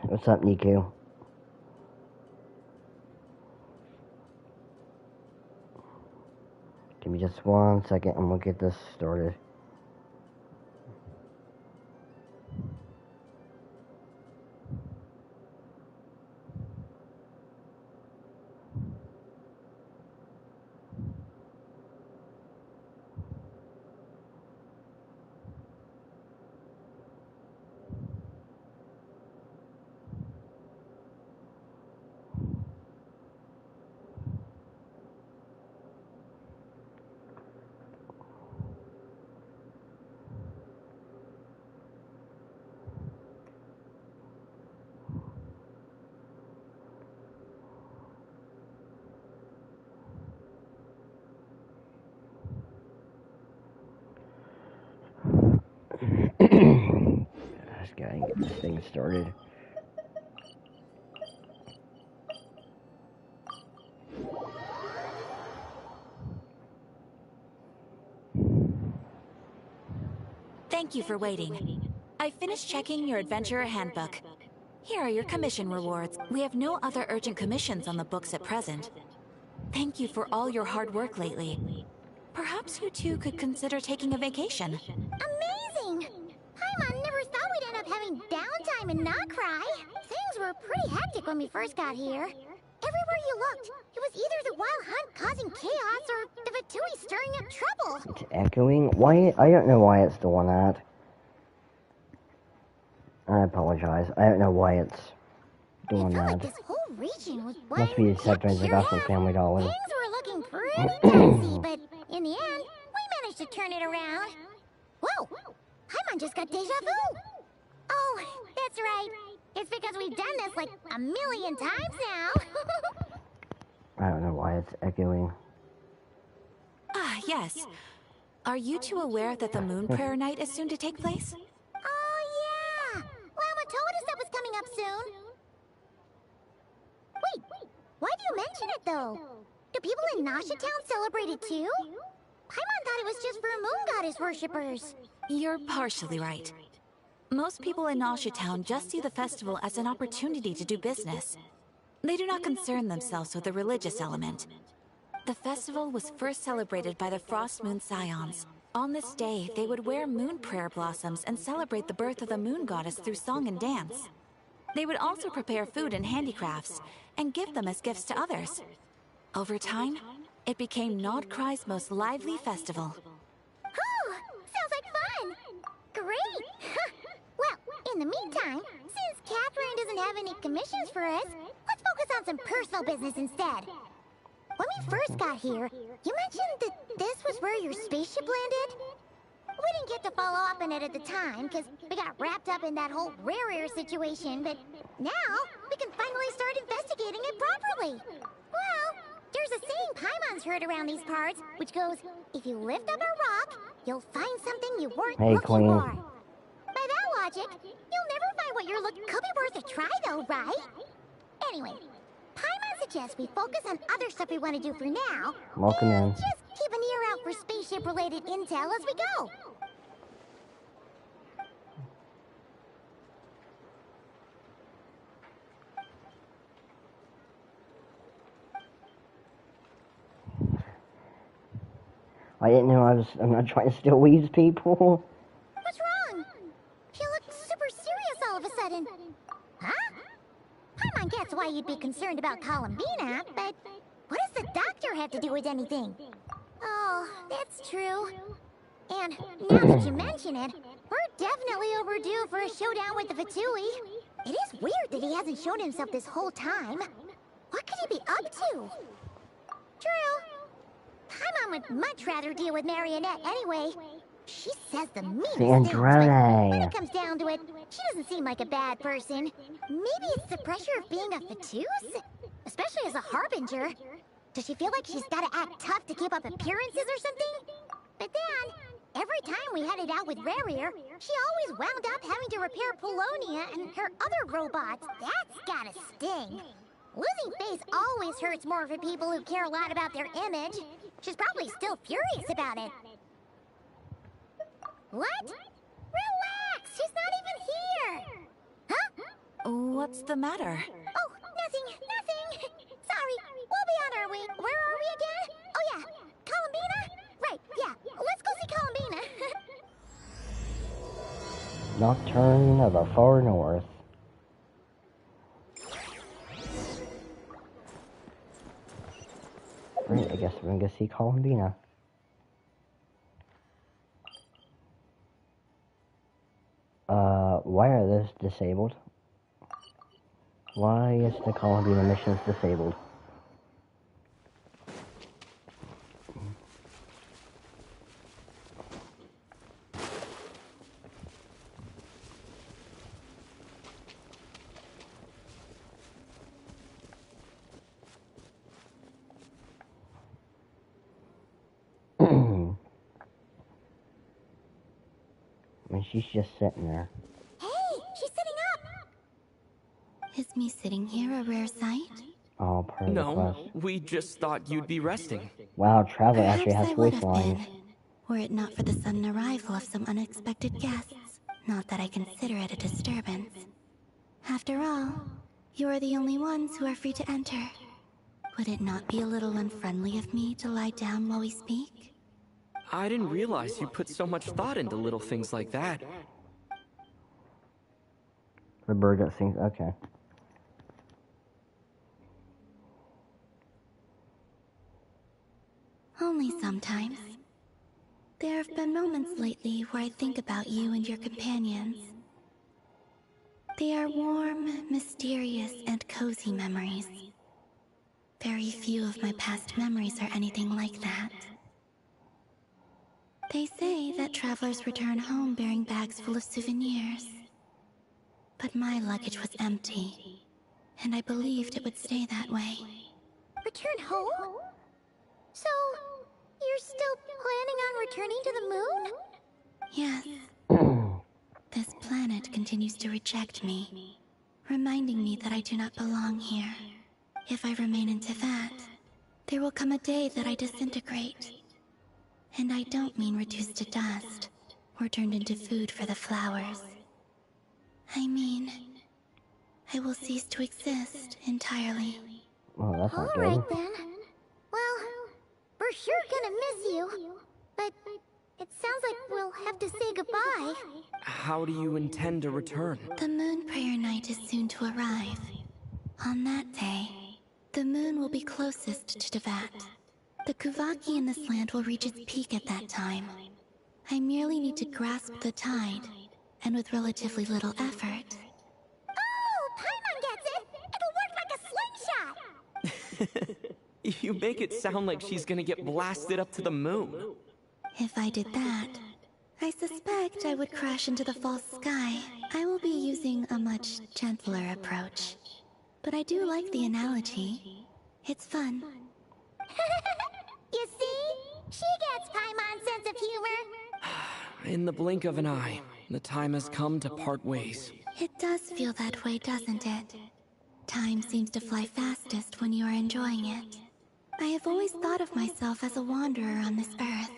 What's up, Niku? Give me just 1 second and we'll get this started. Just gotta get this thing started. Thank you for waiting. I finished checking your adventurer handbook. Here are your commission rewards. We have no other urgent commissions on the books at present. Thank you for all your hard work lately. Perhaps you two could consider taking a vacation. Amazing! Paimon never thought we'd end up having downtime and not cry. Things were pretty hectic when we first got here. Everywhere you looked, it was either the Wild Hunt causing chaos or the Vatui stirring up trouble. It's echoing? Why? I don't know why it's doing that. I apologize. I don't know why it's doing I felt that. like this whole region was Must be the second I got some Family Dollar. Things were looking pretty dicey, but in the end, we managed to turn it around. Whoa! Paimon just got deja vu! Oh, that's right. It's because we've done this like a million times now. I don't know why it's echoing. Ah, yes. Are you two aware that the Moon Prayer Night is soon to take place? Oh, yeah! Llama told us that was coming up soon. Wait, why do you mention it, though? Do people in Nasha Town celebrate it, too? Paimon thought it was just for Moon Goddess worshippers. You're partially right. Most people in Nasha Town just see the festival as an opportunity to do business. They do not concern themselves with the religious element. The festival was first celebrated by the Frost Moon Scions. On this day, they would wear moon prayer blossoms and celebrate the birth of the moon goddess through song and dance. They would also prepare food and handicrafts and give them as gifts to others. Over time, it became Nodcry's most lively festival. Oh, sounds like fun! Great! Well, in the meantime, since Catherine doesn't have any commissions for us, let's focus on some personal business instead. When we first got here, you mentioned that this was where your spaceship landed? We didn't get to follow up on it at the time, because we got wrapped up in that whole rare situation, but now we can finally start investigating it properly. Well, there's a saying Paimon's heard around these parts, which goes, if you lift up a rock, you'll find something you weren't looking for. By that logic, you'll never find what you're looking. Could be worth a try, though, right? Anyway, Paimon suggests we focus on other stuff we want to do for now. Welcome in. And just keep an ear out for spaceship-related intel as we go. I didn't know I'm not trying to steal weeds, people. What's wrong? You look super serious all of a sudden. Huh? Paimon gets why you'd be concerned about Columbina, but what does the doctor have to do with anything? Oh, that's true. And now that you mention it, we're definitely overdue for a showdown with the Vatui. It is weird that he hasn't shown himself this whole time. What could he be up to? True. Paimon would much rather deal with Marionette anyway. She says the meanest things, but when it comes down to it, she doesn't seem like a bad person. Maybe it's the pressure of being a Fatuse? Especially as a Harbinger. Does she feel like she's gotta act tough to keep up appearances or something? But then, every time we headed out with Rarier, she always wound up having to repair Polonia and her other robots. That's gotta sting. Losing face always hurts more for people who care a lot about their image. She's probably still furious about it. What? Relax! She's not even What's the matter? Oh, nothing. Sorry, we'll be on our way. Where are we again? Oh yeah, Columbina? Right, yeah. Let's go see Columbina. Nocturne of the Far North. Right, I guess we're gonna go see Columbina. Why are those disabled? Why is the Columbina missions disabled? I mean, she's just sitting there. Hey, she's sitting up. Is me sitting here a rare sight? Oh, part of the quest. No, we just thought you'd be resting. Wow, Traveler actually has Perhaps I would voice have lines. been, were it not for the sudden arrival of some unexpected guests. Not that I consider it a disturbance. After all, you are the only ones who are free to enter. Would it not be a little unfriendly of me to lie down while we speak? I didn't realize you put so much thought into little things like that. The bird that sings, okay. Only sometimes. There have been moments lately where I think about you and your companions. They are warm, mysterious, and cozy memories. Very few of my past memories are anything like that. They say that travelers return home bearing bags full of souvenirs. But my luggage was empty, and I believed it would stay that way. Return home? So, you're still planning on returning to the moon? Yes. This planet continues to reject me, reminding me that I do not belong here. If I remain in Teyvat, there will come a day that I disintegrate. And I don't mean reduced to dust, or turned into food for the flowers. I mean, I will cease to exist entirely. Well, that's not good. Alright then. Well, we're sure gonna miss you. But it sounds like we'll have to say goodbye. How do you intend to return? The moon prayer night is soon to arrive. On that day, the moon will be closest to Teyvat. The Kuvaki in this land will reach its peak at that time. I merely need to grasp the tide, and with relatively little effort. Oh, Paimon gets it! It'll work like a slingshot! You make it sound like she's gonna get blasted up to the moon. If I did that, I suspect I would crash into the false sky. I will be using a much gentler approach. But I do like the analogy. It's fun. You see? She gets Paimon's sense of humor. In the blink of an eye, the time has come to part ways. It does feel that way, doesn't it? Time seems to fly fastest when you are enjoying it. I have always thought of myself as a wanderer on this earth,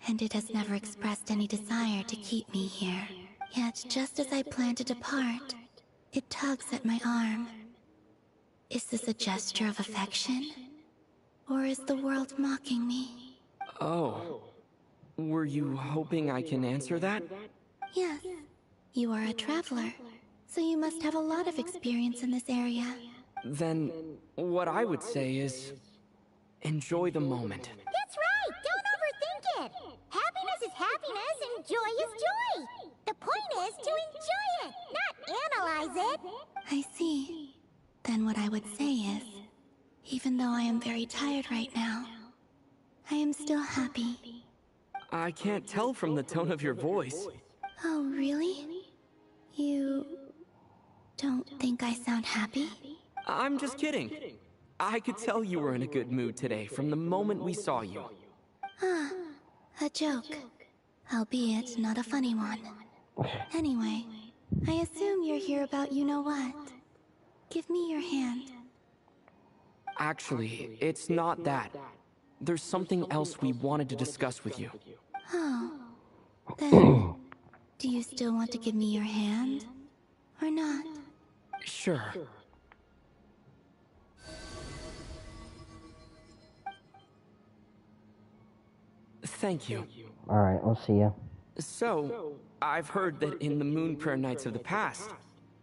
and it has never expressed any desire to keep me here. Yet, just as I plan to depart, it tugs at my arm. Is this a gesture of affection? Or is the world mocking me? Oh. Were you hoping I can answer that? Yes. You are a traveler, so you must have a lot of experience in this area. Then, what I would say is, enjoy the moment. That's right! Don't overthink it! Happiness is happiness and joy is joy! The point is to enjoy it, not analyze it! I see. Then what I would say is, even though I am very tired right now, I am still happy. I can't tell from the tone of your voice. Oh, really? You don't think I sound happy? I'm just kidding. I could tell you were in a good mood today from the moment we saw you. Ah, a joke. Albeit not a funny one. Anyway, I assume you're here about you-know-what. Give me your hand. Actually, it's not that. There's something else we wanted to discuss with you. Oh. Then, do you still want to give me your hand? Or not? Sure. Thank you. Alright, we'll see you. So, I've heard that in the Moon Prayer Nights of the past,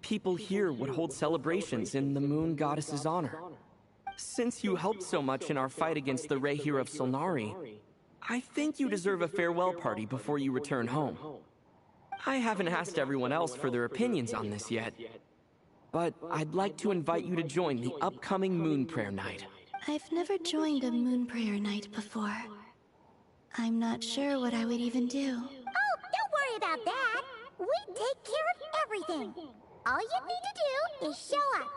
people here would hold celebrations in the Moon Goddess's honor. Since you helped so much in our fight against the Rehir of Solnari, I think you deserve a farewell party before you return home. I haven't asked everyone else for their opinions on this yet, but I'd like to invite you to join the upcoming Moon Prayer Night. I've never joined a moon prayer night before. I'm not sure what I would even do. Oh, don't worry about that. We take care of everything. All you need to do is show up.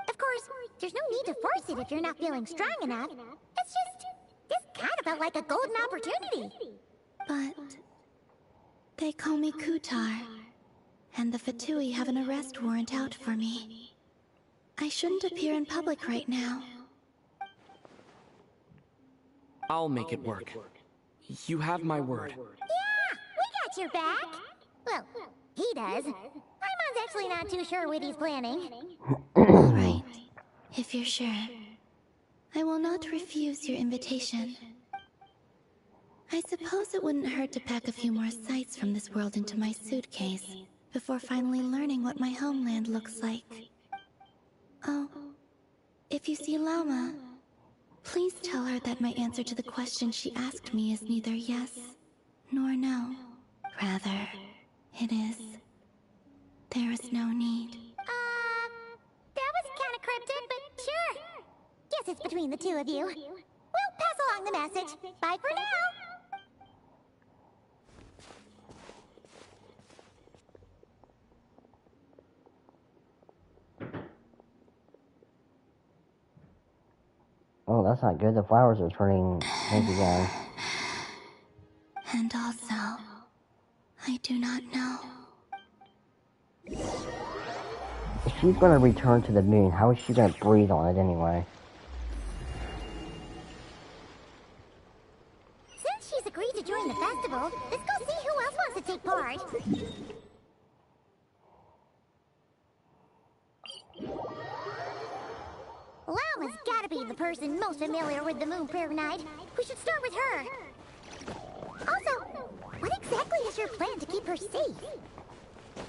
Of course, there's no need to force it if you're not feeling strong enough. It's just, this kind of felt like a golden opportunity. But they call me Kutar, and the Fatui have an arrest warrant out for me. I shouldn't appear in public right now. I'll make it work. You have my word. Yeah, we got your back. Well, he does. Paimon's actually not too sure what he's planning. Right, if you're sure. I will not refuse your invitation. I suppose it wouldn't hurt to pack a few more sights from this world into my suitcase before finally learning what my homeland looks like. Oh, if you see Llama, please tell her that my answer to the question she asked me is neither yes nor no. Rather, it is, there is no need. That was kind of cryptic, but sure. Guess it's between the two of you. We'll pass along the message. Bye for now. Oh, that's not good. The flowers are turning pink again. And also, I do not know. If she's gonna return to the moon, how is she gonna breathe on it anyway? Since she's agreed to join the festival, let's go see who else wants to take part. Llama's gotta be the person most familiar with the Moon Prayer Night. We should start with her. Also, what exactly is your plan to keep her safe?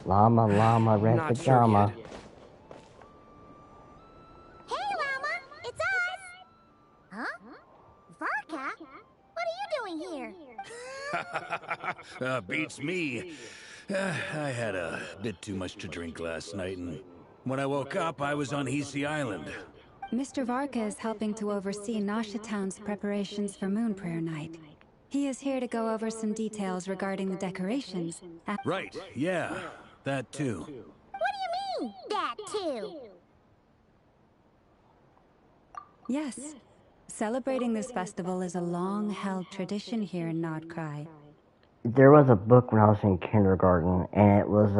Llama, llama, red Not pajama. sure yet. Hey, Llama, it's us! Huh? Varka? What are you doing here? Beats me. I had a bit too much to drink last night, and when I woke up, I was on Hisi Island. Mr. Varka is helping to oversee Nasha Town's preparations for Moon Prayer Night. He is here to go over some details regarding the decorations. Right, yeah, that too. What do you mean, that too? Yes. Celebrating this festival is a long-held tradition here in Nordkrai. There was a book when I was in kindergarten, and it was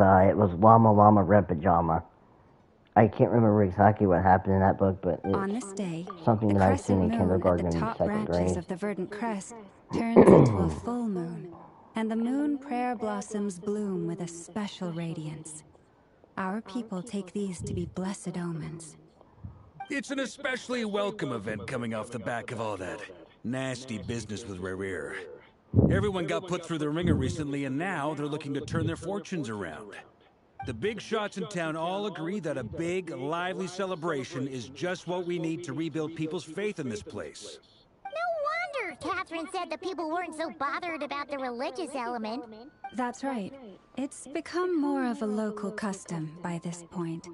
llama, llama, red pajama. I can't remember exactly what happened in that book, but it's On this day, something the that I've crescent seen in moon kindergarten at the and top second branches grade. of the verdant crest turns into a full moon, and the moon prayer blossoms bloom with a special radiance. Our people take these to be blessed omens. It's an especially welcome event coming off the back of all that nasty business with Rehir. Everyone got put through the ringer recently, and now they're looking to turn their fortunes around. The big shots in town all agree that a big, lively celebration is just what we need to rebuild people's faith in this place. No wonder Catherine said that people weren't so bothered about the religious element. That's right. It's become more of a local custom by this point.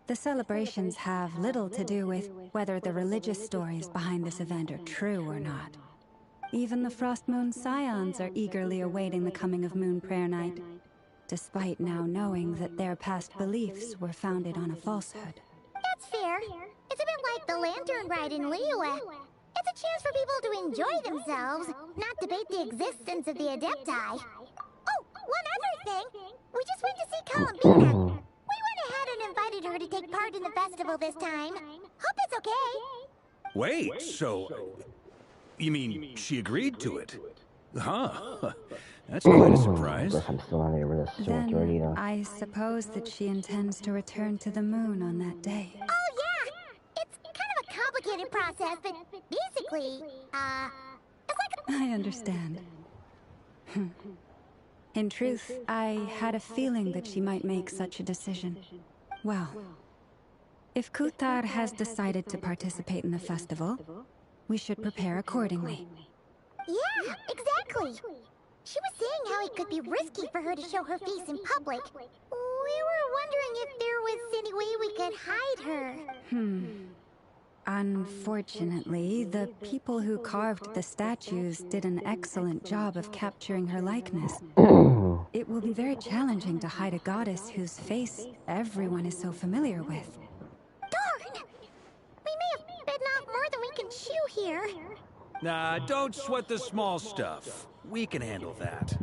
The celebrations have little to do with whether the religious stories behind this event are true or not. Even the Frost Moon Scions are eagerly awaiting the coming of Moon Prayer Night, despite now knowing that their past beliefs were founded on a falsehood. That's fair. It's a bit like the Lantern Ride in Liyue. It's a chance for people to enjoy themselves, not debate the existence of the Adepti. Oh, one other thing. We just went to see Columbina. We went ahead and invited her to take part in the festival this time. Hope it's okay. Wait, so... You mean she agreed to it? Huh. That's quite a surprise. Guess I'm still not able to sort through it Then either. I suppose that she intends to return to the moon on that day. Oh, yeah! It's kind of a complicated process, but basically, it's like I understand. In truth, I had a feeling that she might make such a decision. Well, if Kutar has decided to participate in the festival, we should prepare accordingly. Yeah, exactly. She was saying how it could be risky for her to show her face in public. We were wondering if there was any way we could hide her. Unfortunately, the people who carved the statues did an excellent job of capturing her likeness. It will be very challenging to hide a goddess whose face everyone is so familiar with. Darn! We may have bitten off more than we can chew here. Nah, don't sweat the small stuff. We can handle that.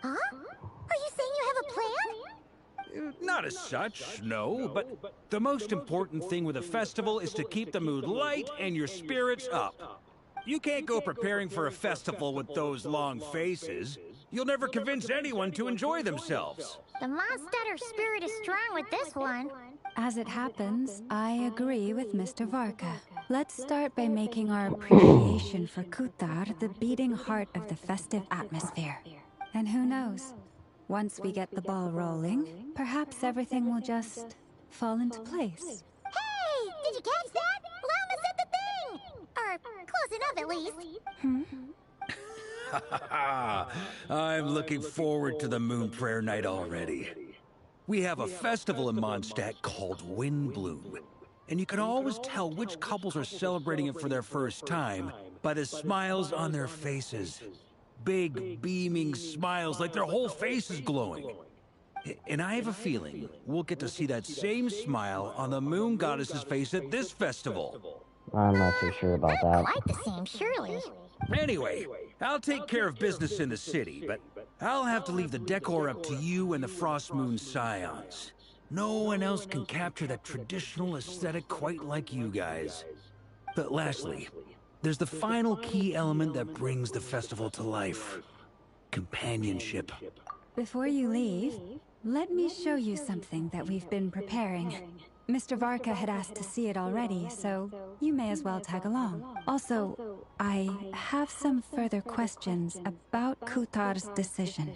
Huh? Are you saying you have a plan? Not as such, no, but the most important thing with a festival is to keep the mood light and your spirits up. You can't go preparing for a festival with those long faces. You'll never convince anyone to enjoy themselves. The Monstetter spirit is strong with this one. As it happens, I agree with Mr. Varka. Let's start by making our appreciation for Kutar the beating heart of the festive atmosphere. And who knows? Once we get the ball rolling, perhaps everything will just fall into place. Hey! Did you catch that? Lama said the thing! Or close enough, at least. I'm looking forward to the Moon Prayer Night already. We have a festival in Mondstadt called Windbloom, and you can always tell which couples are celebrating it for their first time by the smiles on their faces. Big, beaming smiles like their whole face is glowing. And I have a feeling we'll get to see that same smile on the Moon Goddess's face at this festival. I'm not so sure about that. Not quite the same, surely. Anyway, I'll take care of business in the city, but I'll have to leave the decor up to you and the Frost Moon Scions. No one else can capture that traditional aesthetic quite like you guys. But lastly, there's the final key element that brings the festival to life. Companionship. Before you leave, let me show you something that we've been preparing. Mr. Varka had asked to see it already, so you may as well tag along. Also, I have some further questions about Kutar's decision.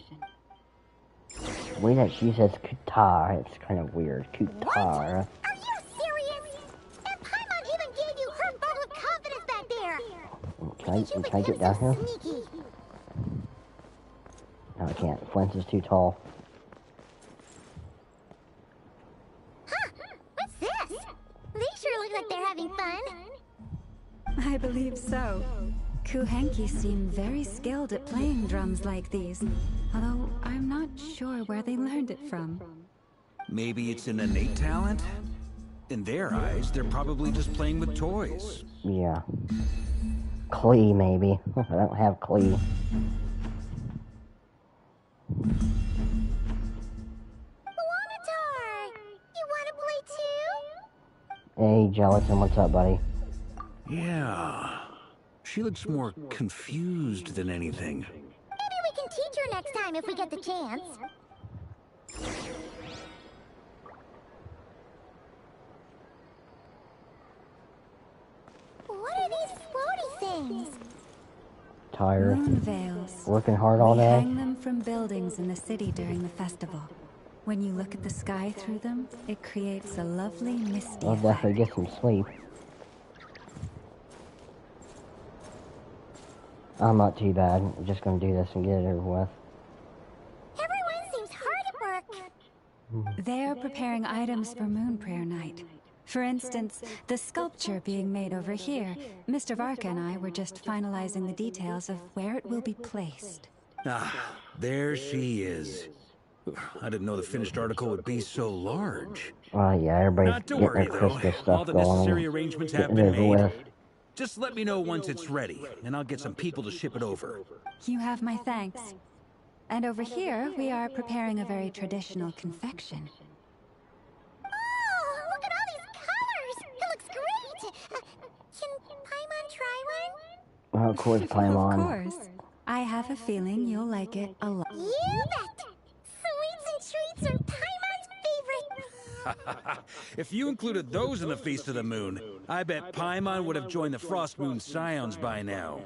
The way that she says Kutar, it's kind of weird. Kutar. Are you serious? And Paimon even gave you her vote of confidence back there. Can I get down here? Sneaky. No, I can't. Flint is too tall. Huh? What's this? They sure look like they're having fun. I believe so. Kuhenki seem very skilled at playing drums like these, although I'm not sure where they learned it from. Maybe it's an innate talent? In their eyes, they're probably just playing with toys. Yeah. Klee, maybe. I don't have Klee. Wanatar! You wanna play too? Hey, Gelatin, what's up, buddy? Yeah. She looks more confused than anything. Maybe we can teach her next time if we get the chance. What are these floaty things? Tired. Moon veils. Working hard all We day. hang them from buildings in the city during the festival. When you look at the sky through them, it creates a lovely misty I'll effect. definitely get some sleep. I'm not too bad. I'm just gonna do this and get it over with. Everyone seems hard at work. They're preparing items for Moon Prayer Night. For instance, the sculpture being made over here. Mr. Varka and I were just finalizing the details of where it will be placed. Ah, there she is. I didn't know the finished article would be so large. Yeah, everybody's Not to getting worry, their though. Christmas All stuff the going. necessary arrangements have Getting been it over made. with. Just let me know once it's ready, and I'll get some people to ship it over. You have my thanks. And over here, we are preparing a very traditional confection. Oh, look at all these colors! It looks great! Can Paimon try one? Well, of course, Paimon. Of course. I have a feeling you'll like it a lot. You bet! Sweets and treats are Paimon's favorite. If you included those in the Feast of the Moon, I bet Paimon would have joined the Frost Moon Scions by now.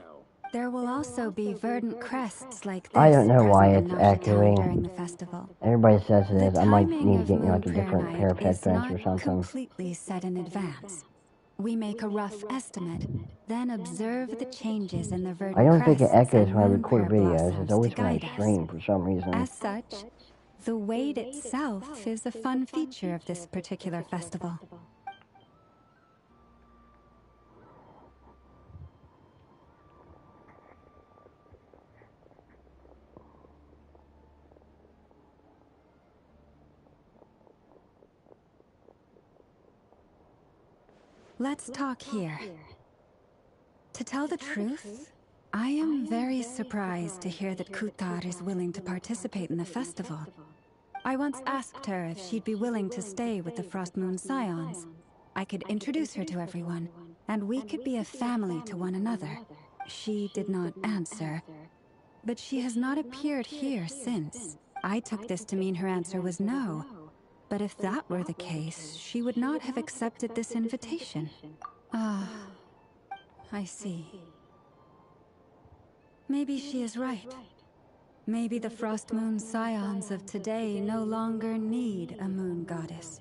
There will also be verdant crests like this I don't know why present it's in Narsha Town echoing. during the festival. Everybody says it The is. I might timing need to of get me like a Moon Prayer different Night pair of is headphones or not something. completely set in advance. We make a rough estimate, then observe the changes in the verdant I don't think it crests echoes and when I moon record prayer videos. blossoms It's always to when I guide us. stream for some reason. As such, the wait itself is a fun feature of this particular festival. Let's talk here. To tell the truth, I am very surprised to hear that Kuthar is willing to participate in the festival. I once asked her if she'd be willing to stay with the Frost Moon Scions. I could introduce her to everyone, and we could be a family to one another. She did not answer, but she has not appeared here since. I took this to mean her answer was no. But if that were the case, she would not have accepted this invitation. Ah, I see. Maybe she is right. Maybe the Frost Moon Scions of today no longer need a moon goddess.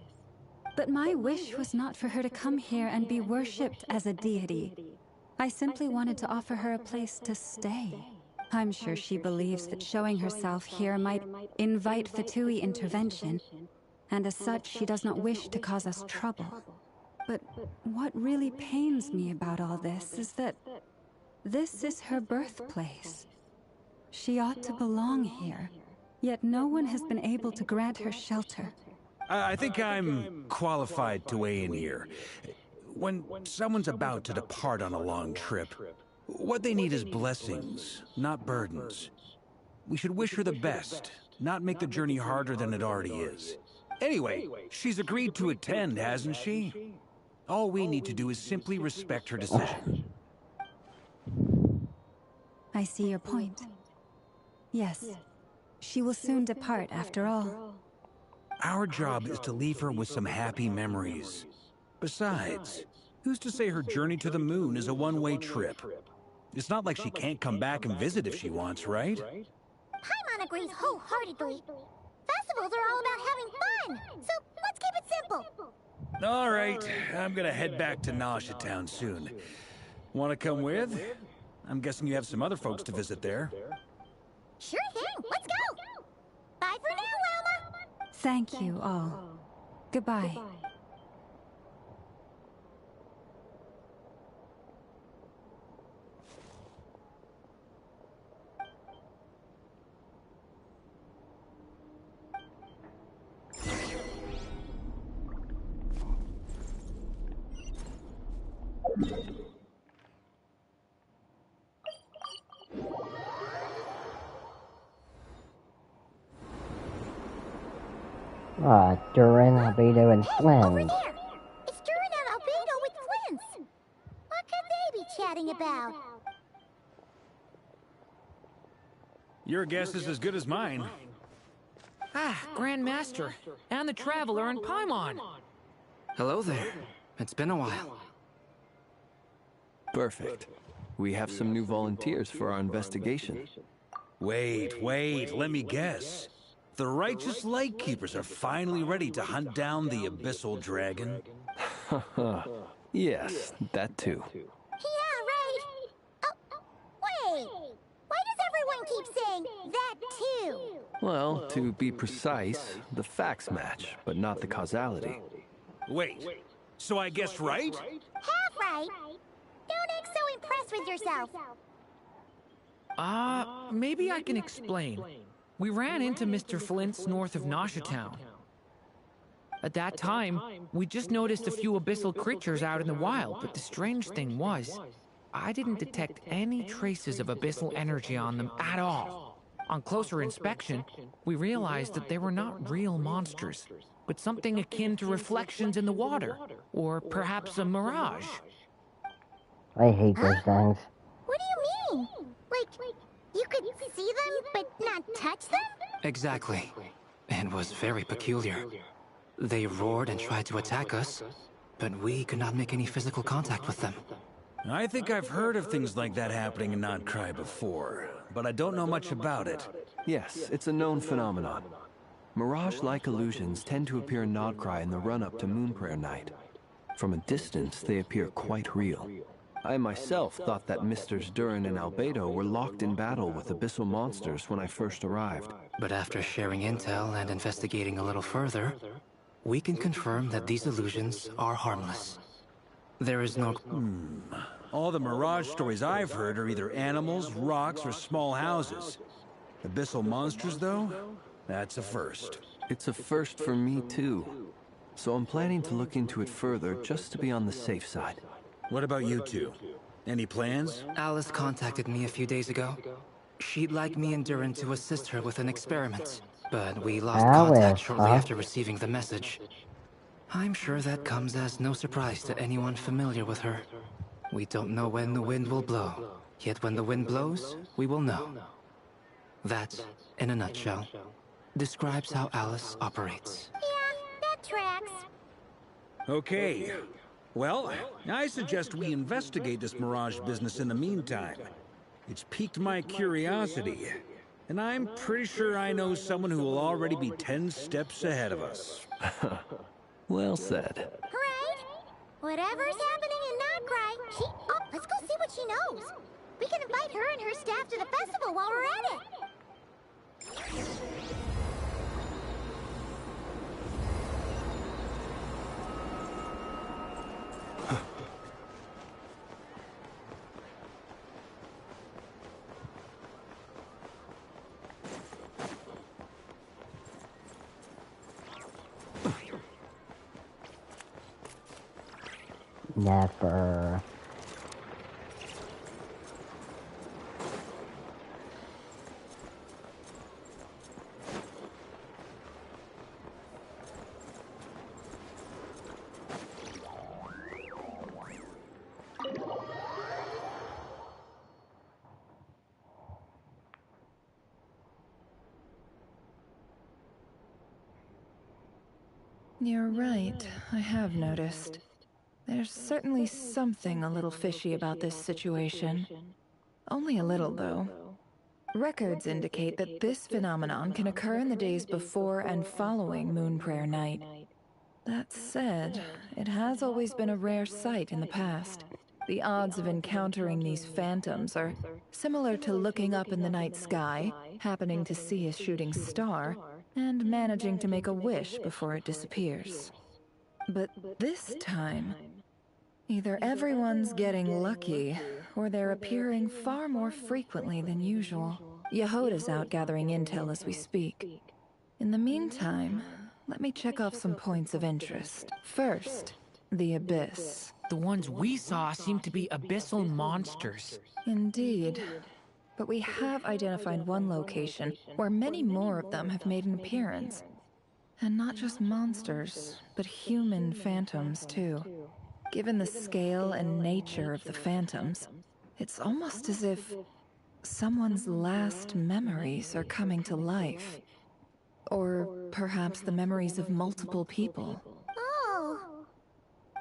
But my wish was not for her to come here and be worshipped as a deity. I simply wanted to offer her a place to stay. I'm sure she believes that showing herself here might invite Fatui intervention, and as such, she does not wish to cause us trouble. But what really pains me about all this is that this is her birthplace. She ought to belong here, yet no one has been able to grant her shelter. I think I'm qualified to weigh in here. When someone's about to depart on a long trip, what they need is blessings, not burdens. We should wish her the best, not make the journey harder than it already is. Anyway, she's agreed to attend, hasn't she? All we need to do is simply respect her decision. I see your point. Yes, she will soon depart after all. Our job is to leave her with some happy memories. Besides, who's to say her journey to the moon is a one-way trip? It's not like she can't come back and visit if she wants, right? Paimon agrees wholeheartedly. Festivals are all about having fun, so let's keep it simple. All right, I'm gonna head back to Narsha Town soon. Wanna come with? I'm guessing you have some other folks to visit there. Sure thing, let's go! Bye for now, Wilma! Thank you all. Goodbye. Durin, Albedo, and Over Flynn. there! It's Durin and Albedo with Flints! What could they be chatting about? Your guess is as good as mine. Ah, Grand Master, and the Traveler and Paimon. Hello there. It's been a while. Perfect. We have some new volunteers for our investigation. Wait, let me guess. The righteous Lightkeepers are finally ready to hunt down the Abyssal Dragon? Yes, that too. Yeah, right! Oh, wait! Why does everyone keep saying that too? Well, to be precise, the facts match, but not the causality. Wait, so I guessed right? Half right! Don't act so impressed with yourself. Maybe I can explain. We ran into Mr. Flint's north of Narsha Town. At that time, we just noticed a few abyssal creatures out in the wild, but the strange thing was, I didn't detect any traces of abyssal energy on them at all. On closer inspection, we realized that they were not real monsters, but something akin to reflections in the water, or perhaps a mirage. I hate those things. What do you mean? Like, you could see them, but not touch them? Exactly. It was very peculiar. They roared and tried to attack us, but we could not make any physical contact with them. I think I've heard of things like that happening in Nodcry before, but I don't know much about it. Yes, it's a known phenomenon. Mirage-like illusions tend to appear in Nodcry in the run-up to Moonprayer Night. From a distance, they appear quite real. I myself thought that Misters Durin and Albedo were locked in battle with abyssal monsters when I first arrived. But after sharing intel and investigating a little further, we can confirm that these illusions are harmless. There is no... All the Mirage stories I've heard are either animals, rocks, or small houses. Abyssal monsters, though? That's a first. It's a first for me, too. So I'm planning to look into it further just to be on the safe side. What about you two? Any plans? Alice contacted me a few days ago. She'd like me and Durin to assist her with an experiment, but we lost contact shortly after receiving the message. I'm sure that comes as no surprise to anyone familiar with her. We don't know when the wind will blow, yet when the wind blows, we will know. That, in a nutshell, describes how Alice operates. Yeah, that tracks. Okay. Well, I suggest we investigate this Mirage business in the meantime. It's piqued my curiosity, and I'm pretty sure I know someone who will already be 10 steps ahead of us. Well said. Right? Whatever's happening in Nodcry, oh, let's go see what she knows. We can invite her and her staff to the festival while we're at it. Never. You're right, I have noticed. There's certainly something a little fishy about this situation. Only a little, though. Records indicate that this phenomenon can occur in the days before and following Moonprayer Night. That said, it has always been a rare sight in the past. The odds of encountering these phantoms are similar to looking up in the night sky, happening to see a shooting star, and managing to make a wish before it disappears. But this time, either everyone's getting lucky, or they're appearing far more frequently than usual. Yehoda's out gathering intel as we speak. In the meantime, let me check off some points of interest. First, the Abyss. The ones we saw seem to be abyssal monsters. Indeed. But we have identified one location where many more of them have made an appearance. And not just monsters, but human phantoms, too. Given the scale and nature of the phantoms, it's almost as if someone's last memories are coming to life. Or perhaps the memories of multiple people. Oh.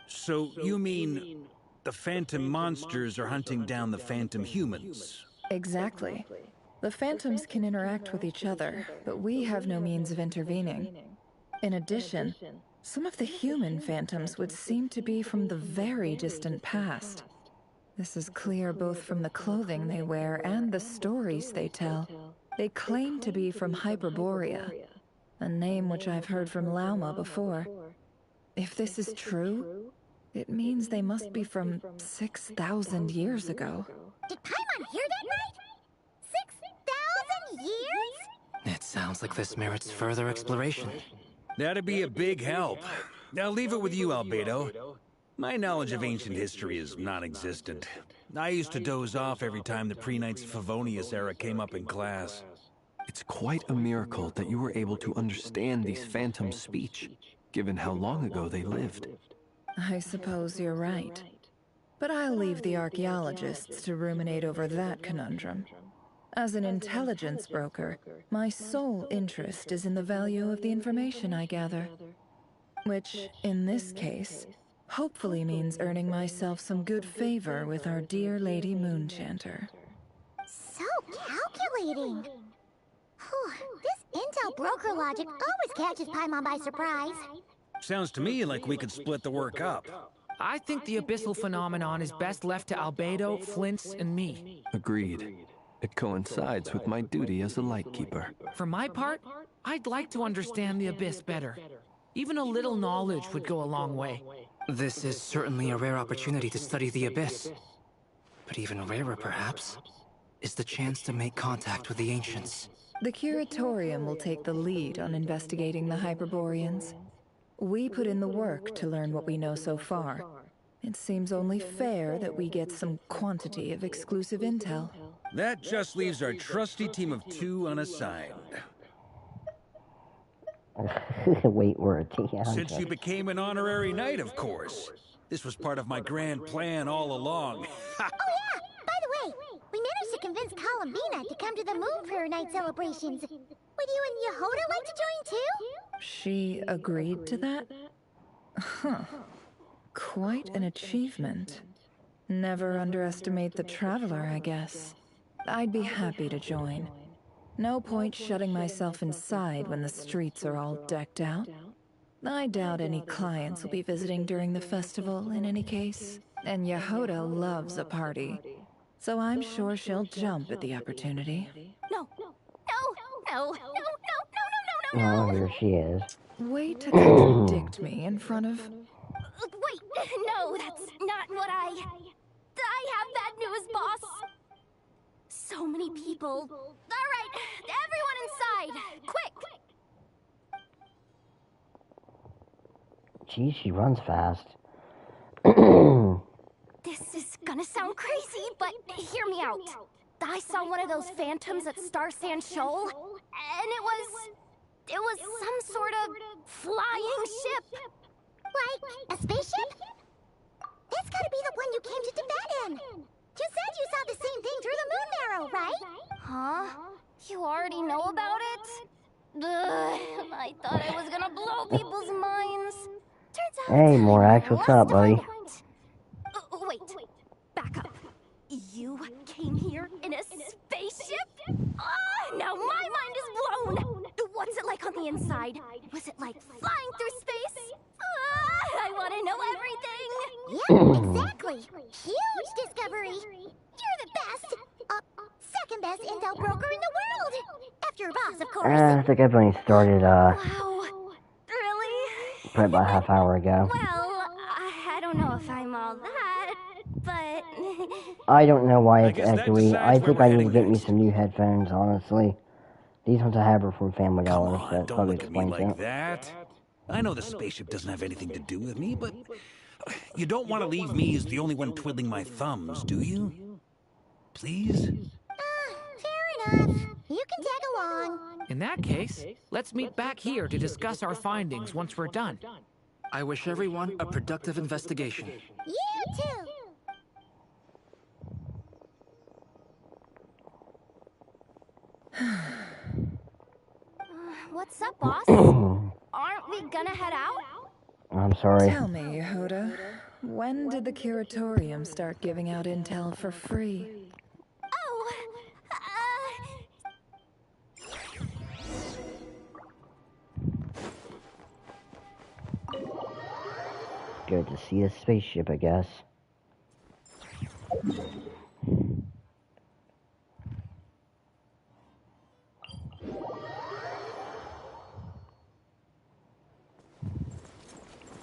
So you mean the phantom monsters are hunting down the phantom humans? Exactly. The phantoms can interact with each other, but we have no means of intervening. In addition, some of the human phantoms would seem to be from the very distant past. This is clear both from the clothing they wear and the stories they tell. They claim to be from Hyperborea, a name which I've heard from Lauma before. If this is true, it means they must be from 6,000 years ago. Did Paimon hear that right? 6,000 years? It sounds like this merits further exploration. That'd be a big help. I'll leave it with you, Albedo. My knowledge of ancient history is non-existent. I used to doze off every time the pre-Knights of Favonius era came up in class. It's quite a miracle that you were able to understand these phantoms' speech, given how long ago they lived. I suppose you're right. But I'll leave the archaeologists to ruminate over that conundrum. As an intelligence broker, my sole interest is in the value of the information I gather. Which, in this case, hopefully means earning myself some good favor with our dear Lady Moonchanter. So calculating. Whew, this intel broker logic always catches Paimon by surprise. Sounds to me like we could split the work up. I think the abyssal phenomenon is best left to Albedo, Flint's, and me. Agreed. It coincides with my duty as a lightkeeper. For my part, I'd like to understand the abyss better. Even a little knowledge would go a long way. This is certainly a rare opportunity to study the abyss. But even rarer, perhaps, is the chance to make contact with the ancients. The Curatorium will take the lead on investigating the Hyperboreans. We put in the work to learn what we know so far. It seems only fair that we get some quantity of exclusive intel. That just leaves our trusty team of 2 unassigned. Wait, we're a team. Since you became an honorary knight, of course. This was part of my grand plan all along. Oh yeah! By the way, we managed to convince Columbina to come to the Moon Prayer Night celebrations. Would you and Yehoda like to join too? She agreed to that? Huh. Quite an achievement. Never underestimate the traveler, I guess. I'd be happy to join. No point shutting myself inside when the streets are all decked out. I doubt any clients will be visiting during the festival in any case. And Yehoda loves a party. So I'm sure she'll jump at the opportunity. No. No. No. Oh, here she is. Way to contradict me in front of... Wait, no, that's not what I have bad news, boss. So many people. All right, everyone inside, quick. Geez, she runs fast. This is gonna sound crazy, but hear me out. I saw one of those phantoms at Star Sand Shoal, and it was some sort of flying ship. Like a spaceship? That's gotta be the one you came to Tibet in. You said you saw the same thing through the moon marrow, right? Huh? You already know about it? Ugh, I thought I was gonna blow people's minds. Turns out. Hey, Morax, what's up, buddy? Wait, back up. You came here in a spaceship? Now my mind is blown! What's it like on the inside? Was it like flying through space? I want to know everything! Yeah, exactly! Huge discovery! You're the best! Second best intel broker in the world! After your boss, of course! I think I've only started, Wow. Really? probably about a half hour ago. Well, I don't know if I'm all that, but... I don't know why it's I guess that echoey. decides I where think we're I need to heading get me next. some new headphones, honestly. These ones I have are from Family Come Dollar, so on, that don't probably look at me explains like it. that. I know the spaceship doesn't have anything to do with me, but you don't want to leave me as the only one twiddling my thumbs, do you? Please? Fair enough. You can tag along. In that case, let's meet back here to discuss our findings once we're done. I wish everyone a productive investigation. You too. What's up, boss? Aren't we gonna head out? I'm sorry. Tell me, Yehoda, when did the Curatorium start giving out intel for free? Oh, Good to see a spaceship, I guess.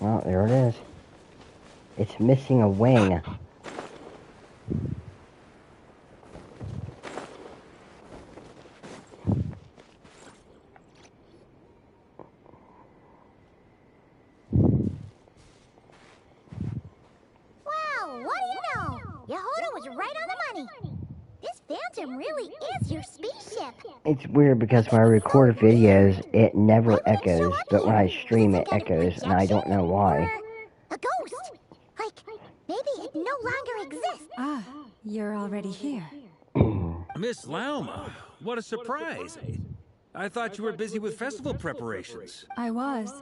Well, there it is. It's missing a wing. wow, what do you know? Yehoda was right on the money. This Phantom really is your spaceship. It's weird because when I record videos, it never echoes, but when I stream, it echoes, and I don't know why. Or a ghost. Like, maybe it no longer exists. Ah, you're already here. Miss Lauma, what a surprise. I thought you were busy with festival preparations. I was,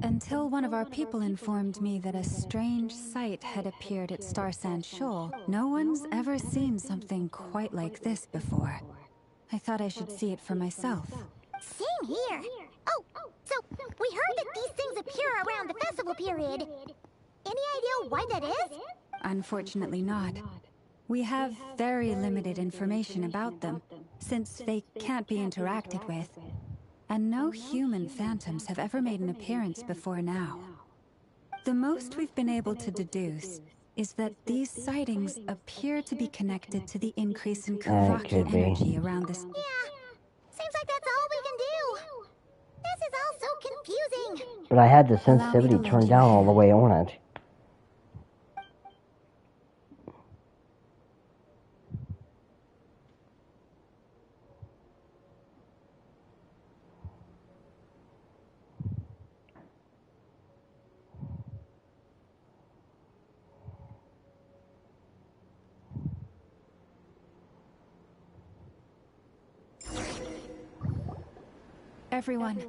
until one of our people informed me that a strange sight had appeared at Star Sand Shoal. No one's ever seen something quite like this before. I thought I should see it for myself. Same here. Oh, so we heard that these things appear around the festival period. Any idea why that is? Unfortunately not. We have very limited information about them, since they can't be interacted with. And no human phantoms have ever made an appearance before now. The most we've been able to deduce is that these sightings appear to be connected to the increase in Kavaki energy around this. Yeah, seems like that's all we can do. This is all so confusing. But I had the sensitivity turned down all the way on it. Everyone,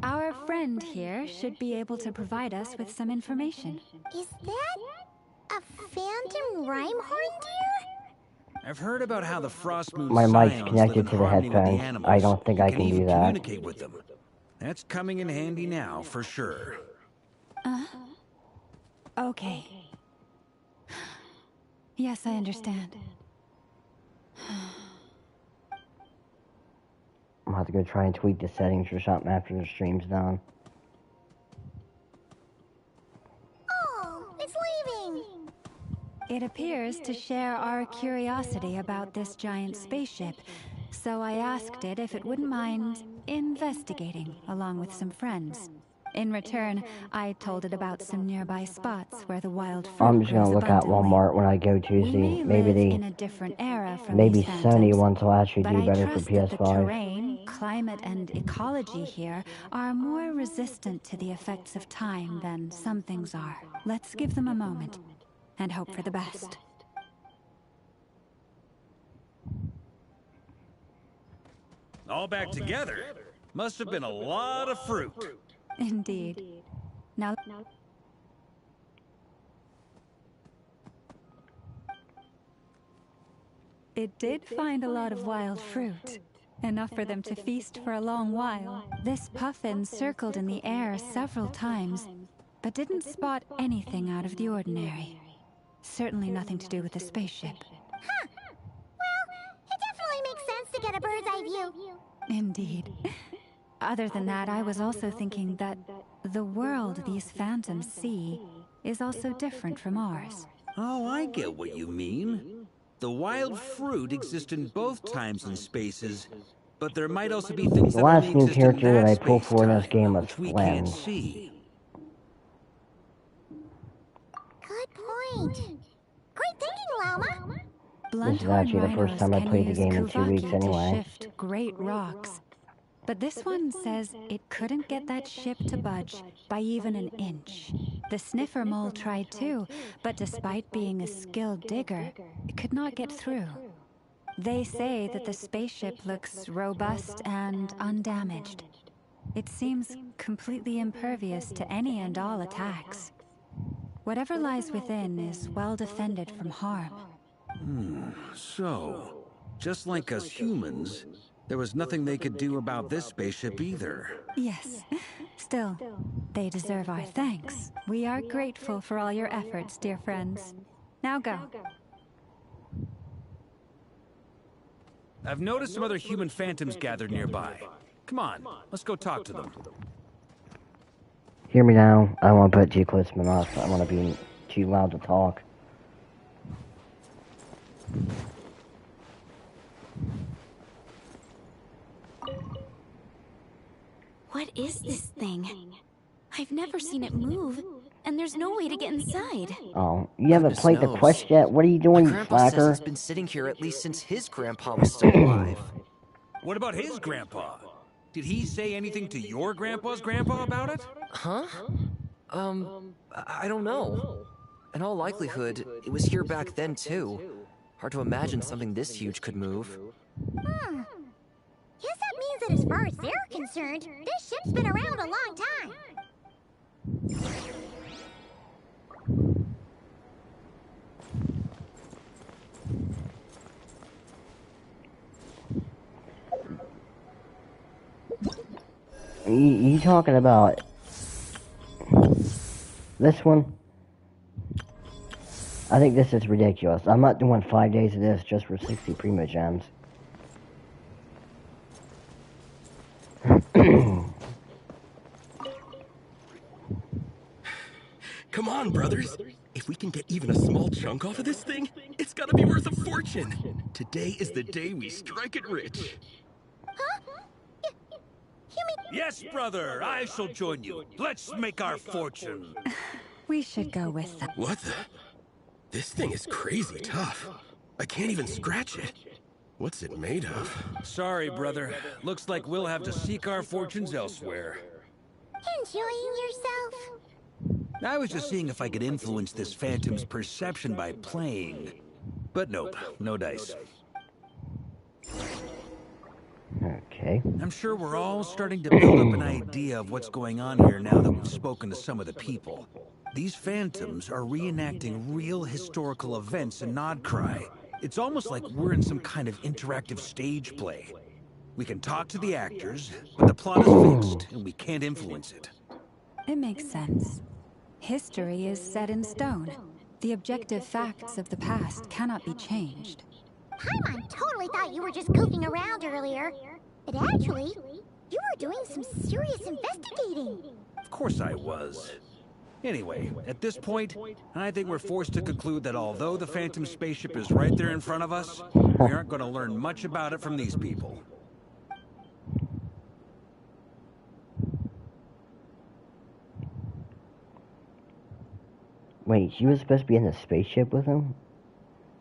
our friend here should be able to provide us with some information. Is that a phantom rhyme horn deer? I've heard about how the Frost Moon My mic's Scions connected live in to the harmony with headphones. animals, I don't think I can do even that. communicate with them. That's coming in handy now, for sure. Okay. Yes, I understand. I'm gonna have to go try and tweak the settings or something after the stream's done. Oh, it's leaving. It appears to share our curiosity about this giant spaceship, so I asked it if it wouldn't mind investigating along with some friends. In return, I told it about some nearby spots where the wild fruit I'm just gonna grows look at abundantly. Walmart when I go to We see. may Maybe live in the a different era from maybe these Sony phantoms, ones will actually but do I better for trust that the PS5. terrain, climate, and ecology here are more resistant to the effects of time than some things are. Let's give them a moment and hope for the best. All back together? Must have been a lot of fruit. Indeed. Now, it did find a lot of wild fruit. Enough for them to feast for a long while. This puffin circled in the air several times, but didn't spot anything out of the ordinary. Certainly nothing to do with the spaceship. Huh. Well, it definitely makes sense to get a bird's eye view. Indeed. Other than that, I was also thinking that the world these phantoms see is also different from ours. Oh, I get what you mean. The wild fruit exist in both times and spaces, but there might also be things The that last only new exist in character that I that pulled for in this game space-time, was which we can't Flynn. see. Good point. Great thinking, Llama. This is actually the first time I played the game in 2 weeks anyway. To shift great rocks. But this one says it couldn't get that ship to budge by even an inch. The sniffer mole tried too, but despite being a skilled digger, it could not get through. They say that the spaceship looks robust and undamaged. It seems completely impervious to any and all attacks. Whatever lies within is well defended from harm. So, just like us humans, there was nothing they could do about this spaceship either. Yes. Still, they deserve our thanks. We are grateful for all your efforts, dear friends. Now go. I've noticed some other human phantoms gathered nearby. Come on, let's go talk to them. Hear me now. I don't want to put it too close to my mouth. I don't want to be too loud to talk. What is this thing? I've never seen it move, and there's no way to get inside. Oh, you haven't Goodness played the knows. quest yet? What are you My doing, you grandpa says slacker? it's been sitting here at least since his grandpa was still alive. What about his grandpa? Did he say anything to your grandpa's grandpa about it? Huh? I don't know. In all likelihood, it was here back then too. Hard to imagine something this huge could move. Guess that means that as far as they're concerned, this ship's been around a long time. You talking about this one? I think this is ridiculous. I'm not doing 5 days of this just for 60 Prima Gems. Come on, brothers. If we can get even a small chunk off of this thing, it's gotta be worth a fortune. Today is the day we strike it rich. Huh? You mean... Yes, brother, I shall join you. Let's make our fortune. We should go with that. What the? This thing is crazy tough. I can't even scratch it. What's it made of? Sorry, brother. Looks like we'll have to seek our fortunes elsewhere. Enjoying yourself? I was just seeing if I could influence this phantom's perception by playing. But nope, no dice. Okay. I'm sure we're all starting to build up an idea of what's going on here now that we've spoken to some of the people. These phantoms are reenacting real historical events in Nodcry. It's almost like we're in some kind of interactive stage play. We can talk to the actors, but the plot is fixed, and we can't influence it. It makes sense. History is set in stone. The objective facts of the past cannot be changed. Paimon totally thought you were just goofing around earlier. But actually, you were doing some serious investigating. Of course I was. Anyway, at this point, I think we're forced to conclude that although the Phantom spaceship is right there in front of us, we aren't going to learn much about it from these people. Wait, she was supposed to be in the spaceship with him?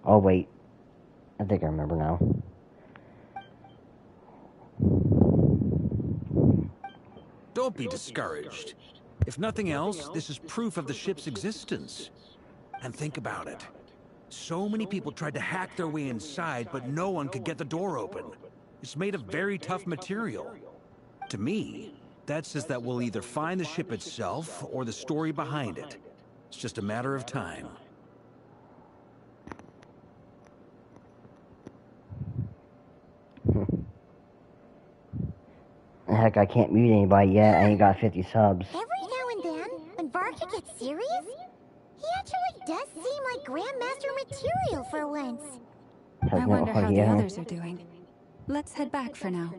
Oh, wait. I think I remember now. Don't be discouraged. If nothing else, this is proof of the ship's existence. And think about it. So many people tried to hack their way inside, but no one could get the door open. It's made of very tough material. To me, that says that we'll either find the ship itself or the story behind it. It's just a matter of time. Heck, I can't mute anybody yet. I ain't got 50 subs. Every now and then, when Varka gets serious, he actually does seem like Grandmaster material for once. I wonder how the others are doing. Let's head back for now.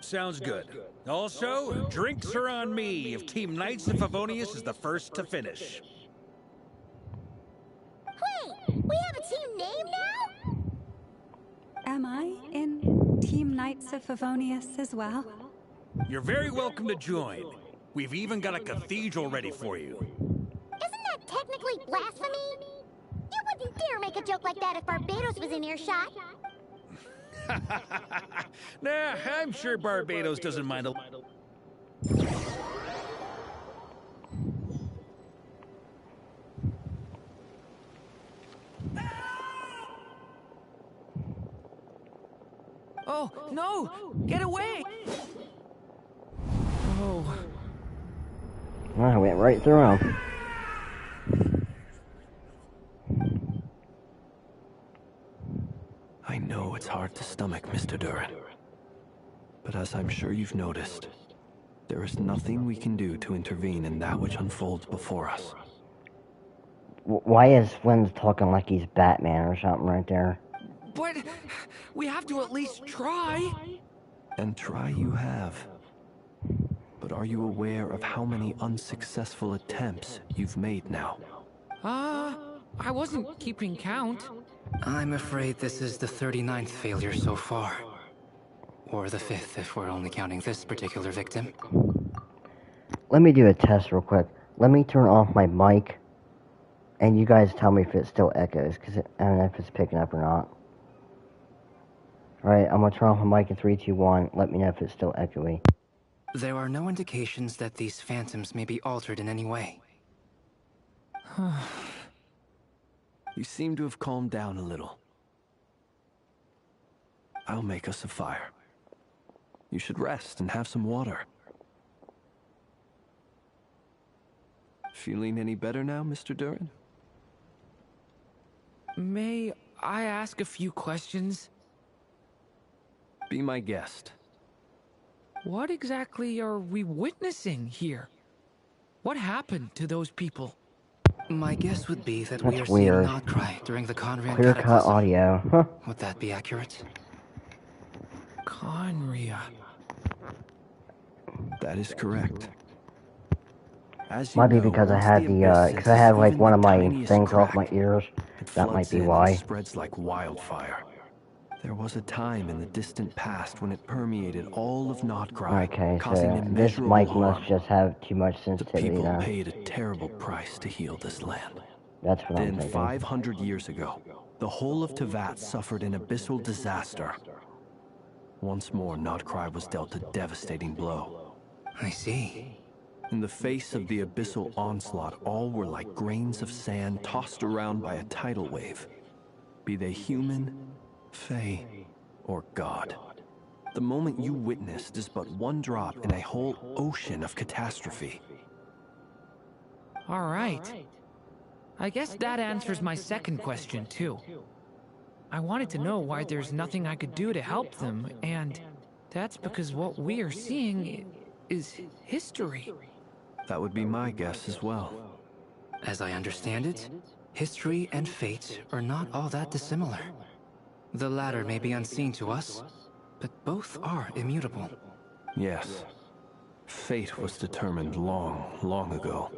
Sounds good. Also, drinks are on me if Team Knights of Favonius is the first to finish. Wait, we have a team name now? Am I in Team Knights of Favonius as well? You're very welcome to join. We've even got a cathedral ready for you. Isn't that technically blasphemy? You wouldn't dare make a joke like that if Barbados was in earshot. Nah, I'm sure Barbados doesn't mind a... Oh, no! Get away! Oh. I went right through him. I know it's hard to stomach, Mr. Duran. But as I'm sure you've noticed, there is nothing we can do to intervene in that which unfolds before us. Why is Flynn's talking like he's Batman or something right there? But we have to at least try. And try you have. But are you aware of how many unsuccessful attempts you've made now? I wasn't keeping count. I'm afraid this is the 39th failure so far. Or the 5th if we're only counting this particular victim. Let me do a test real quick. Let me turn off my mic, and you guys tell me if it still echoes, because I don't know if it's picking up or not. Alright, I'm gonna turn off my mic in 3, 2, 1. Let me know if it's still echoey. There are no indications that these phantoms may be altered in any way. You seem to have calmed down a little. I'll make us a fire. You should rest and have some water. Feeling any better now, Mr. Duran? May I ask a few questions? Be my guest. What exactly are we witnessing here? What happened to those people? My guess would be that That's we are weird. seeing Notcry during the Conrian Clear cut cataclysm. audio. Huh. Would that be accurate? Conria. That is correct. As you Might be know, because I once had the the, abyss because I have senses like even one the of my tiniest things off my crack, ears. it That might floods be in why. and spreads like wildfire. There was a time in the distant past when it permeated all of Notcry, Okay, causing so this immeasurable mic harm. must just have too much The sensitivity people now. paid a terrible price to heal this land. That's what I'm Then, thinking. 500 years ago, the whole of Teyvat suffered an abyssal disaster. Once more, Notcry was dealt a devastating blow. I see. In the face of the abyssal onslaught, all were like grains of sand tossed around by a tidal wave. Be they human, fae, or god. The moment you witnessed is but one drop in a whole ocean of catastrophe. All right. I guess that answers my second question, too. I wanted to know why there's nothing I could do to help them, and that's because what we are seeing is history. That would be my guess as well. As I understand it, history and fate are not all that dissimilar. The latter may be unseen to us, but both are immutable. Yes. Fate was determined long, long ago.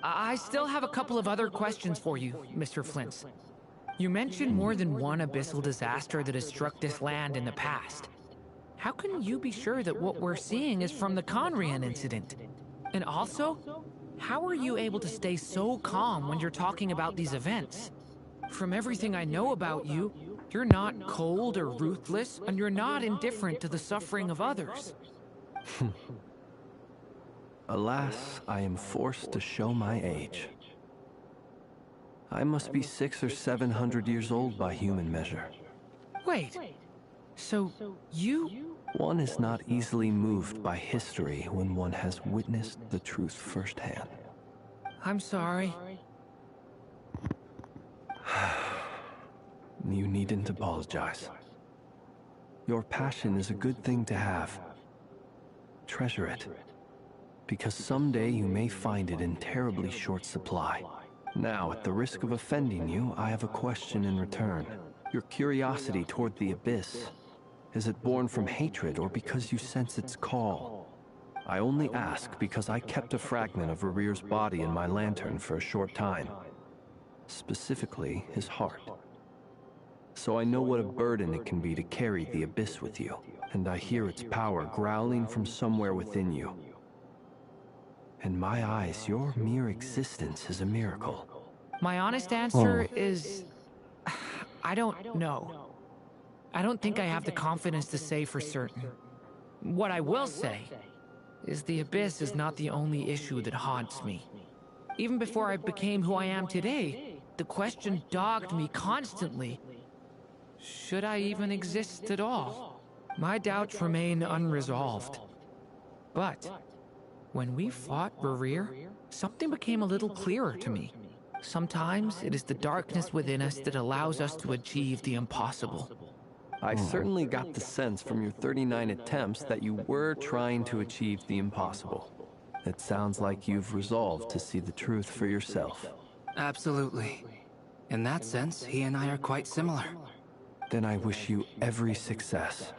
I still have a couple of other questions for you, Mr. Flint. You mentioned more than one abyssal disaster that has struck this land in the past. How can you be sure that what we're seeing is from the Conrian incident? And also, how are you able to stay so calm when you're talking about these events? From everything I know about you, you're not cold or ruthless, and you're not indifferent to the suffering of others. Alas, I am forced to show my age. I must be 600 or 700 years old by human measure. Wait, so you... One is not easily moved by history when one has witnessed the truth firsthand. I'm sorry. You needn't apologize. Your passion is a good thing to have. Treasure it, because someday you may find it in terribly short supply. Now, at the risk of offending you, I have a question in return. Your curiosity toward the abyss, is it born from hatred or because you sense its call? I only ask because I kept a fragment of Rarir's body in my lantern for a short time. Specifically, his heart. So I know what a burden it can be to carry the abyss with you, and I hear its power growling from somewhere within you. In my eyes, your mere existence is a miracle. My honest answer is... I don't know. I don't think I have the confidence to say for certain. What I will say is the abyss is not the only issue that haunts me. Even before I became who I am today, the question dogged me constantly. Should I even exist at all? My doubts remain unresolved. But when we fought Rarir, something became a little clearer to me. Sometimes it is the darkness within us that allows us to achieve the impossible. I certainly got the sense from your 39 attempts that you were trying to achieve the impossible. It sounds like you've resolved to see the truth for yourself. Absolutely. In that sense, he and I are quite similar. Then I wish you every success.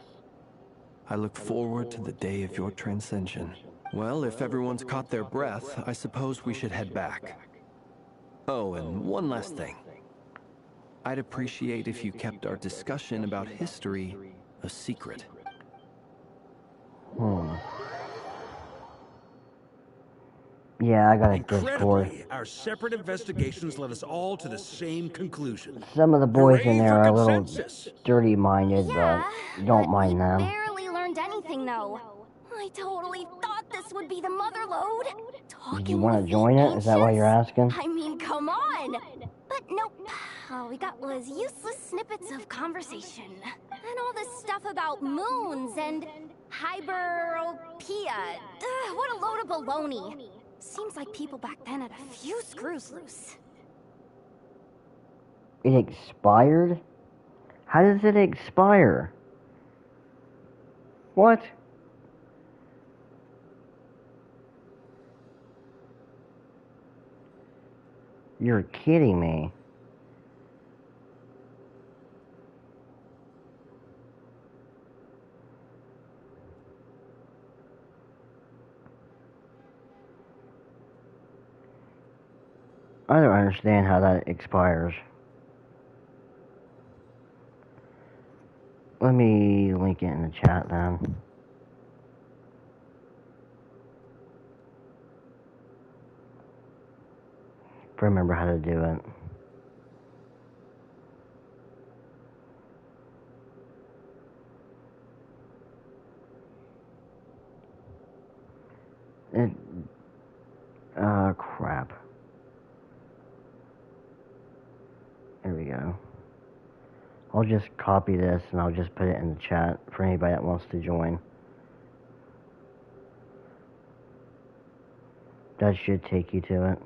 I look forward to the day of your transcension. Well, if everyone's caught their breath, I suppose we should head back. Oh, and one last thing. I'd appreciate if you kept our discussion about history a secret. Yeah, I got a Discord. Incredibly, our separate investigations led us all to the same conclusion. Some of the boys in Hooray there for are a little consensus. dirty-minded, but don't mind them. Barely learned anything, though. I totally thought thought this would be the mother lode. Did you want to join it? Is that why you're asking? I mean, come on. But nope. All we got was useless snippets of conversation. And all this stuff about moons and hyperopia. What a load of baloney. Seems like people back then had a few screws loose. It expired? How does it expire? What? You're kidding me. I don't understand how that expires. Let me link it in the chat then. If I remember how to do it. Crap. There we go. I'll just copy this and I'll just put it in the chat for anybody that wants to join. That should take you to it.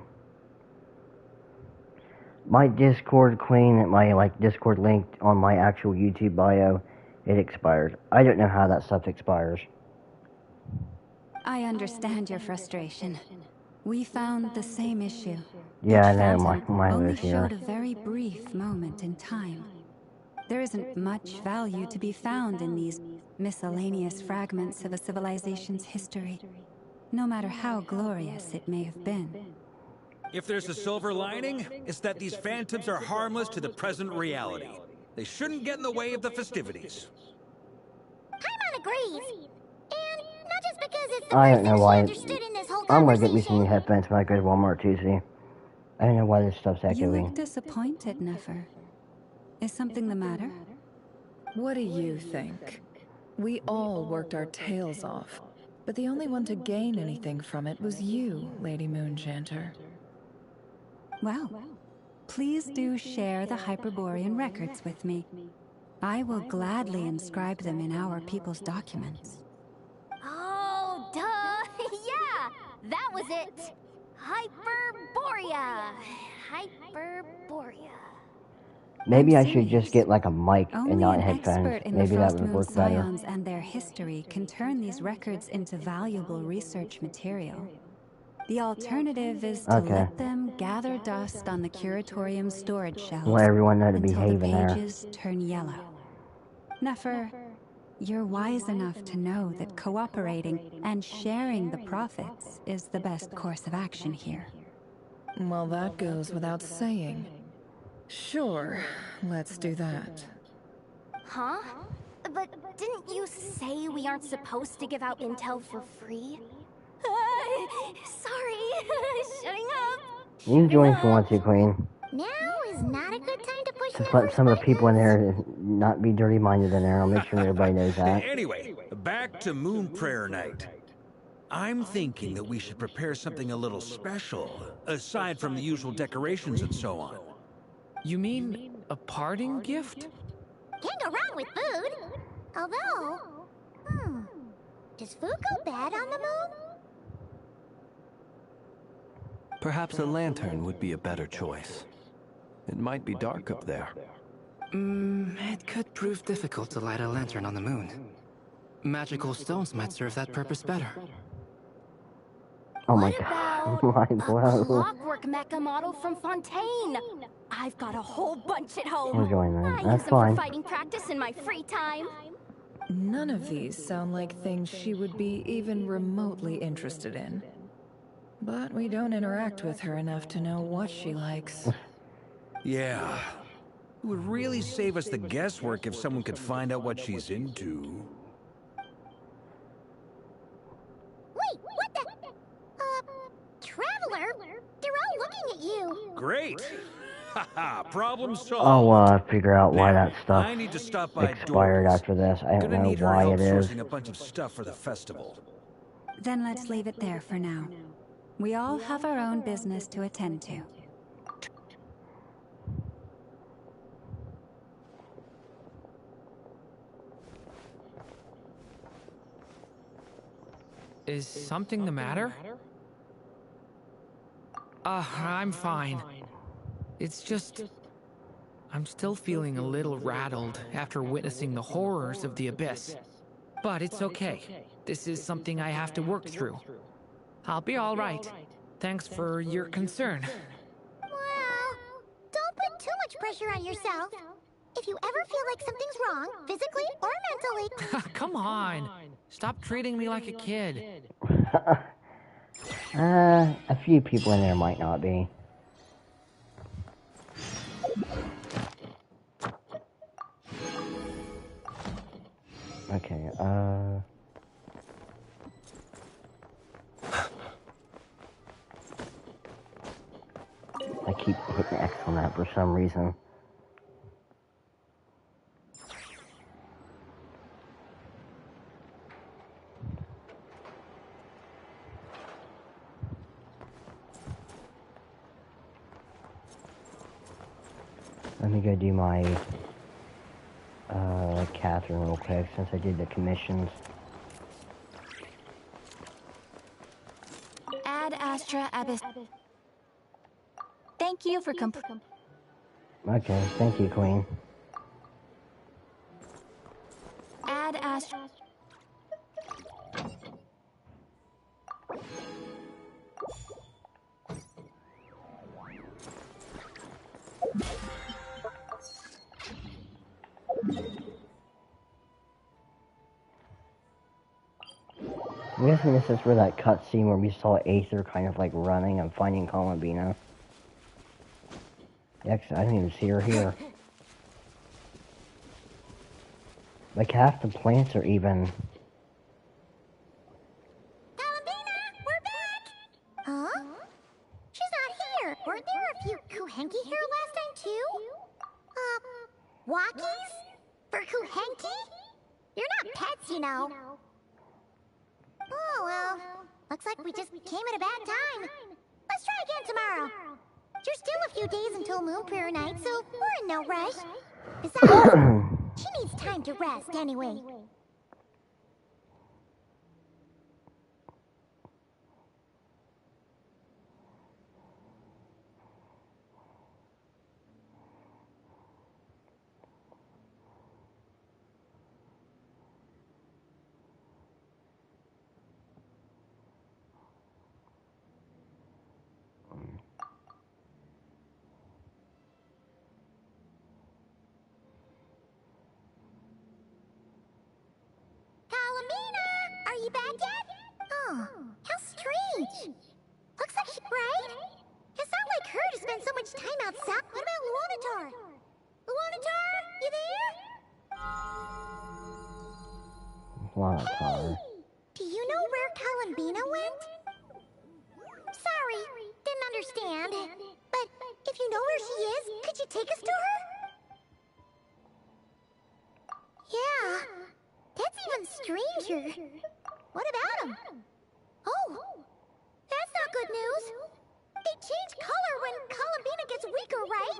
My Discord queen, my Discord link on my actual YouTube bio, it expires. I don't know how that stuff expires. I understand your frustration. We found the same issue. Yeah, I Each know, phantom mine only lives here. showed a very brief moment in time. There isn't much value to be found in these miscellaneous fragments of a civilization's history, no matter how glorious it may have been. If there's a silver lining, it's that these phantoms are harmless to the present reality. They shouldn't get in the way of the festivities. Paimon agrees. And not just because it's the I first don't know thing she why. understood in this whole I'm gonna conversation. get me some new headphones when I go to Walmart Tuesday. I don't know why this stuff's You look echoing. disappointed, Nefer. Is something the matter? What do you think? We all worked our tails off, but the only one to gain anything from it was you, Lady Moonchanter. Well, please do share the Hyperborean records with me. I will gladly inscribe them in our people's documents. Oh, duh. Yeah, that was it. Hyperborea. Hyperborea. Maybe I should just get like a mic and Only not an headphones. expert in Maybe the that Frost would Moon work better. scions and their history can turn these records into valuable research material. The alternative is to Okay. let them gather dust on the curatorium's storage shelves Let everyone know to until behave the in there. pages turn yellow. Nefer, you're wise enough to know that cooperating and sharing the profits is the best course of action here. Well, that goes without saying. Sure, let's do that. Huh? But didn't you say we aren't supposed to give out intel for free? Sorry. Shutting up. You can join if you want to, Queen. Now is not a good time to push Just let some of the people in there not be dirty-minded in there. I'll make sure everybody knows that. Anyway, back to Moon Prayer Night. I'm thinking that we should prepare something a little special, aside from the usual decorations and so on. You mean a parting gift? Can't go wrong with food. Although, does food go bad on the moon? Perhaps a lantern would be a better choice. It might be dark up there. It could prove difficult to light a lantern on the moon. Magical stones might serve that purpose better. Oh my god, mind blown. Clockwork mecha model from Fontaine. I've got a whole bunch at home. We'll join them. I That's use them fine. for fighting practice in my free time. None of these sound like things she would be even remotely interested in. But we don't interact with her enough to know what she likes. Yeah. It would really save us the guesswork if someone could find out what she's into. Wait, what the? Traveler? They're all looking at you. Great! Haha, problem solved. I'll figure out why that stuff I need to stop by expired Doris. after this. I don't Gonna know need her why help it is. sourcing a bunch of stuff for the festival. Then let's leave it there for now. We all have our own business to attend to. Is something the matter? I'm fine. It's just... I'm still feeling a little rattled after witnessing the horrors of the Abyss. But it's okay. This is something I have to work through. I'll be all right. Thanks for your concern. Well, don't put too much pressure on yourself. If you ever feel like something's wrong, physically or mentally... Come on. Stop treating me like a kid. A few people in there might not be. Okay, I keep hitting X on that for some reason. Let me go do my Catherine real quick since I did the commissions. Ad Astra Abyss. Thank you for Okay, thank you, Queen. Ad Astra. I'm guessing this is for that cutscene where we saw Aether kind of like running and finding Columbina. Yeah, 'cause I didn't even see her here. Like half the plants are even. Columbina, we're back! Huh? She's not here. Weren't there a few Kuhenki here last time too? Walkies? For Kuhenki? You're not pets, you know. Oh, well, looks like we just came at a bad time. Let's try again tomorrow. There's still a few days until Moon Prayer Night, so we're in no rush. Besides, she needs time to rest anyway. Are you back yet? Oh, how strange. Looks like she's right. It's not like her to spend so much time outside. What about Luanatar? Luanatar, you there? Luanatar. Do you know where Columbina went? Sorry, didn't understand. But if you know where she is, could you take us to her? Yeah, that's even stranger. What about him? Oh, that's not good news. They change color when Columbina gets weaker, right?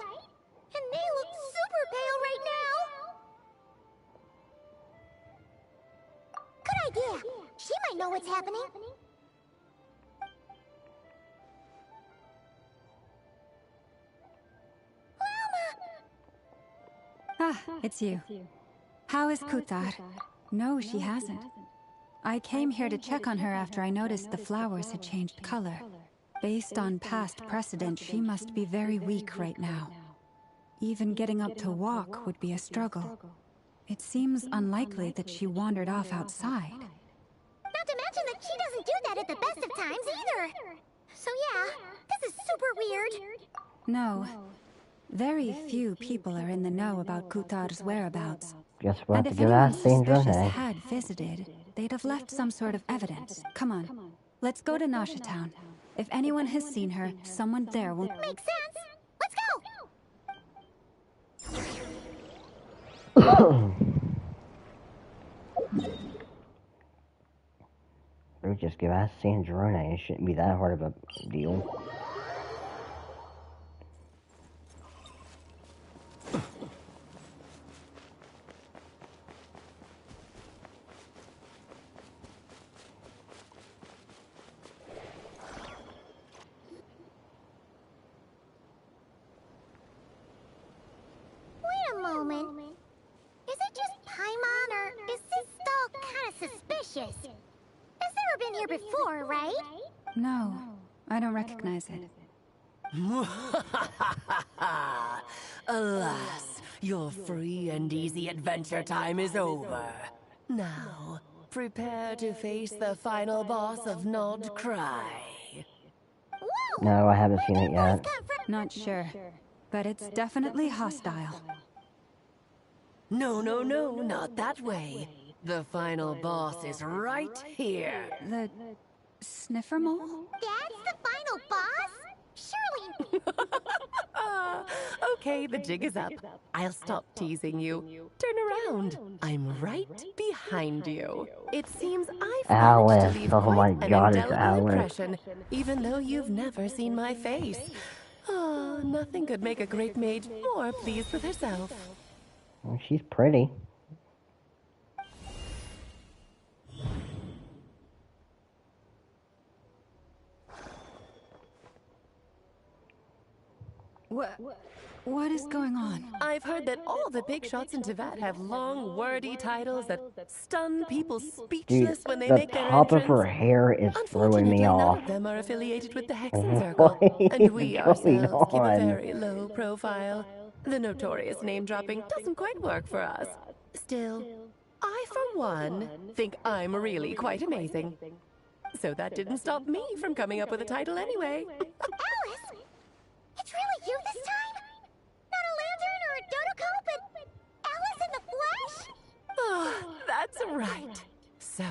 And they look super pale right now. Good idea. She might know what's happening. Ah, it's you. How is Kutar? No, she hasn't. I came here to check on her after I noticed the flowers had changed color. Based on past precedent, she must be very weak right now. Even getting up to walk would be a struggle. It seems unlikely that she wandered off outside. Not to mention that she doesn't do that at the best of times either. So yeah, this is super weird. No. Very few people are in the know about Kutar's whereabouts. Guess we'll have And to if go anyone ask Sandra, suspicious hey? had visited, they'd have left some sort of evidence. Come on. Let's go to Nasha Town. If anyone has seen her, someone there will... Makes sense. Let's go! Roach just go ask Sandrone. It shouldn't be that hard of a deal. Wait a moment. Is it just Paimon, or is this stall kind of suspicious? Has never been here before, right? No, I don't recognize it. Alas, your free and easy adventure time is over. Now, prepare to face the final boss of Nod Cry. No, I haven't seen it yet. Not sure, but it's definitely hostile. No, not that way. The final boss is right here. The sniffer mole? That's the final boss? Surely. Okay, the jig is up. I'll stop teasing you. Turn around. I'm right behind you. It seems I've managed to leave quite an indelible impression, even though you've never seen my face. Oh, nothing could make a great mage more pleased with herself. Well, she's pretty. What is going on? I've heard that all the big shots in Teyvat have long, wordy titles that stun people speechless when they make their entrance. The top of her hair is throwing me off. None of them are affiliated with the Hexen Circle, and we ourselves keep a very low profile. The notorious name-dropping doesn't quite work for us. Still, I, for one, think I'm really quite amazing. So that didn't stop me from coming up with a title anyway. Alice! It's really you this time? Not a lantern or a dodoco, but Alice in the flesh? Oh, that's right. So,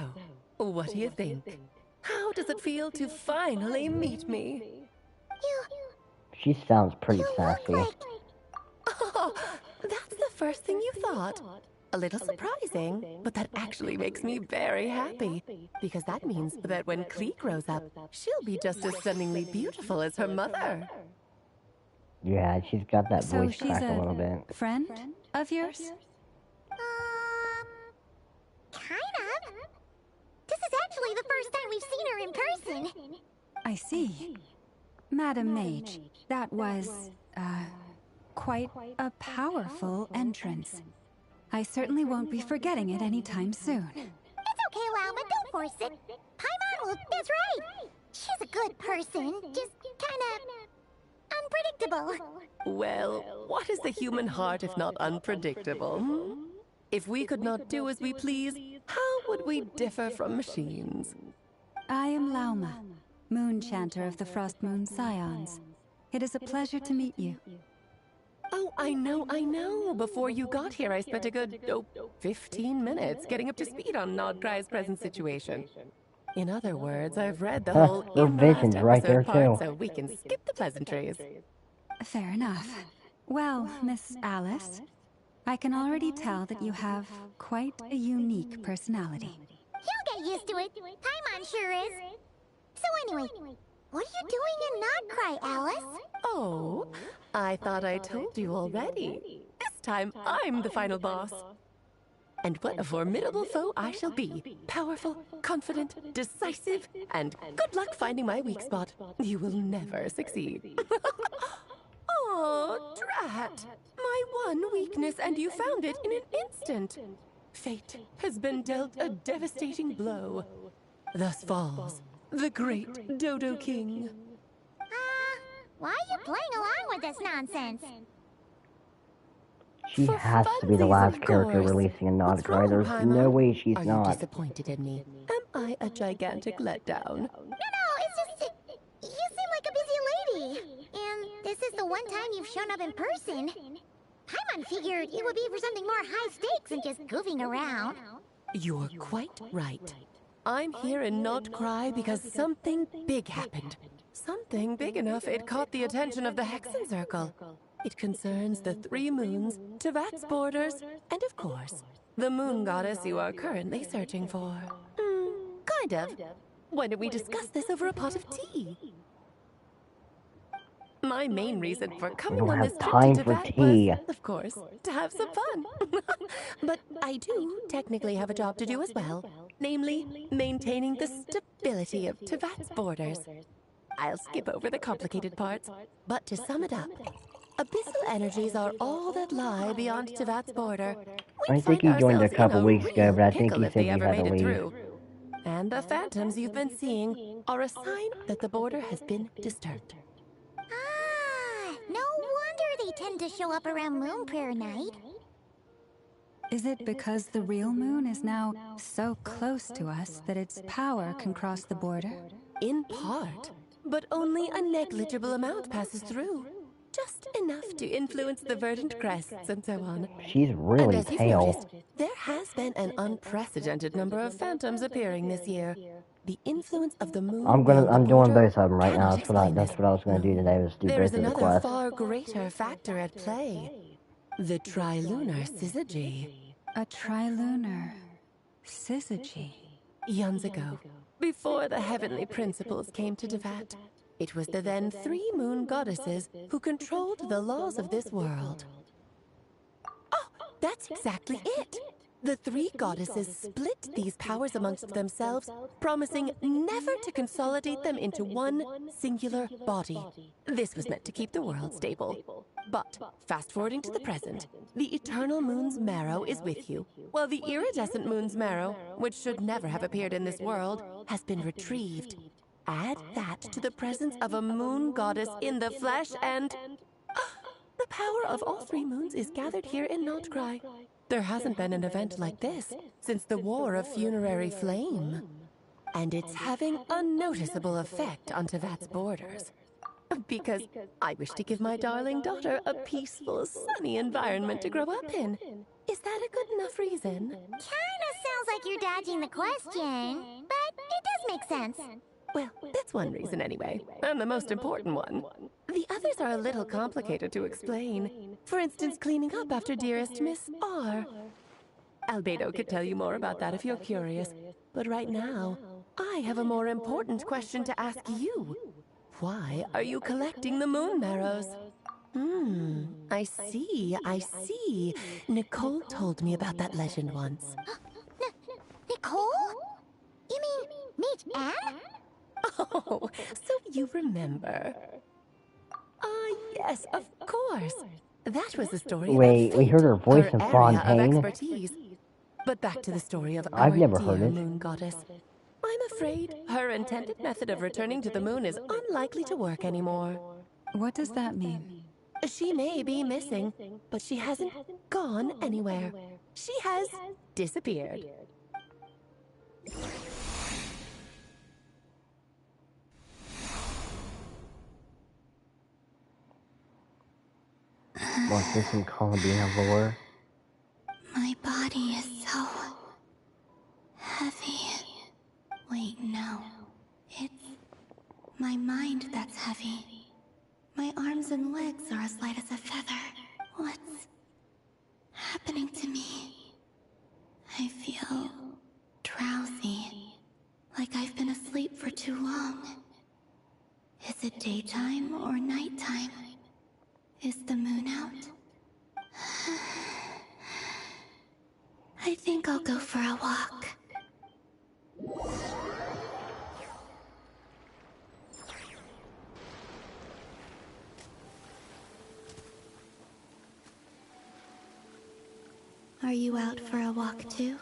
what do you think? How does it feel to finally meet me? She sounds pretty sassy. Oh, that's the first thing you thought. A little surprising, but that actually makes me very happy. Because that means that when Klee grows up, she'll be just as stunningly beautiful as her mother. Yeah, she's got that So voice crack a little bit. Friend of yours? Kind of. This is actually the first time we've seen her in person. I see. Madam Mage, that was, quite a powerful entrance. I certainly won't be forgetting it anytime soon. It's okay, Lauma, don't force it. Paimon will, that's right. She's a good person, just kinda unpredictable. Well, what is the human heart if not unpredictable? Hmm? If we could not do as we please, how would we differ from machines? I am Lauma, Moon Chanter of the Frost Moon Scions. It is a pleasure to meet you. Oh, I know. Before you got here, I spent a good, 15 minutes getting up to speed on Nodcry's present situation. In other words, I've read the whole vision's right there too. So we can skip the pleasantries. Fair enough. Well, Miss Alice, I can already tell that you have quite a unique personality. You'll get used to it. Paimon sure is. So anyway, what are you doing in Nodcry, Alice? Oh, I thought I told you already. This time, I'm the final boss. And what a formidable foe I shall be. Powerful, confident, decisive, and good luck finding my weak spot. You will never succeed. Oh, drat. My one weakness, and you found it in an instant. Fate has been dealt a devastating blow. Thus falls the great Dodo King. Why are you playing along with this nonsense? She has to be the last character releasing a Nodcry. There's no way she's Are not. you disappointed in me? Am I a gigantic letdown? No, it's just you seem like a busy lady. And this is the one time you've shown up in person. Paimon figured it would be for something more high stakes than just goofing around. You're quite right. I'm here in Nodcry because something big happened. Something big enough it caught the attention of the Hexen Circle. It concerns the 3 moons, Teyvat's borders, and of course, the moon goddess you are currently searching for. Kind of. Why don't we discuss this over a pot of tea? My main reason for We coming don't on this have trip time to for Tibet tea. was, of course, to have some fun. But I do technically have a job to do as well, namely, maintaining the stability of Tibet's borders. I'll skip over the complicated parts, but to sum it up, abyssal energies are all that lie beyond Tibet's border. I We'd think find he joined a ourselves in couple a weeks ago, real but I think pickle he if said they he ever had to made it leave. through. And the phantoms you've been seeing are a sign that the border has been disturbed. Ah, no wonder they tend to show up around Moon Prayer night. Is it because the real moon is now so close to us that its power can cross the border? In part, but only a negligible amount passes through. Just enough to influence the verdant crests and so on. She's really and as you've pale. noticed, there has been an unprecedented number of phantoms appearing this year. The influence of the moon I'm beyond the doing border both of them right now. cannot explain That's this. what I was gonna do today, was do There is both of the another quests. far greater factor at play. The trilunar syzygy. A trilunar syzygy. Eons ago, before the heavenly principles came to Devat, it was the then 3 moon goddesses who controlled the laws of this world. Oh, that's exactly it! The 3 goddesses split these powers amongst themselves, promising never to consolidate them into one singular body. This was meant to keep the world stable. But, fast-forwarding to the present, the eternal moon's marrow is with you, while the iridescent moon's marrow, which should never have appeared in this world, has been retrieved. Add that to the presence of a moon goddess in the flesh and... the power of all 3 moons is gathered here in Notcry. There hasn't been an event like this since the War of Funerary Flame. And it's having a noticeable effect on Tevat's borders. Because I wish to give my darling daughter a peaceful, sunny environment to grow up in. Is that a good enough reason? Kinda sounds like you're dodging the question, but it does make sense. Well, that's one reason anyway, and the most important one. The others are a little complicated to explain. For instance, cleaning up after dearest Miss R. Albedo could tell you more about that if you're curious. But right now, I have a more important question to ask you. Why are you collecting the moon marrows? I see. Nicole told me about that legend once. Nicole? You mean meet Anne? Oh, so you remember. Yes, of course. That was the story Wait, about we fate, heard her voice in area Fontaine. of expertise. But back to the story of I've our never dear heard it. moon goddess. I'm afraid her intended method of returning to the moon is unlikely to work anymore. What does that mean? She may be missing, but she hasn't gone anywhere. She has disappeared. What's this in Columbia lore? My body is so heavy. Wait, no. It's my mind that's heavy. My arms and legs are as light as a feather. What's happening to me? I feel drowsy, like I've been asleep for too long. Is it daytime or nighttime? Is the moon out? I think I'll go for a walk. Are you out for a walk too?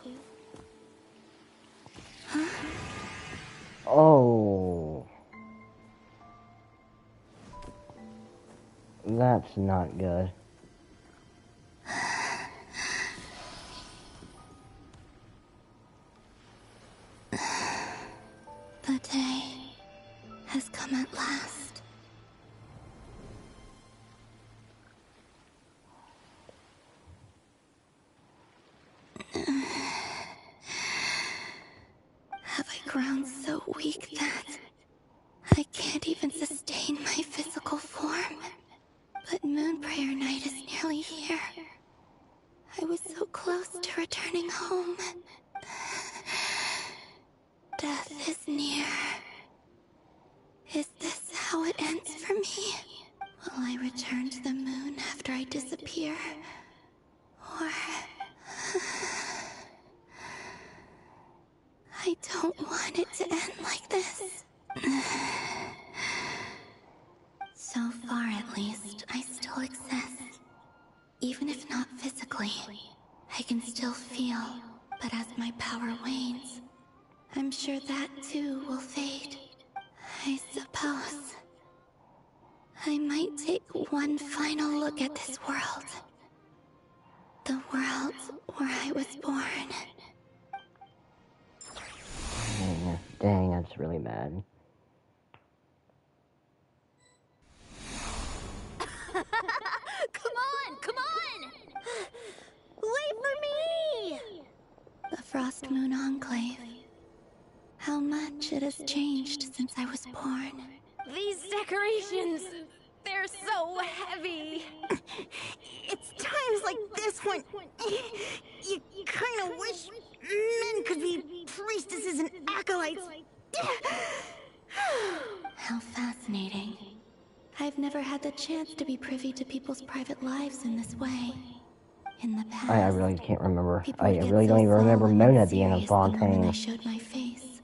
Huh? Oh. That's not good. The day has come at last. Have I grown so weak that I can't even sustain my physical form? But Moon Prayer Night is nearly here. I was so close to returning home. Death is near. Is this how it ends for me? Will I return to the moon after I disappear? Or... I don't want it to end like this. So far, at least, I still exist. Even if not physically, I can still feel. But as my power wanes, I'm sure that too will fade. I suppose I might take one final look at this world. The world where I was born. Dang, that's really bad. Come on, come on! Wait for me! The Frost Moon Enclave. How much it has changed since I was born. These decorations, they're so heavy. It's times like this when you kind of wish men could be priestesses and acolytes. How fascinating. I've never had the chance to be privy to people's private lives in this way. In the past, I really can't remember. I really don't even remember Mona being a I Fontaine. showed my face,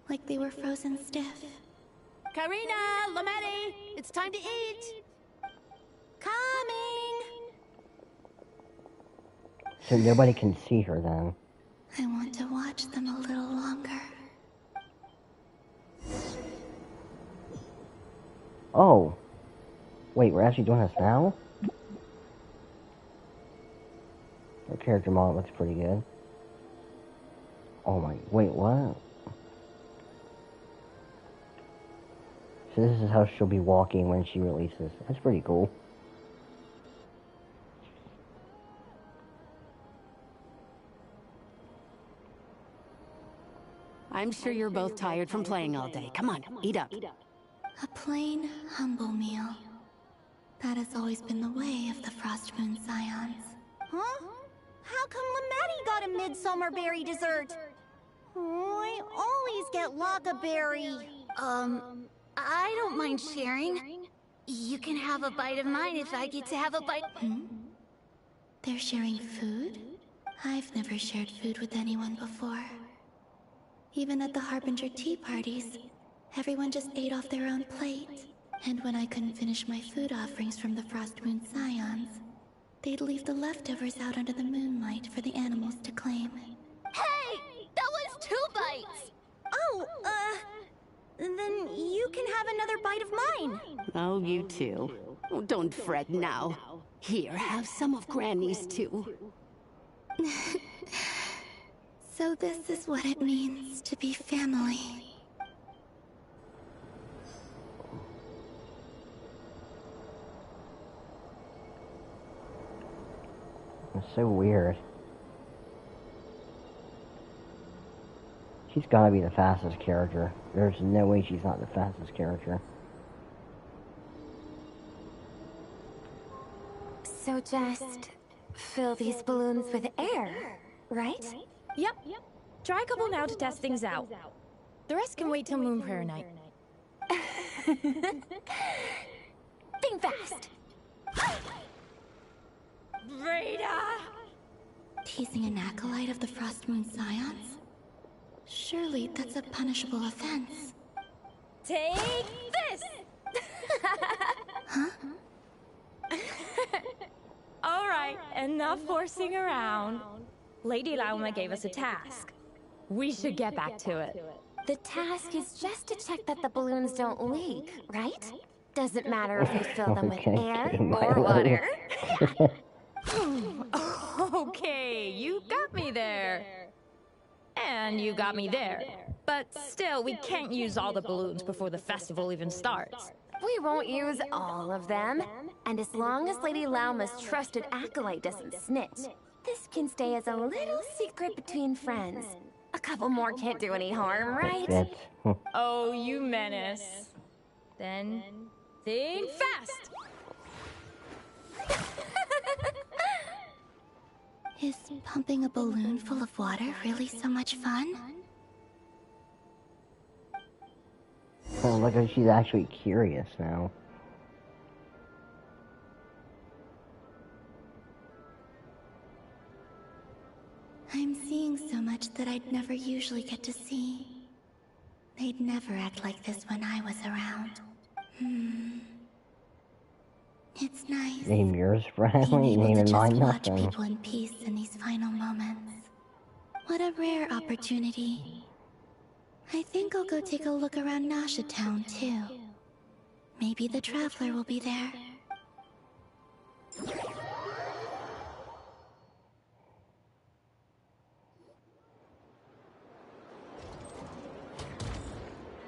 like they were frozen stiff. Karina, Lametti, it's time to eat. Coming! So nobody can see her then. I want to watch them a little longer. Oh. Wait, we're actually doing this now? Her character model looks pretty good. Oh my, wait, what? So this is how she'll be walking when she releases. That's pretty cool. I'm sure you're both tired from playing all day. Come on, eat up. A plain, humble meal. That has always been the way of the Frost Moon Scions. Huh? How come Lametti got a midsummer berry dessert? Oh, I always get loggerberry. I don't mind sharing. You can have a bite of mine if I get to have a bite. They're sharing food? I've never shared food with anyone before. Even at the Harbinger tea parties, everyone just ate off their own plate. And when I couldn't finish my food offerings from the Frost Moon Scions, they'd leave the leftovers out under the moonlight for the animals to claim. Hey! That was 2 bites! Oh, then you can have another bite of mine. Oh, you too. Oh, don't fret now. Here, have some of Granny's too. So this is what it means to be family. It's so weird. She's gotta be the fastest character. There's no way she's not the fastest character. So just fill these balloons with air, right? Yep. Try a couple now to test things out. The rest can wait till Moon Prayer night. Think fast. Rita! Teasing an acolyte of the Frost Moon Scions? Surely that's a punishable offense. Take this! Huh? Alright, enough horsing around. Lady Lauma gave us a task. We should get back to it. The task is just to check that the balloons don't leak, right? Doesn't matter if we fill them with air or water. Okay, you got me there. And you got me there. But still, we can't use all the balloons before the festival even starts. We won't use all of them. And as long as Lady Lauma's trusted acolyte doesn't snitch, this can stay as a little secret between friends. A couple more can't do any harm, right? Oh, you menace. Then, think fast! Is pumping a balloon full of water really so much fun? Oh, look at she's actually curious now. I'm seeing so much that I'd never usually get to see. They'd never act like this when I was around. It's nice. Name yours, friendly. Being able Name to and just mine watch nothing. people in peace in these final moments. What a rare opportunity. I think I'll go take a look around Nasha Town, too. Maybe the Traveler will be there.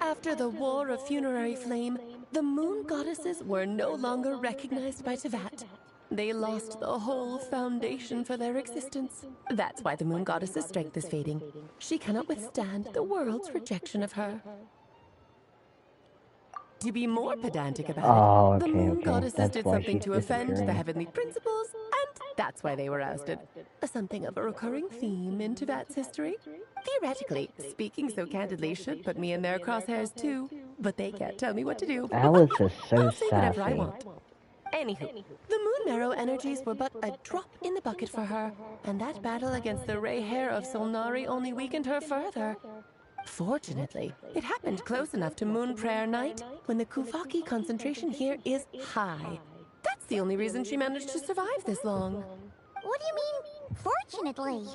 After the War of Funerary Flame, the Moon Goddesses were no longer recognized by Teyvat. They lost the whole foundation for their existence. That's why the Moon Goddess's strength is fading. She cannot withstand the world's rejection of her. To be more pedantic about it, the Moon Goddesses did something to offend the heavenly principles, and that's why they were ousted. Something of a recurring theme in Teyvat's history. Theoretically, speaking so candidly should put me in their crosshairs too, but they can't tell me what to do. Alice is so I'll say whatever I sassy. want. Anywho, the Moon Marrow energies were but a drop in the bucket for her, and that battle against the Ray Hair of Solnari only weakened her further. Fortunately, it happened close enough to Moon Prayer Night when the Kuvaki concentration here is high. That's the only reason she managed to survive this long. What do you mean, fortunately?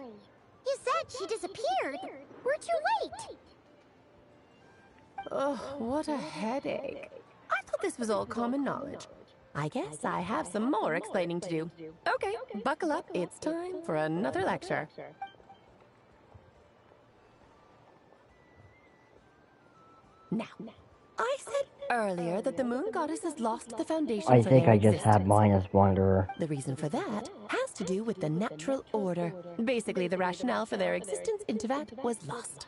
You said she disappeared. We're too late. Oh, what a headache. I thought this was all common knowledge. I guess I have some more explaining to do. Okay, buckle up. It's time for another lecture. Now, I said earlier that the Moon Goddesses lost the foundation I for think their I just existence. have mine as Wanderer. The reason for that has to do with the natural order. Basically, the rationale for their existence in Teyvat was lost.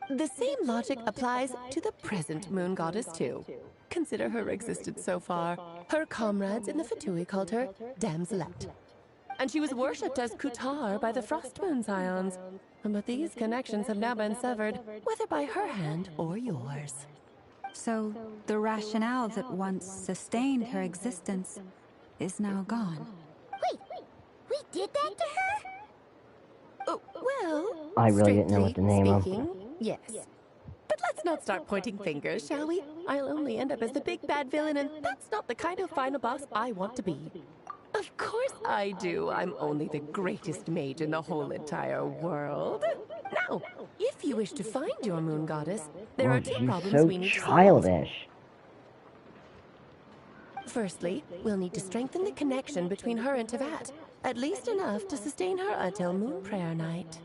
The same logic applies to the present Moon Goddess, too. Consider her existence so far. Her comrades in the Fatui called her Damselette. And she was worshipped as Kutar by the Frost Moon Scions. But these connections have now been severed, whether by her hand or yours. So, the rationale that once sustained her existence is now gone. Wait, we did that to her? Oh, well, I really didn't know what to name speaking, him. yes. But let's not start pointing fingers, shall we? I'll only end up as the big bad villain, and that's not the kind of final boss I want to be. Of course I do. I'm only the greatest mage in the whole entire world. Now, if you wish to find your Moon Goddess, there are two problems so we need to solve. childish. Firstly, we'll need to strengthen the connection between her and Teyvat, at least enough to sustain her until Moon Prayer Night.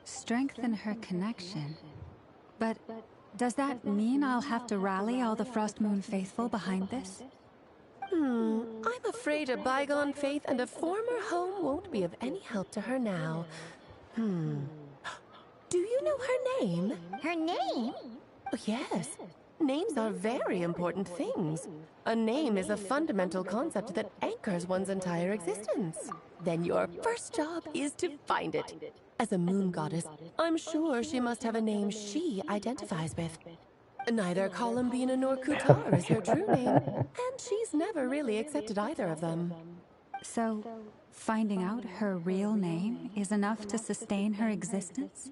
Strengthen her connection. But does that mean I'll have to rally all the Frost Moon faithful behind this? I'm afraid a bygone faith and a former home won't be of any help to her now. Do you know her name? Her name? Oh, yes. Names are very important things. A name is a fundamental concept that anchors one's entire existence. Then your first job is to find it. As a moon goddess, I'm sure she must have a name she identifies with. Neither Columbina nor Kutar is her true name, and she's never really accepted either of them. So, finding out her real name is enough to sustain her existence?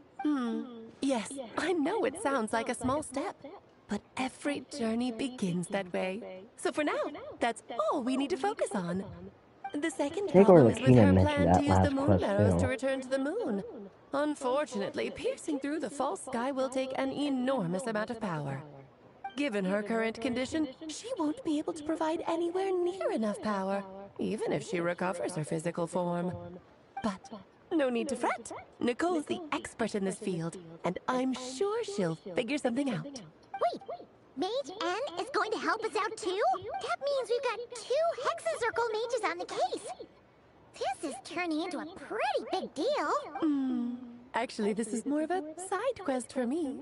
Yes, I know it sounds like a small step, but every journey begins that way. So for now, that's all we need to focus on. The second problem is with her plan to use the moon arrows to return to the moon. Unfortunately, piercing through the false sky will take an enormous amount of power. Given her current condition, she won't be able to provide anywhere near enough power, even if she recovers her physical form. But no need to fret. Nicole's the expert in this field, and I'm sure she'll figure something out. Wait, Mage N is going to help us out too? That means we've got 2 Hexacircle mages on the case. This is turning into a pretty big deal. Actually, this is more of a side quest for me.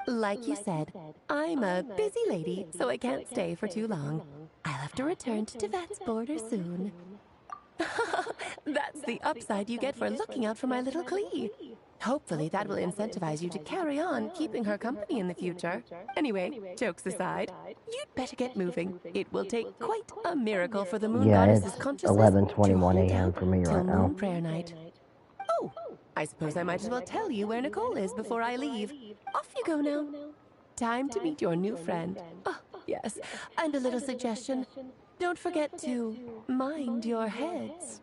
Like you said, I'm a busy lady, so I can't stay for too long. I'll have to return to Teyvat's border soon. That's the upside you get for looking out for my little Klee. Hopefully that will incentivize you to carry on keeping her company in the future. Anyway, jokes aside, you'd better get moving. It will take quite a miracle for the moon goddess's consciousness 11:21 a.m. for me till right now. moon prayer night. Oh, I suppose I might as well tell you where Nicole is before I leave. Off you go now. Time to meet your new friend. Oh, yes, and a little suggestion. Don't forget to mind your heads.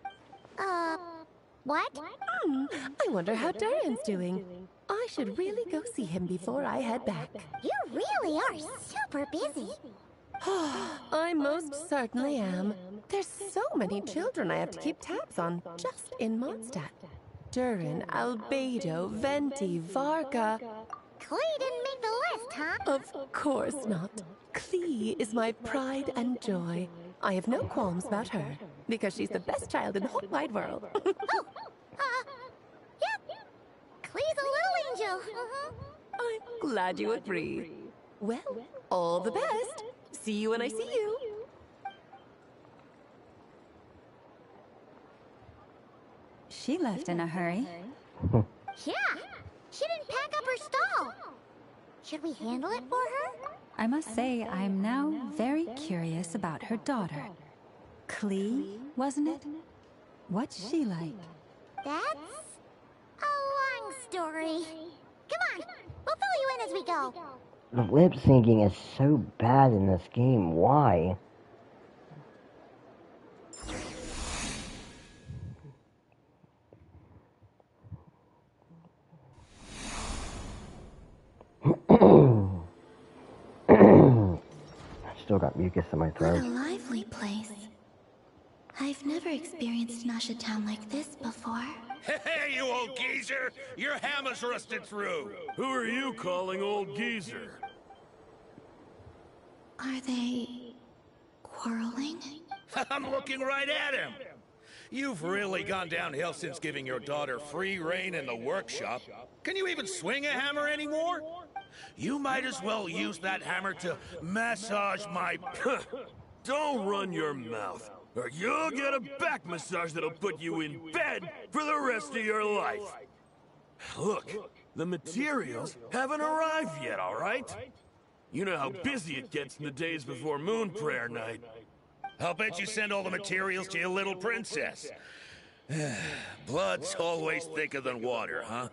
What? I wonder how Darian's doing. I should really go see him before I head back. You really are super busy. I most certainly am. There's so many children I have to keep tabs on just in Mondstadt. Durin, Albedo, Venti, Varga. Klee didn't make the list, huh? Of course not. Klee is my pride and joy. I have no qualms about her, because she's the best child in the whole wide world. Yep. Klee's a little angel. I'm glad you agree. Well, all the best. See you when I see you. She left in a hurry. Yeah, she didn't pack up her stall. Should we handle it for her? I must say, I'm now very curious about her daughter. Klee, wasn't it? What's she like? That's a long story. Come on, we'll fill you in as we go. The lip syncing is so bad in this game. Why? Still got mucus in my throat. What a lively place. I've never experienced Nasha Town like this before. Hey, you old geezer! Your hammer's rusted through! Who are you calling old geezer? Are they quarreling? I'm looking right at him! You've really gone downhill since giving your daughter free rein in the workshop. Can you even swing a hammer anymore? You might as well use that hammer to massage my... Don't run your mouth, or you'll get a back massage that'll put you in bed for the rest of your life. Look, the materials haven't arrived yet, all right? You know how busy it gets in the days before Moon Prayer Night. I'll bet you send all the materials to your little princess. Blood's always thicker than water, huh?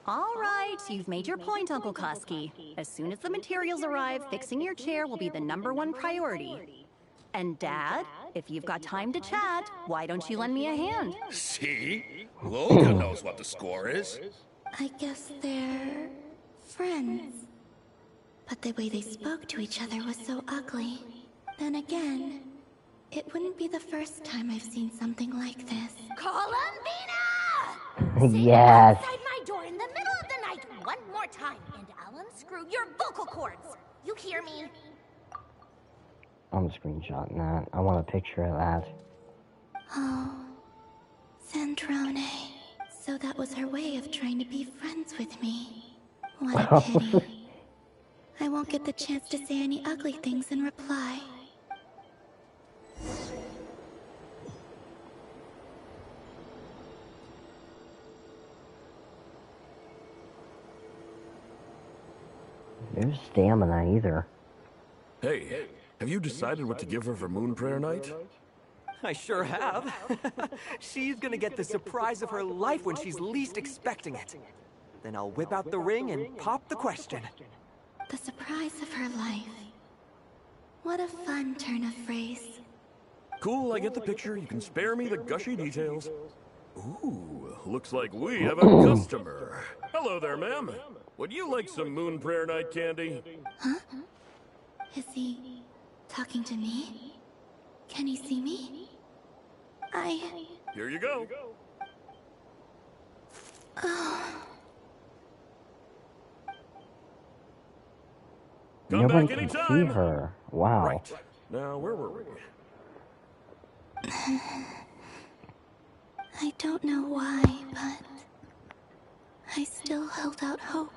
All right, you've made your point, Uncle Koski. As soon as the materials arrive, fixing your chair will be the #1 priority. And Dad, if you've got time to chat, why don't you lend me a hand? See? Logan knows what the score is. I guess they're friends. But the way they spoke to each other was so ugly. Then again, it wouldn't be the first time I've seen something like this. Columbina! Yes. Outside my door in the middle of the night one more time, and I'll unscrew your vocal cords. You hear me? I'm screenshotting that. I want a picture of that. Oh, Sandrone. So that was her way of trying to be friends with me. What a pity. I won't get the chance to say any ugly things in reply. No stamina either. Hey, have you decided what to give her for Moon Prayer Night? I sure have. She's gonna get the surprise of her life when she's least expecting it. Then I'll whip out the ring and pop the question. The surprise of her life. What a fun turn of phrase. Cool, I get the picture. You can spare me the gushy details. Ooh, looks like we have a customer. Hello there, ma'am. Would you like some Moon Prayer Night candy? Huh? Is he talking to me? Can he see me? Here you go. Oh. Nobody can see her. Wow. Right. Now, where were we? I don't know why, but I still held out hope.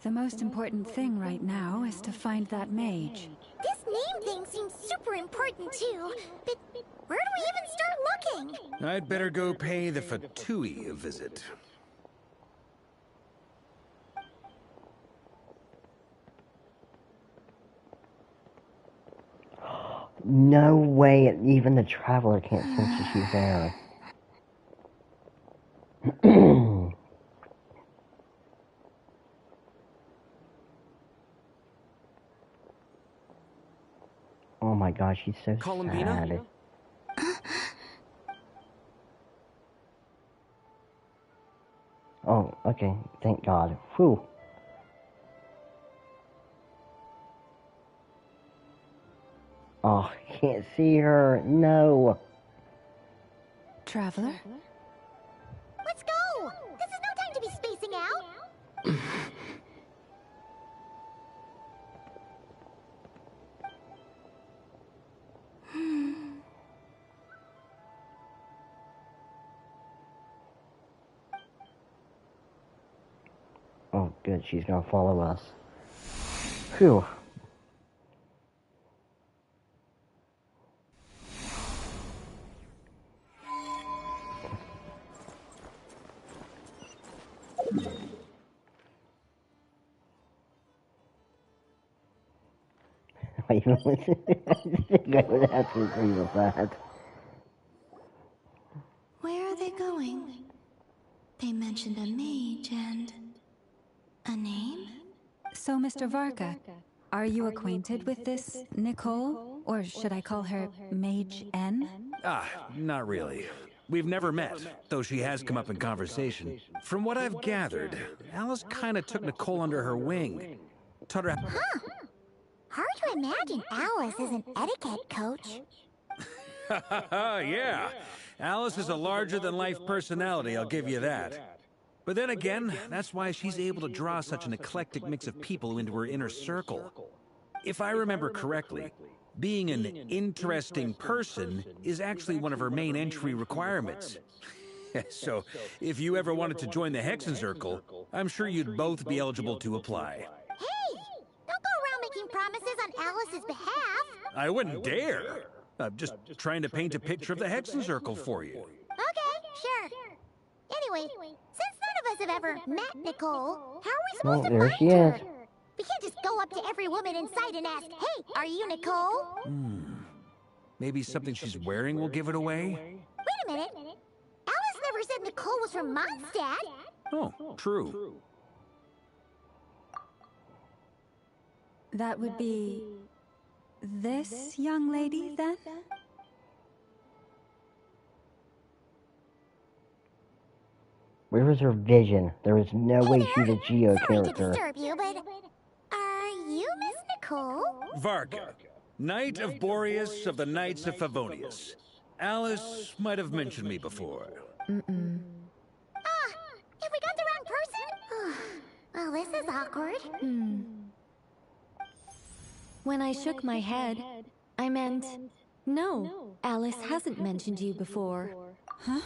The most important thing right now is to find that mage. This name thing seems super important too, but where do we even start looking? I'd better go pay the Fatui a visit. No way, even the traveler can't sense that she's there. Oh my gosh, she's so sad. Oh, okay, thank God. Whew. Oh, can't see her. No. Traveler? Let's go! This is no time to be spacing out! Oh, good, she's gonna follow us. Phew. I think I would have to agree with that. Where are they going? They mentioned a mage and... a name? So, Mr. Varka, are you acquainted with this Nicole? Or should I call her Mage N? Not really. We've never met, though she has come up in conversation. From what I've gathered, Alice kinda took Nicole under her wing. Taught her... Huh. Hard to imagine Alice as an etiquette coach. Yeah. Alice is a larger-than-life personality, I'll give you that. But then again, that's why she's able to draw such an eclectic mix of people into her inner circle. If I remember correctly, being an interesting person is actually one of her main entry requirements. So, if you ever wanted to join the Hexen Circle, I'm sure you'd both be eligible to apply. Hey! Don't go around making promises on Alice's behalf! I wouldn't dare! I'm just trying to paint a picture of the Hexen Circle for you. Okay, sure. Anyway, since none of us have ever met Nicole, how are we supposed to there find she her? is. We can't just go up to every woman in sight and ask, hey, are you Nicole? Maybe something she's wearing will give it away? Wait a minute. Alice never said Nicole was from Mondstadt. Oh, true. That would be... this young lady, then? Where was her vision? There was no way she's a Geo Sorry character. to disturb you, but are you Miss Nicole? Varka, Knight of Boreas of the Knights of Favonius. Alice might have mentioned me before. Have we got the wrong person? Well, this is awkward. When I shook my head, I meant, no, Alice hasn't mentioned you before. Huh?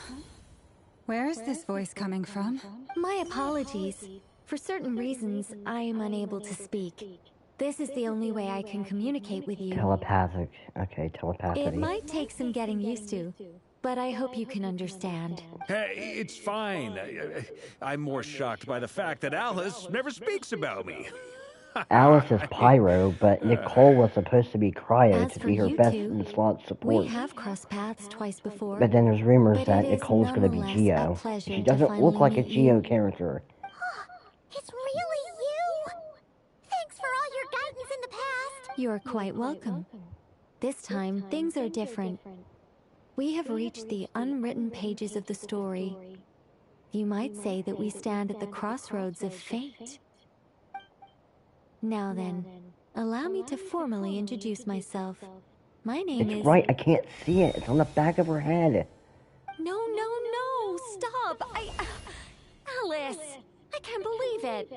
Where is this voice coming from? My apologies. For certain reasons, I am unable to speak. This is the only way I can communicate with you. Telepathic. Okay, telepathy. It might take some getting used to, but I hope you can understand. Hey, it's fine. I'm more shocked by the fact that Alice never speaks about me. Alice is Pyro, but Nicole was supposed to be Cryo As to for be her you best two, in slot support. We have crossed paths twice before. But then there's rumors but that it is Nicole's going to be nonetheless Geo. a pleasure She to doesn't look finally like a meet Geo you. character. It's really you! Thanks for all your guidance in the past! You're quite welcome. This time, things are different. We have reached the unwritten pages of the story. You might say that we stand at the crossroads of fate. Now then, allow me to formally introduce myself. My name is... It's right, I can't see it. It's on the back of her head. No, stop! Alice! I can't believe it!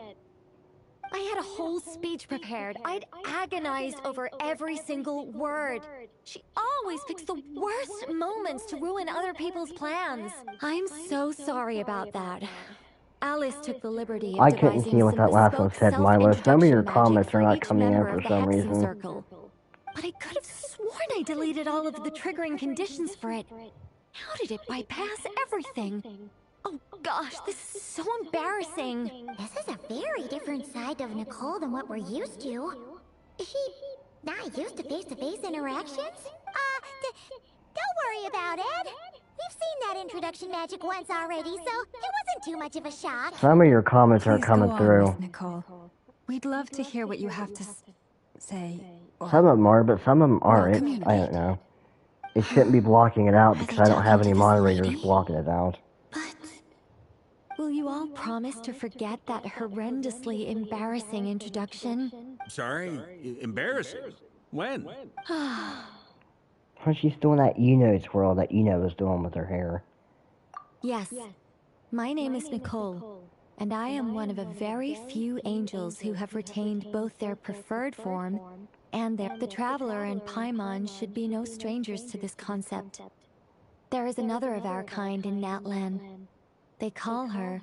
I had a whole speech prepared. I'd agonized over every single word. She always picks the worst moments to ruin other people's plans. I'm so sorry about that. Alice took the liberty of I couldn't devising see what some that last one bespoke said, Milo. Some of your self-introduction comments are magic not for coming each in member for of the some Hexen reason. Circle. but I could have sworn I deleted all of the triggering conditions for it. How did it bypass everything? Oh gosh, this is so embarrassing. This is a very different side of Nicole than what we're used to. Is she not used to face-to-face interactions? Don't worry about it. We've seen that introduction magic once already, so it wasn't too much of a shock. Some of your comments aren't Please coming go on, through. Miss Nicole. We'd love to hear what you have to say. Some of them are, but some of them aren't. I don't know. It shouldn't be blocking it out because I don't have any moderators blocking it out. Will you all promise to forget that horrendously embarrassing introduction? Sorry? Embarrassing? When? When she's doing that twirl that was doing with her hair. Yes. My name is Nicole, and I am one of a very few angels who have retained both their preferred form and the Traveler and Paimon should be no strangers to this concept. There is another of our kind in Natlan. They call her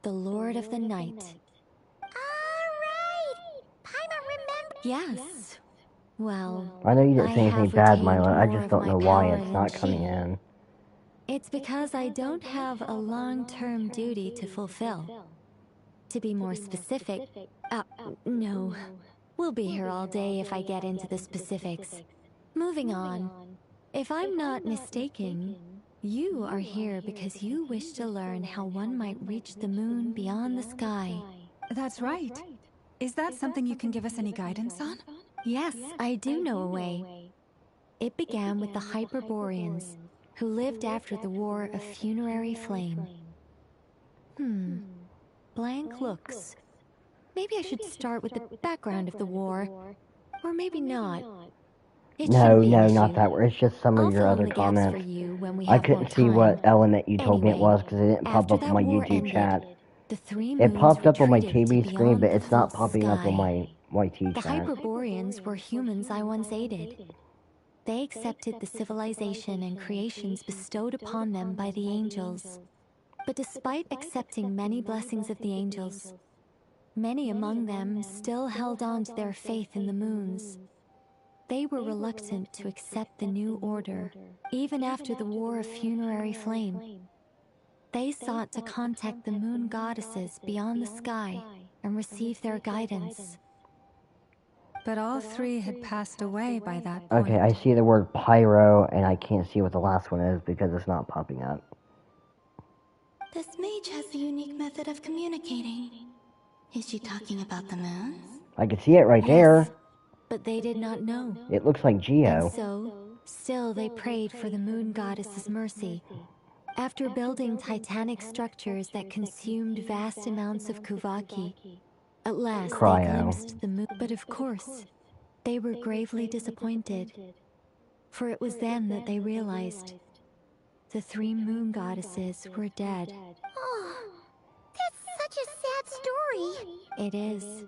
the Lord of the Night. Alright! Paimon remember. Yes. Well, I know you didn't say anything bad, Milo. I just don't know why power it's not than coming she. in. It's because I don't have a long-term duty to fulfill. To be more specific, no. We'll be here all day if I get into the specifics. Moving on. If I'm not mistaken, you are here because you wish to learn how one might reach the moon beyond the sky. That's right. Is that something you can give us any guidance on? Yes, I do know a way. It began with the Hyperboreans, who lived after the War of Funerary Flame. Blank looks. Maybe I should start with the background of the war. Or maybe not. No, not that word. It's just some of your other comments. I couldn't see what element you told me it was because it didn't pop up on my YouTube chat. It popped up on my TV screen, but it's not popping up on my YT chat. The Hyperboreans were humans I once aided. They accepted the civilization and creations bestowed upon them by the angels. But despite accepting many blessings of the angels, many among them still held on to their faith in the moons. They were reluctant to accept the new order, even after the War of Funerary Flame. They sought to contact the moon goddesses beyond the sky and receive their guidance. But all three had passed away by that point. Okay, I see the word pyro, and I can't see what the last one is because it's not popping up. This mage has a unique method of communicating. Is she talking about the moons? I can see it right there. But they did not know. It looks like Geo. And so, still they prayed for the moon goddess's mercy. After building titanic structures that consumed vast amounts of Kuvaki, at last they glimpsed the moon. But of course, they were gravely disappointed. For it was then that they realized the three moon goddesses were dead. Oh, that's such a sad story. It is.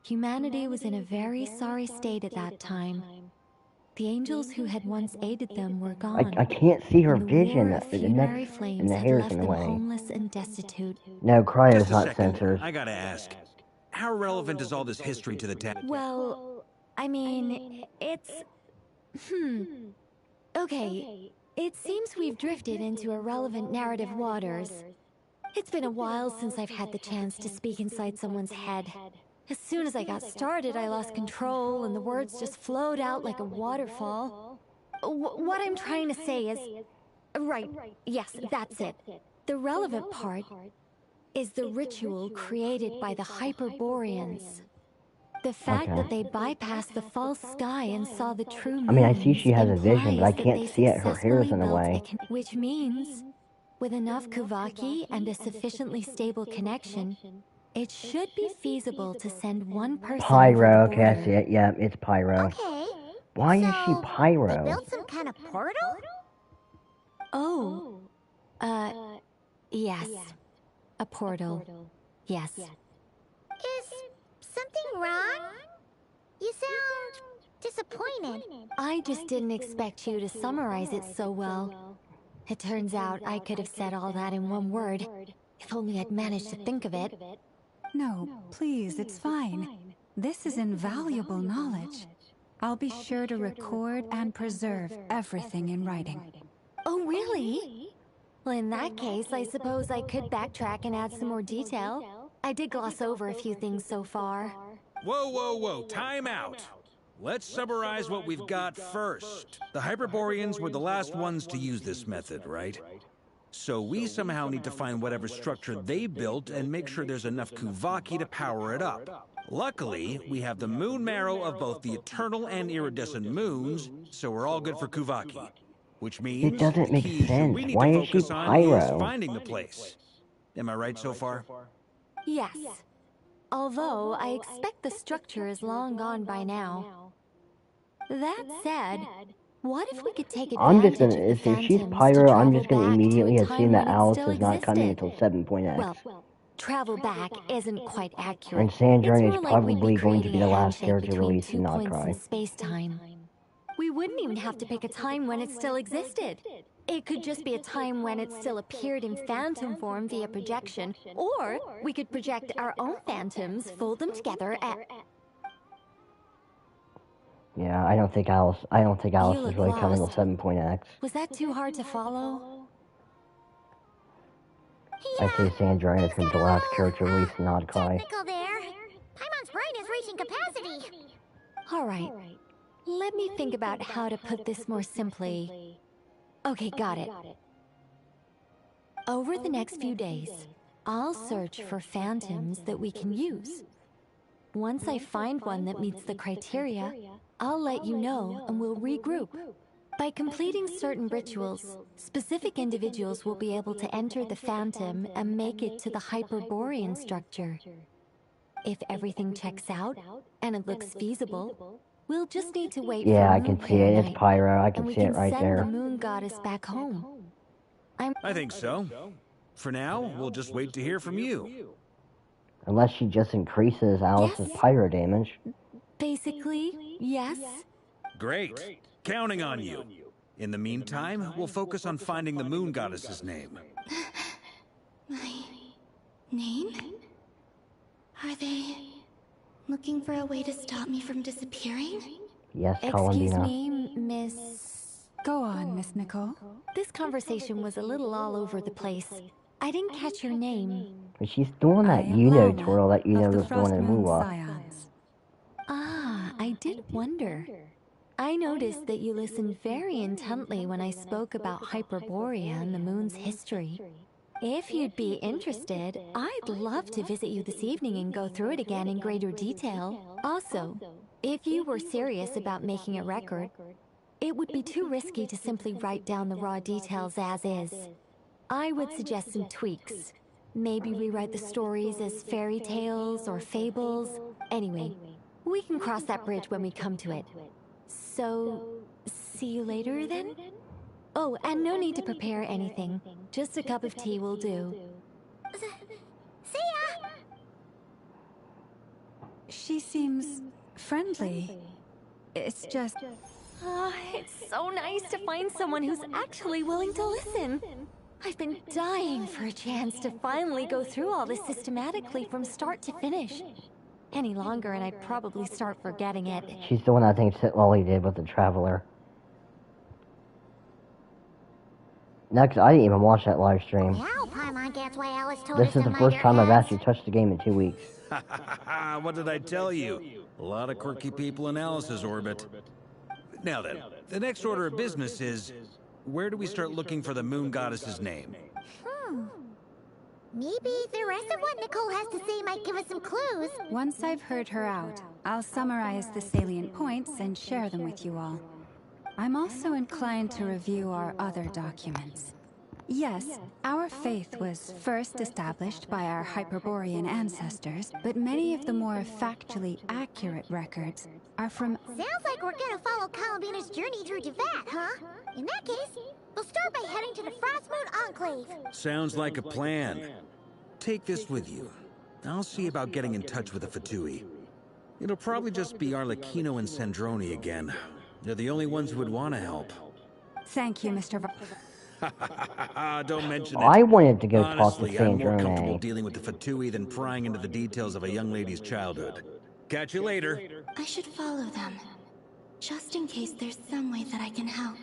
Humanity was in a very sorry state at that time. The angels who had once aided them were gone. I can't see her vision. The neck and the hair's in the way. Homeless and destitute. No, cryo's Just a not second. censored. I gotta ask, how relevant is all this history to the town? Well, I mean, it's... Okay, it seems we've drifted into irrelevant narrative waters. It's been a while since I've had the chance to speak inside someone's head. As soon as I got started, I lost control, and the words just flowed out like a waterfall. What I'm trying to say is... Right, yes, that's it. The relevant part is the ritual created by the Hyperboreans. The fact that they bypassed the false sky and saw the true moon. I mean, I see she has a vision, but I can't see it. Her hair's in the way. Which means, with enough Kuvaki and a sufficiently stable connection, it should be feasible to send one person. Pyro, okay, I see it. Yeah, it's Pyro. Okay. Why is she Pyro? They built some kind of portal? Oh. Yes. A portal. Yes. Is something wrong? You sound disappointed. I just didn't expect you to summarize it so well. It turns out I could have said all that in one word, if only I'd managed to think of it. No, please, it's fine. This is invaluable knowledge. I'll be sure to record and preserve everything in writing. Oh, really? Well, in that case, I suppose I could backtrack and add some more detail. I did gloss over a few things so far. Whoa, whoa, whoa, time out! Let's summarize what we've got first. The Hyperboreans were the last ones to use this method, right? So we somehow need to find whatever structure they built and make sure there's enough Kuvaki to power it up. Luckily, we have the moon marrow of both the eternal and iridescent moons, so we're all good for Kuvaki. Which means it doesn't the make key sense. we need Why to is she focus on pyro? is finding the place. Am I right so far? Yes. Although, I expect the structure is long gone by now. That said, what if we could take advantage of the if she's Phantoms pyro, to I'm travel just gonna back to immediately a assume time that when it Alice still is not coming existed? until 7.x. Well, travel back isn't quite accurate. And Sandrine It's is more like we'd probably be going to creating be a the last handshake character between released 2 in points in Nodcry. space-time. We wouldn't even have to pick a time when it still existed. It could just be a time when it still appeared in phantom form via projection, or we could project our own phantoms, fold them together, and... Yeah, I don't think Alice is really coming lost. till 7.x. Was that too hard to follow? I say Sandrine is going to be the last character released in Nodcry. Technical there. Paimon's brain is reaching capacity. All right. Let me think about how to put this more simply. Okay, got it. Over the next few days, I'll search for phantoms that we can use. Once I find one that meets the criteria, I'll let you know and we'll regroup. By completing certain rituals, specific individuals will be able to enter the phantom and make it to the Hyperborean structure. If everything checks out and it looks feasible, we'll just need to wait Yeah, for I can see it. It's pyro. I can see it right there. And we can send the moon goddess back home. I think so. For now, we'll just wait to hear from you. Unless she just increases Alice's pyro damage. Basically, yes. Great. Counting on you. In the meantime, we'll focus on finding the moon goddess's name. My name? Are they looking for a way to stop me from disappearing? Yes, Excuse Columbina. me, Miss... Go on, Miss Nicole. This conversation was a little all over the place. I didn't catch your name. But she's doing that twirl that was doing in Muwa. Ah, I did wonder. I noticed that you listened very intently when I spoke about Hyperborea and the moon's history. If you'd be interested, I'd love to visit you this evening and go through it again in greater detail. Also, if you were serious about making a record, it would be too risky to simply write down the raw details as is. I would suggest some tweaks. Maybe rewrite the stories as fairy tales or fables. Anyway, we can cross that bridge when we come to it. So, see you later then? Oh, and no need to prepare anything. Just a cup of tea will do. See ya! She seems friendly. It's just... It's so nice to find someone who's actually willing to listen. I've been dying for a chance to finally go through all this systematically from start to finish. Any longer and I'd probably start forgetting it. She's the one I think Sit Lolly did with the Traveler. Next, I didn't even watch that live stream. Now Paimon gets why Alice told This is the first time I've actually touched the game in 2 weeks. What did I tell you? A lot of quirky people in Alice's orbit. Now then, the next order of business is, where do we start looking for the moon goddess's name? Maybe the rest of what Nicole has to say might give us some clues. Once I've heard her out, I'll summarize the salient points and share them with you all. I'm also inclined to review our other documents. Yes, our faith was first established by our Hyperborean ancestors, but many of the more factually accurate records are from... Sounds like we're gonna follow Columbina's journey through Teyvat, huh? In that case, we'll start by heading to the Frostmoon Enclave. Sounds like a plan. Take this with you. I'll see about getting in touch with the Fatui. It'll probably just be Arlecchino and Sandrone again. They're the only ones who would want to help. Thank you, Mr. Don't mention it. I wanted to go Honestly, talk to I'm more comfortable Sandrone. dealing with the Fatui than prying into the details of a young lady's childhood. Catch you later. I should follow them. just in case there's some way that I can help.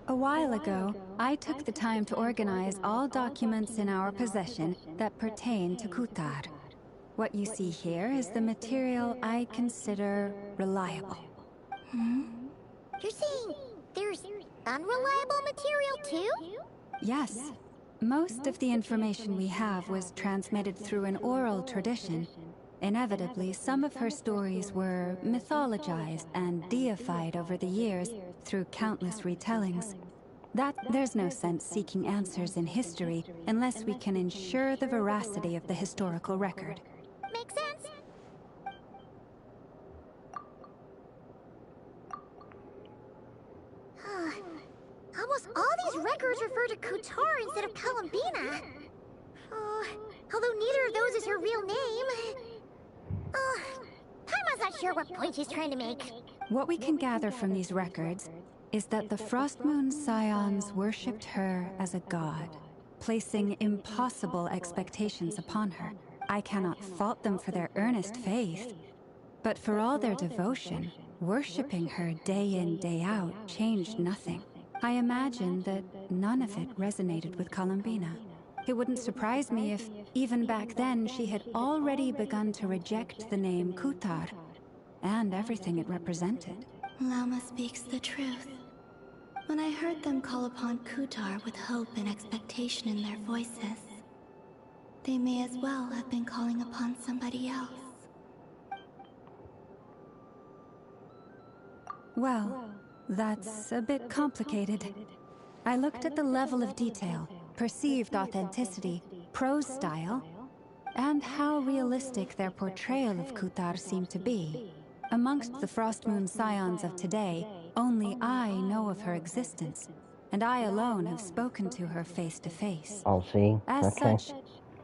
A while ago, I took the time to organize all documents in our possession that pertain to Kutar. What you see here is the material I consider reliable. You're saying there's unreliable material too? Yes. Most of the information we have was transmitted through an oral tradition. Inevitably, some of her stories were mythologized and deified over the years through countless retellings. There's no sense seeking answers in history unless we can ensure the veracity of the historical record. Makes sense. Almost all these records refer to Kutar instead of Columbina. Although neither of those is her real name. Paimon's not sure what point she's trying to make. What we can gather from these records is that the Frost Moon Scions worshipped her as a god, placing impossible expectations upon her. I cannot fault them for their earnest faith, but for all their devotion, worshipping her day in, day out changed nothing. I imagine that none of it resonated with Columbina. It wouldn't surprise me if, even back then, she had already begun to reject the name Kutar and everything it represented. Lauma speaks the truth. When I heard them call upon Kutar with hope and expectation in their voices, they may as well have been calling upon somebody else. Well, that's a bit complicated. I looked at the level of detail, perceived authenticity, prose style, and how realistic their portrayal of Kutar seemed to be. Amongst the Frost Moon Scions of today, only I know of her existence, and I alone have spoken to her face to face. I'll see. As such,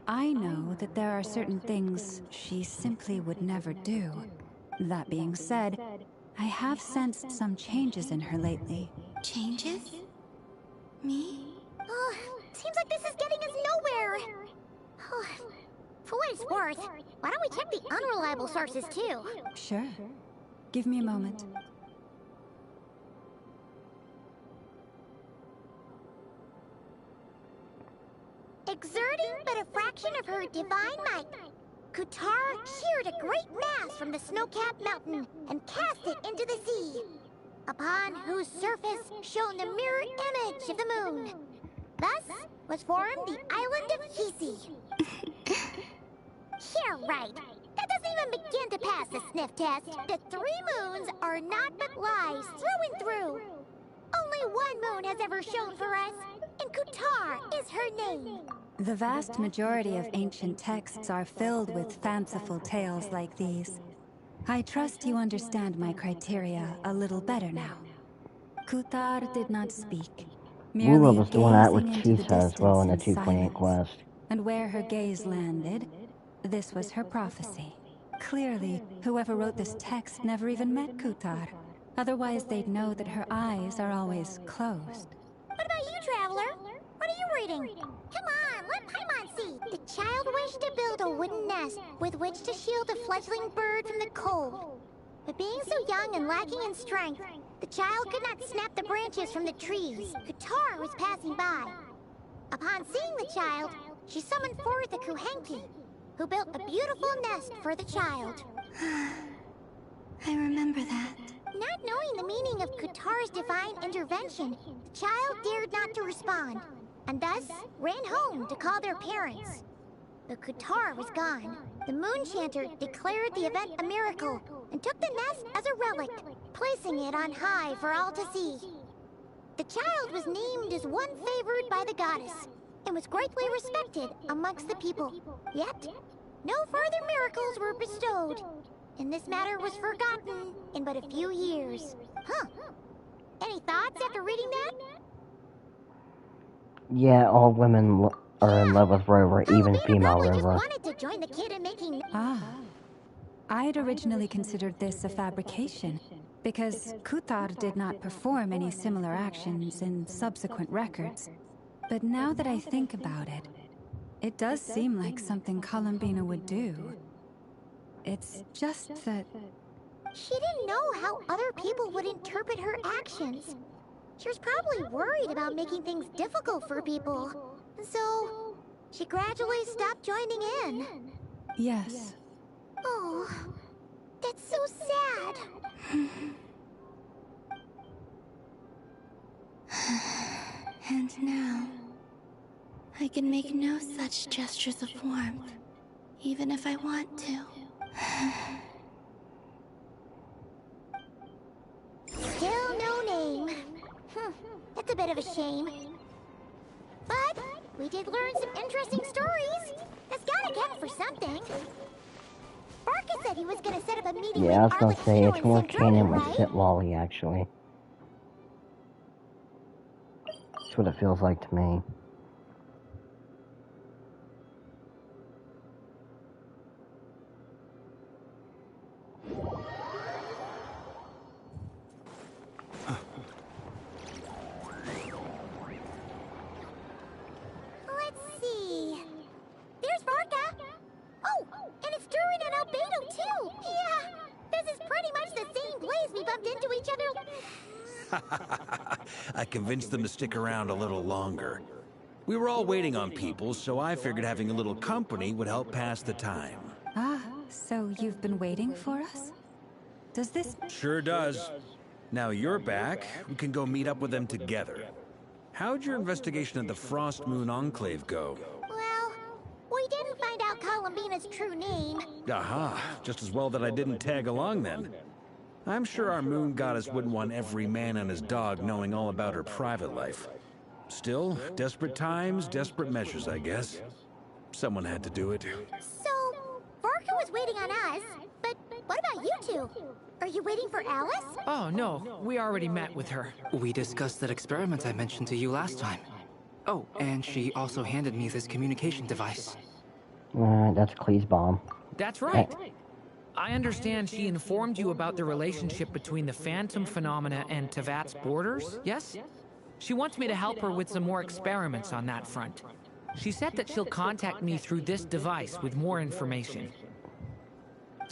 I know that there are certain things she simply would never do. That being said, I have sensed some changes in her lately. Changes? Me? Seems like this is getting us nowhere. For what it's worth, why don't we check the unreliable sources too? Sure. Give me a moment. Exerting but a fraction of her divine might, Kutar sheared a great mass from the snow-capped mountain and cast it into the sea, upon whose surface shone the mirror image of the moon. Thus was formed the island of Hisi. Yeah, right. That doesn't even begin to pass the sniff test. The 3 moons are not but lies through and through. Only one moon has ever shone for us, and Kutar is her name. The vast majority of ancient texts are filled with fanciful tales like these. I trust you understand my criteria a little better now. Kutar did not speak, merely was doing that with gazing into the Chisa as well in the distance 2.8 silence. quest. And where her gaze landed, this was her prophecy. Clearly, whoever wrote this text never even met Kutar. Otherwise, they'd know that her eyes are always closed. What about you, Traveler? What are you reading? Come on, let Paimon see. The child wished to build a wooden nest with which to shield a fledgling bird from the cold. But being so young and lacking in strength, the child could not snap the branches from the trees. Kutar was passing by. Upon seeing the child, she summoned forth a Kuhenki, who built a beautiful nest for the child. I remember that. Not knowing the meaning of Kutar's divine intervention, the child dared not to respond, and thus ran home to call their parents. But Kutar was gone. The Moon Chanter declared the event a miracle and took the nest as a relic, placing it on high for all to see. The child was named as one favored by the goddess and was greatly respected amongst the people. Yet, no further miracles were bestowed, and this matter was forgotten in but a few years. Any thoughts after reading that? Yeah, all women are in love with Rover, even female Rover. I'd originally considered this a fabrication, because Kuthar did not perform any similar actions in subsequent records. But now that I think about it, it does seem like something Columbina would do. It's just that... She didn't know how other people would interpret her actions. She was probably worried about making things difficult for people. So, she gradually stopped joining in. Yes. Oh, that's so sad. And now, I can make no such gestures of warmth, even if I want to. Still no name. That's a bit of a shame. But we did learn some interesting stories. That's gotta count for something. Barker said he was gonna set up a meeting with Yeah, I was gonna say, it's more canon with right? Sit Lolly, actually. That's what it feels like to me. Let's see. There's Varka. Oh, and it's Durin and Albedo too. Yeah, this is pretty much the same place we bumped into each other. I convinced them to stick around a little longer. We were all waiting on people, so I figured having a little company would help pass the time. Ah, so you've been waiting for us? Does this... Sure does. Now you're back, we can go meet up with them together. How'd your investigation of the Frost Moon Enclave go? Well, we didn't find out Columbina's true name. Aha, just as well that I didn't tag along then. I'm sure our moon goddess wouldn't want every man and his dog knowing all about her private life. Still, desperate times, desperate measures, I guess. Someone had to do it. So, Varka was waiting on us, but what about you two? Are you waiting for Alice? Oh, no. We already met with her. We discussed that experiment I mentioned to you last time. Oh, and she also handed me this communication device. That's Klee's bomb. That's right. I understand she informed you about the relationship between the Phantom phenomena and Tevat's borders, yes? She wants me to help her with some more experiments on that front. She said that she'll contact me through this device with more information.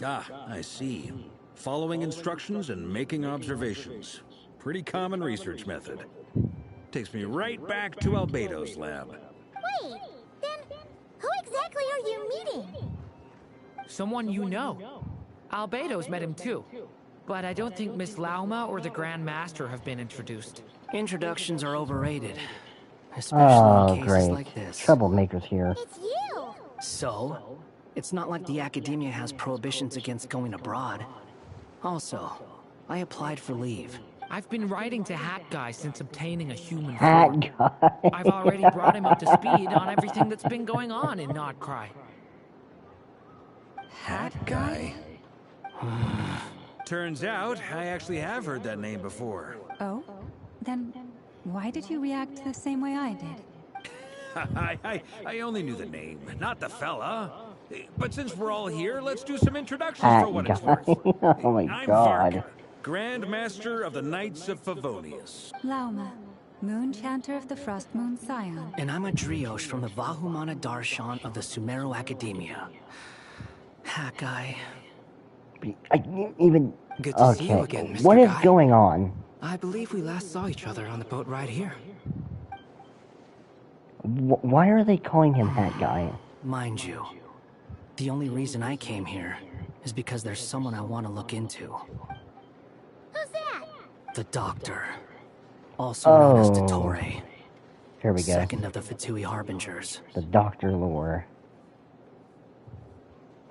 Ah, I see. Following instructions and making observations. Pretty common research method. Takes me right back to Albedo's lab. Wait, then who exactly are you meeting? Someone you know. Albedo's met him too. But I don't think Miss Lauma or the Grand Master have been introduced. Introductions are overrated. Especially in cases like this. Troublemakers here. It's you! So? It's not like the Academia has prohibitions against going abroad. Also, I applied for leave. I've been writing to Hat Guy since obtaining a human Hat form. Guy. I've already brought him up to speed on everything that's been going on in Nodcry. Hat Guy? Turns out, I actually have heard that name before. Oh? Then why did you react the same way I did? I only knew the name, not the fella. But since we're all here, let's do some introductions for what it's worth. Oh my I'm god. Varka, Grand Master of the Knights of Favonius. Lauma, Moon Chanter of the Frost Moon Scion. And I'm a Driosh from the Vahumana Darshan of the Sumero Academia. Hat Guy. Even... Good to see you again, Mr. What is Guy. going on? I believe we last saw each other on the boat right here. Why are they calling him Hat Guy? Mind you, the only reason I came here is because there's someone I want to look into. Who's that? The Doctor. Also known as Dottore. Here we go. Second of the Fatui Harbingers. The Doctor lore.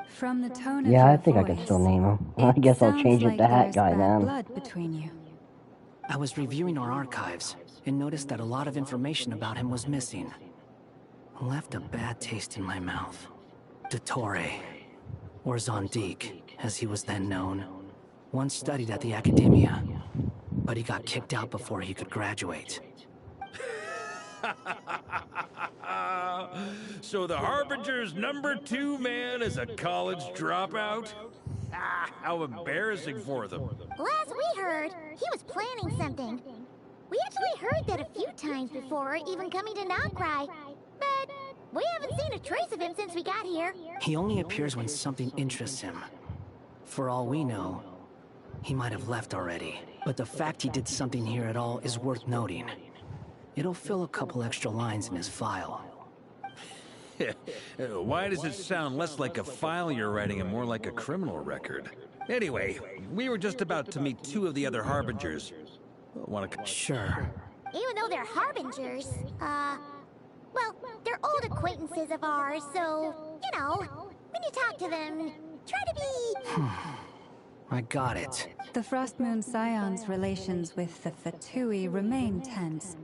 From the tone of Yeah, I your think I can voice, still name him. I guess I'll change it sounds to like Hat there's Guy bad then. blood between you. I was reviewing our archives and noticed that a lot of information about him was missing. Left a bad taste in my mouth. Dottore, or Zondique, as he was then known, once studied at the Academia, but he got kicked out before he could graduate. So the Harbinger's #2 man is a college dropout? Ah, how embarrassing for them. Last we heard, he was planning something. We actually heard that a few times before, even coming to Outcry. But we haven't seen a trace of him since we got here. He only appears when something interests him. For all we know, he might have left already. But the fact he did something here at all is worth noting. It'll fill a couple extra lines in his file. Why does it sound less like a file you're writing and more like a criminal record? Anyway, we were just about to meet 2 of the other Harbingers. Sure. Even though they're Harbingers, well, they're old acquaintances of ours, so, you know, when you talk to them, try to be... I got it. The Frostmoon Scion's relations with the Fatui remain tense.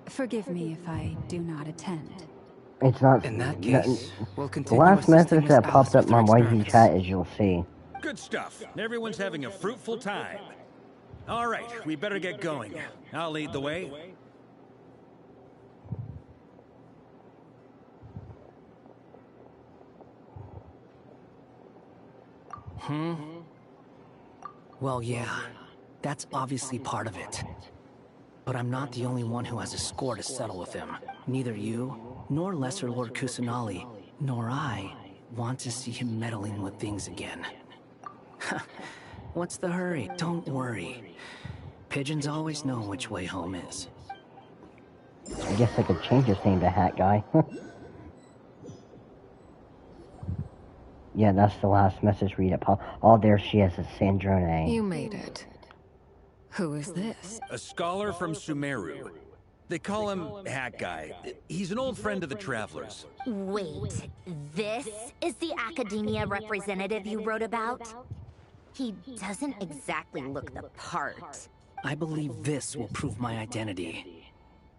Forgive me if I do not attend. It's not... In that case, we'll the continue last message that Alice popped up with in my her wifey experiments. chat, as you'll see. Good stuff. Everyone's having a fruitful time. All right, we better get going. I'll lead the way. Well, yeah. That's obviously part of it. But I'm not the only one who has a score to settle with him. Neither you, nor Lesser Lord Kusanali, nor I want to see him meddling with things again. What's the hurry? Don't worry. Pigeons always know which way home is. I guess I could change his name to Hat Guy. Yeah, that's the last message read it. Oh, there she is, a Sandrone. You made it. Who is this? A scholar from Sumeru. They call him Hat Guy. He's an old friend of the Travelers. Wait, this is the academia representative you wrote about? He doesn't exactly look the part. I believe this will prove my identity.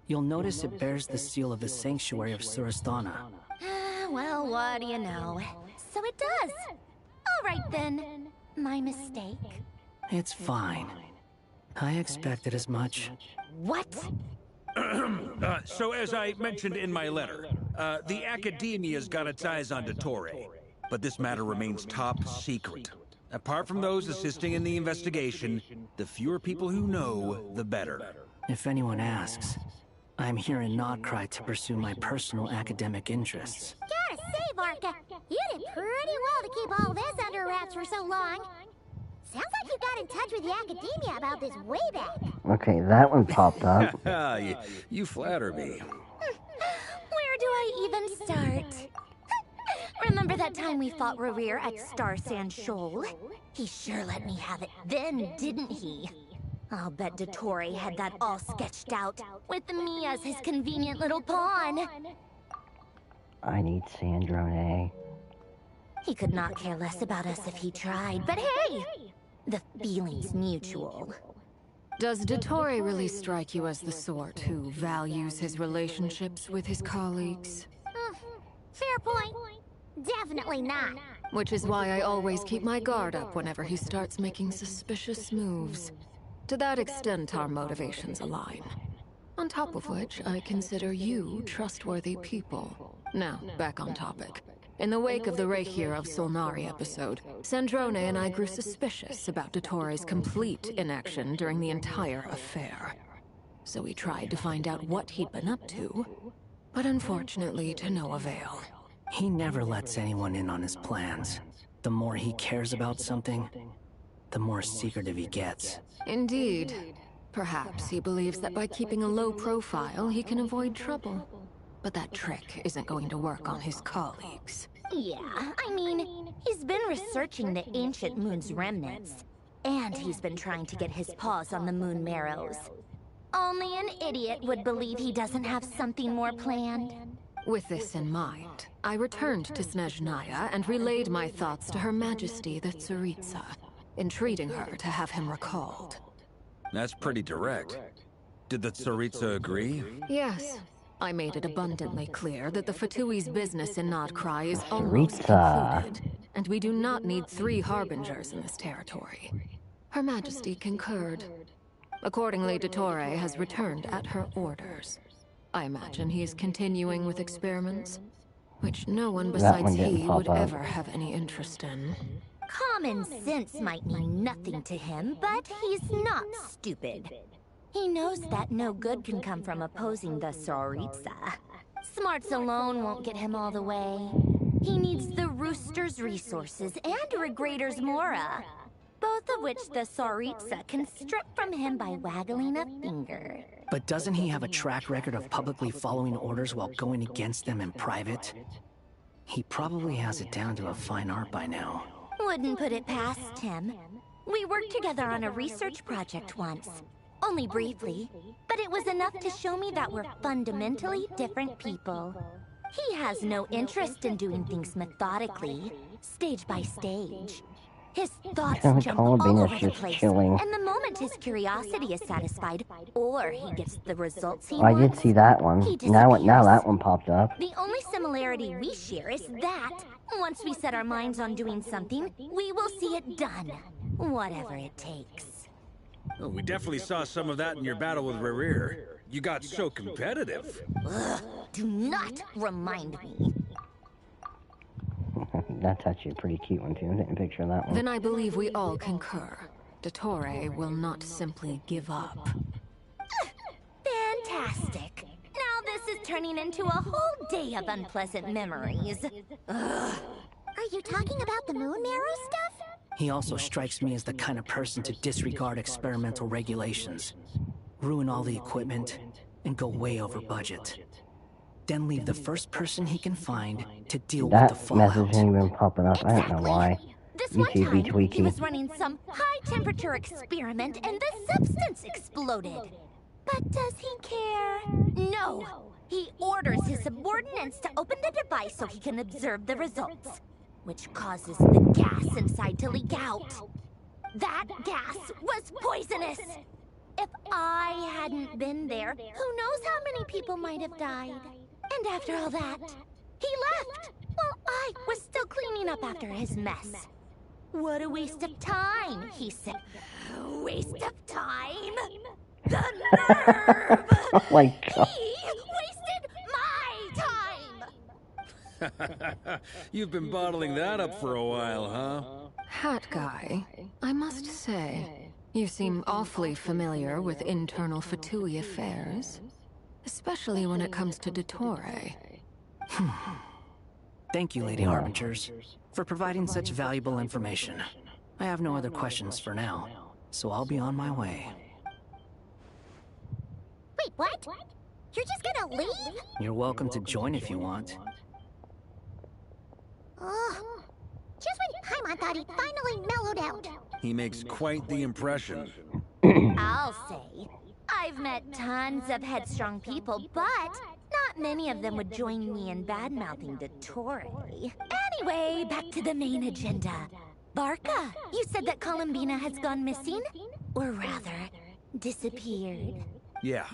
You'll notice it bears the seal of the Sanctuary of Surasthana. Well, what do you know? So it does. All right then. My mistake. It's fine. I expected as much. What? So as I mentioned in my letter, the Academia's got its eyes on Dottore, but this matter remains top secret. Apart from those assisting in the investigation, the fewer people who know, the better. If anyone asks, I'm here in Nodcry to pursue my personal academic interests. Gotta say, Varka, you did pretty well to keep all this under wraps for so long. Sounds like you got in touch with the Academia about this way back. Okay, that one popped up. You flatter me. Where do I even start? Remember that time we fought Rerir at Star Sand Shoal? He sure let me have it then, didn't he? I'll bet Dottore had that all sketched out, with me as his convenient little pawn. I need Sandrone. He could not care less about us if he tried, but hey! The feeling's mutual. Does Dottore really strike you as the sort who values his relationships with his colleagues? Fair point. Definitely not. Which is why I always keep my guard up whenever he starts making suspicious moves. To that extent, our motivations align. On top of which, I consider you trustworthy people. Now, back on topic. In the wake of the Reikir of Solnari episode, Sandrone and I grew suspicious about Dottore's complete inaction during the entire affair. So we tried to find out what he'd been up to, but unfortunately to no avail. He never lets anyone in on his plans. The more he cares about something, the more secretive he gets. Indeed. Perhaps he believes that by keeping a low profile, he can avoid trouble. But that trick isn't going to work on his colleagues. Yeah, I mean, he's been researching the ancient moon's remnants. And he's been trying to get his paws on the moon marrows. Only an idiot would believe he doesn't have something more planned. With this in mind, I returned to Snezhnaya and relayed my thoughts to Her Majesty the Tsaritsa, entreating her to have him recalled. That's pretty direct. Did the Tsaritsa agree? Yes. I made it abundantly clear that the Fatui's business in Nodcry is almost concluded, and we do not need 3 Harbingers in this territory. Her Majesty concurred. Accordingly, Dottore has returned at her orders. I imagine he's continuing with experiments, which no one besides he would ever have any interest in. Common sense might mean nothing to him, but he's not stupid. He knows that no good can come from opposing the Tsaritsa. Smarts alone won't get him all the way. He needs the Rooster's resources and Regrator's Mora, both of which the Tsaritsa can strip from him by waggling a finger. But doesn't he have a track record of publicly following orders while going against them in private? He probably has it down to a fine art by now. Wouldn't put it past him. We worked together on a research project once. Only briefly, but it was enough to show me that we're fundamentally different people. He has no interest in doing things methodically, stage by stage. His thoughts jump all over the place, and the moment his curiosity is satisfied, or he gets the results he wants, I did see that one. Now that one popped up. The only similarity we share is that, once we set our minds on doing something, we will see it done, whatever it takes. Oh, we definitely saw some of that in your battle with Rerir. You got so competitive. Ugh, do not remind me. That's actually a pretty cute one, too. I didn't picture that one. Then I believe we all concur. Dottore will not simply give up. Fantastic. Now this is turning into a whole day of unpleasant memories. Ugh. Are you talking about the moon marrow stuff? He also strikes me as the kind of person to disregard experimental regulations, ruin all the equipment, and go way over budget. Then leave the first person he can find to deal with the fallout. That message ain't even popping up. I don't know why. This one time, he was running some high-temperature experiment and the substance exploded. But does he care? No. He orders his subordinates to open the device so he can observe the results, which causes the gas inside to leak out. That gas was poisonous! If I hadn't been there, who knows how many people might have died. And after all that, he left, while I was still cleaning up after his mess. What a waste of time, he said. Waste of time? The nerve! Oh my God. He wasted my time! You've been bottling that up for a while, huh? Hat guy, I must say, you seem awfully familiar with internal Fatui affairs. Especially when it comes to Dottore. Thank you, Lady Harbingers, for providing such valuable information. I have no other questions for now, so I'll be on my way. Wait, what? You're just gonna leave? You're welcome to join if you want. Just when Paimon thought he finally mellowed out. He makes quite the impression. I'll say. I've met tons of headstrong people, but not many of them would join me in bad-mouthing Dottore. Anyway, back to the main agenda. Barca, you said that Columbina has gone missing? Or rather, disappeared. Yeah.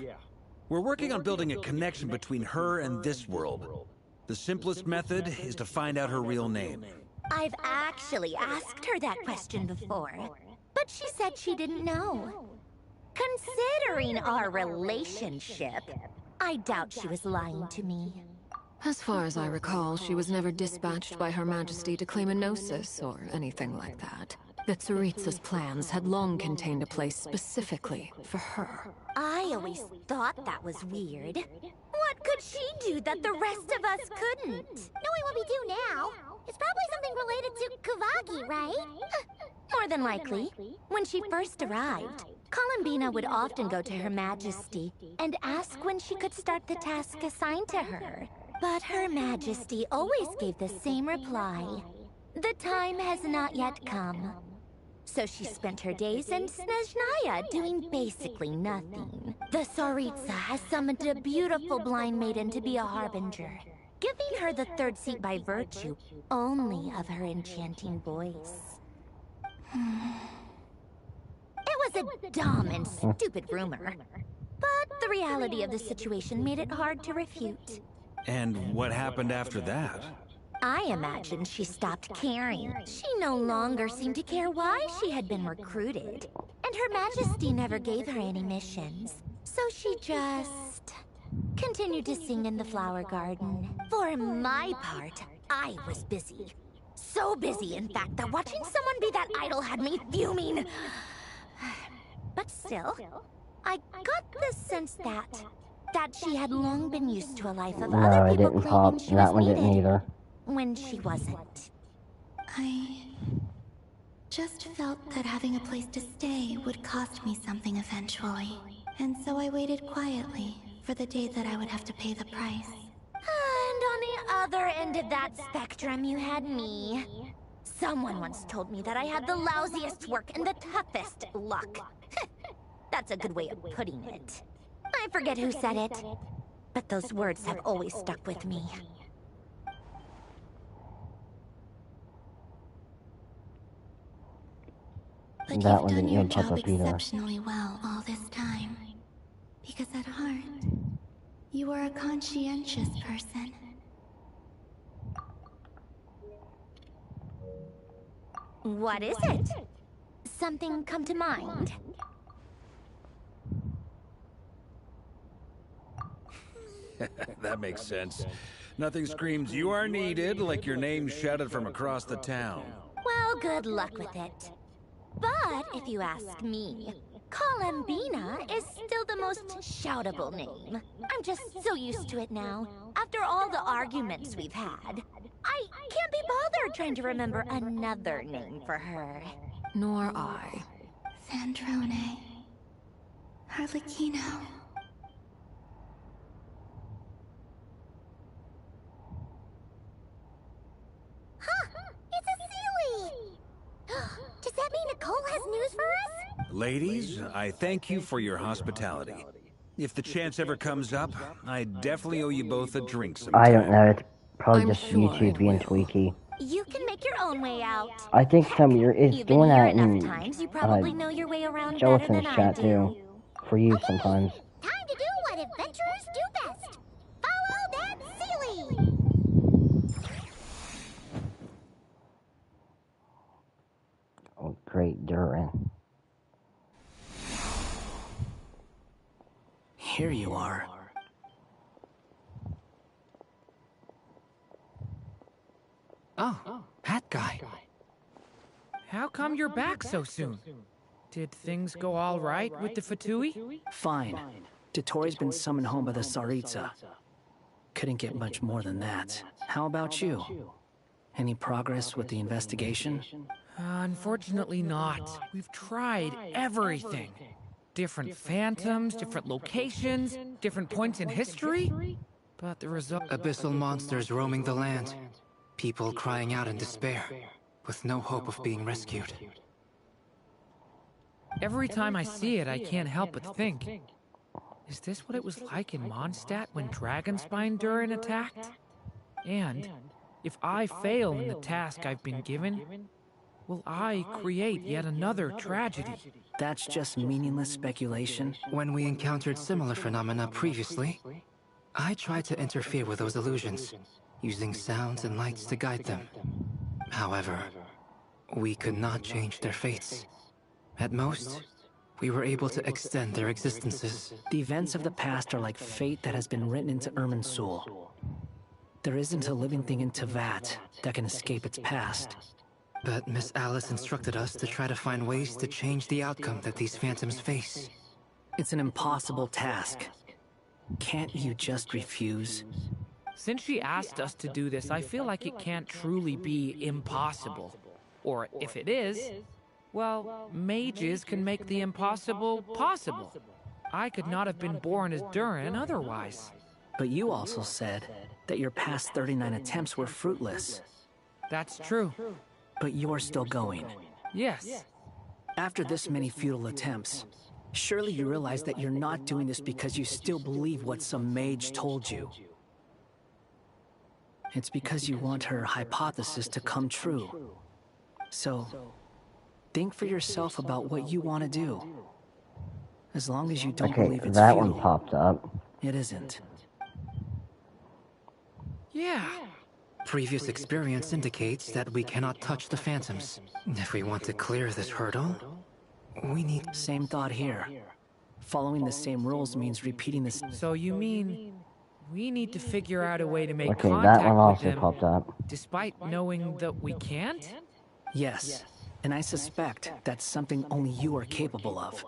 We're working on building a connection between her and this world. The simplest method is to find out her real name. I've actually asked her that question before, but she said she didn't know. Considering our relationship, I doubt she was lying to me. As far as I recall, she was never dispatched by Her Majesty to claim a gnosis or anything like that. The Tsaritsa's plans had long contained a place specifically for her. I always thought that was weird. What could she do that the rest of us couldn't? Knowing what we do now, it's probably something related to Kavaki, right? More than likely. When she first arrived, Columbina would often go to Her Majesty and ask when she could start the task assigned to her. But Her Majesty always gave the same reply. The time has not yet come. So she spent her days in Snezhnaya doing basically nothing. The Tsaritsa has summoned a beautiful blind maiden to be a harbinger, giving her the third seat by virtue only of her enchanting voice. It was a dumb and stupid rumor, but the reality of the situation made it hard to refute. And what happened after that? I imagine she stopped caring. She no longer seemed to care why she had been recruited. And Her Majesty never gave her any missions. So she just continued to sing in the flower garden. For my part, I was busy. So busy, in fact, that watching someone be that idol had me fuming. But still, I got the sense that she had long been used to a life of other it people didn't claiming pop. she That was one didn't needed either. when she wasn't. I just felt that having a place to stay would cost me something eventually. And so I waited quietly for the day that I would have to pay the price. And on the other end of that spectrum, you had me. Someone once told me that I had the lousiest work and the toughest luck. That's a good way of putting it. I forget who said it, but those words have always stuck with me. But you've done your job exceptionally well all this time. Because at heart, you are a conscientious person. What is it? Something come to mind? That makes sense. Nothing screams you are needed like your name shouted from across the town. Well, good luck with it. But if you ask me, Columbina is still the most shoutable name. I'm just so used to it now. After all the arguments we've had, I can't be bothered trying to remember another name for her. Nor I. Sandrone. Harlequino. Huh! It's a Sealy! Does that mean Nicole has news for us? Ladies, I thank you for your hospitality. If the chance ever comes up, I definitely owe you both a drink sometime. I don't know. It's probably just YouTube being tweaky. You can make your own way out. I think some of your is You've doing been here that enough in times, you probably know your way around better Jellison's than I chat do. too. For you sometimes. Time to do what adventurers do best. Follow that Sealy! Oh, great Durin. Here you are. Oh, that guy. How come you're back so soon? Did things go all right with the Fatui? Fine. Dottore been summoned home by the Tsaritsa. Couldn't get much more than that. How about you? Any progress with the investigation? Unfortunately not. We've tried everything. Different phantoms, different locations, different points in history. But the result... Abyssal monsters roaming the land. People crying out in despair, with no hope of being rescued. Every time I see it, I can't help but think. Is this what it was like in Mondstadt when Dragonspine Durin attacked? And, if I fail in the task I've been given, will I create yet another tragedy? That's just meaningless speculation. When we encountered similar phenomena previously, I tried to interfere with those illusions, using sounds and lights to guide them. However, we could not change their fates. At most, we were able to extend their existences. The events of the past are like fate that has been written into Irminsul. There isn't a living thing in Teyvat that can escape its past. But Miss Alice instructed us to try to find ways to change the outcome that these phantoms face. It's an impossible task. Can't you just refuse? Since she asked us to do this, I feel like it can't truly be impossible. Or if it is, well, mages can make the impossible possible. I could not have been born as Durin otherwise. But you also said that your past 39 attempts were fruitless. That's true. But you're still going. Yes. After this many futile attempts, surely you realize that you're not doing this because you still believe what some mage told you. It's because you want her hypothesis to come true. So, think for yourself about what you want to do. As long as you don't believe it's that futile, one popped up. It isn't. Yeah. Previous experience indicates that we cannot touch the phantoms. If we want to clear this hurdle, we need... Same thought here. Following the same rules means repeating this. So you mean we need to figure out a way to make Okay, contact that one with also them, popped up. despite knowing that we can't? Yes, and I suspect that's something only you are capable of.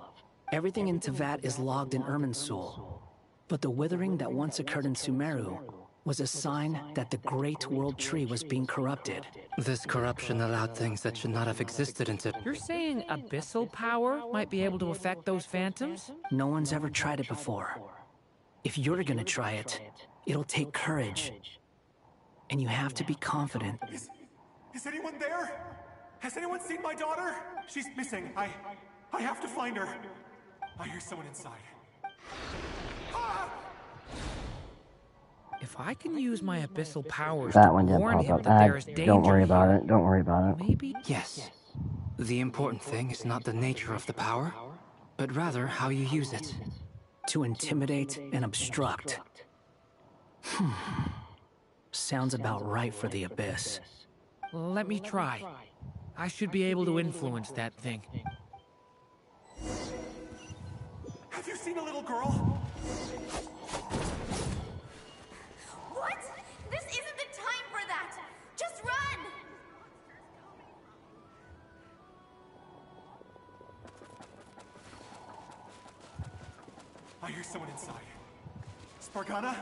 Everything in Tevat is logged in Irminsul, but the withering that once occurred in Sumeru was a sign that the Great World Tree was being corrupted. This corruption allowed things that should not have existed into... You're saying abyssal power might be able to affect those phantoms? No one's ever tried it before. If you're gonna try it, it'll take courage. And you have to be confident. Is anyone there? Has anyone seen my daughter? She's missing. I have to find her. I hear someone inside. If I can use my abyssal powers That to one didn't warn pop him up. that there is danger, Don't worry about it. Don't worry about it. maybe? Yes. The important thing is not the nature of the power, but rather how you use it. To intimidate and obstruct. Sounds about right for the Abyss. Let me try. I should be able to influence that thing. Have you seen a little girl? What? This isn't the time for that! Just run! I hear someone inside. Spargana?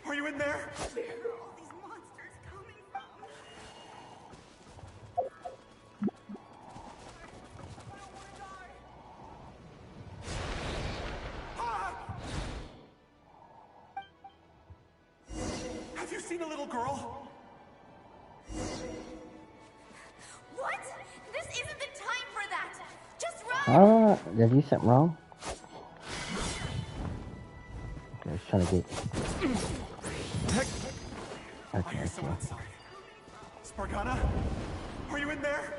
Are you in there? Where are all these monsters coming from? Have you seen a little girl? What? This isn't the time for that! Just run! Did you something wrong? Okay, I was trying to get... I hear someone inside. Spargana? Are you in there?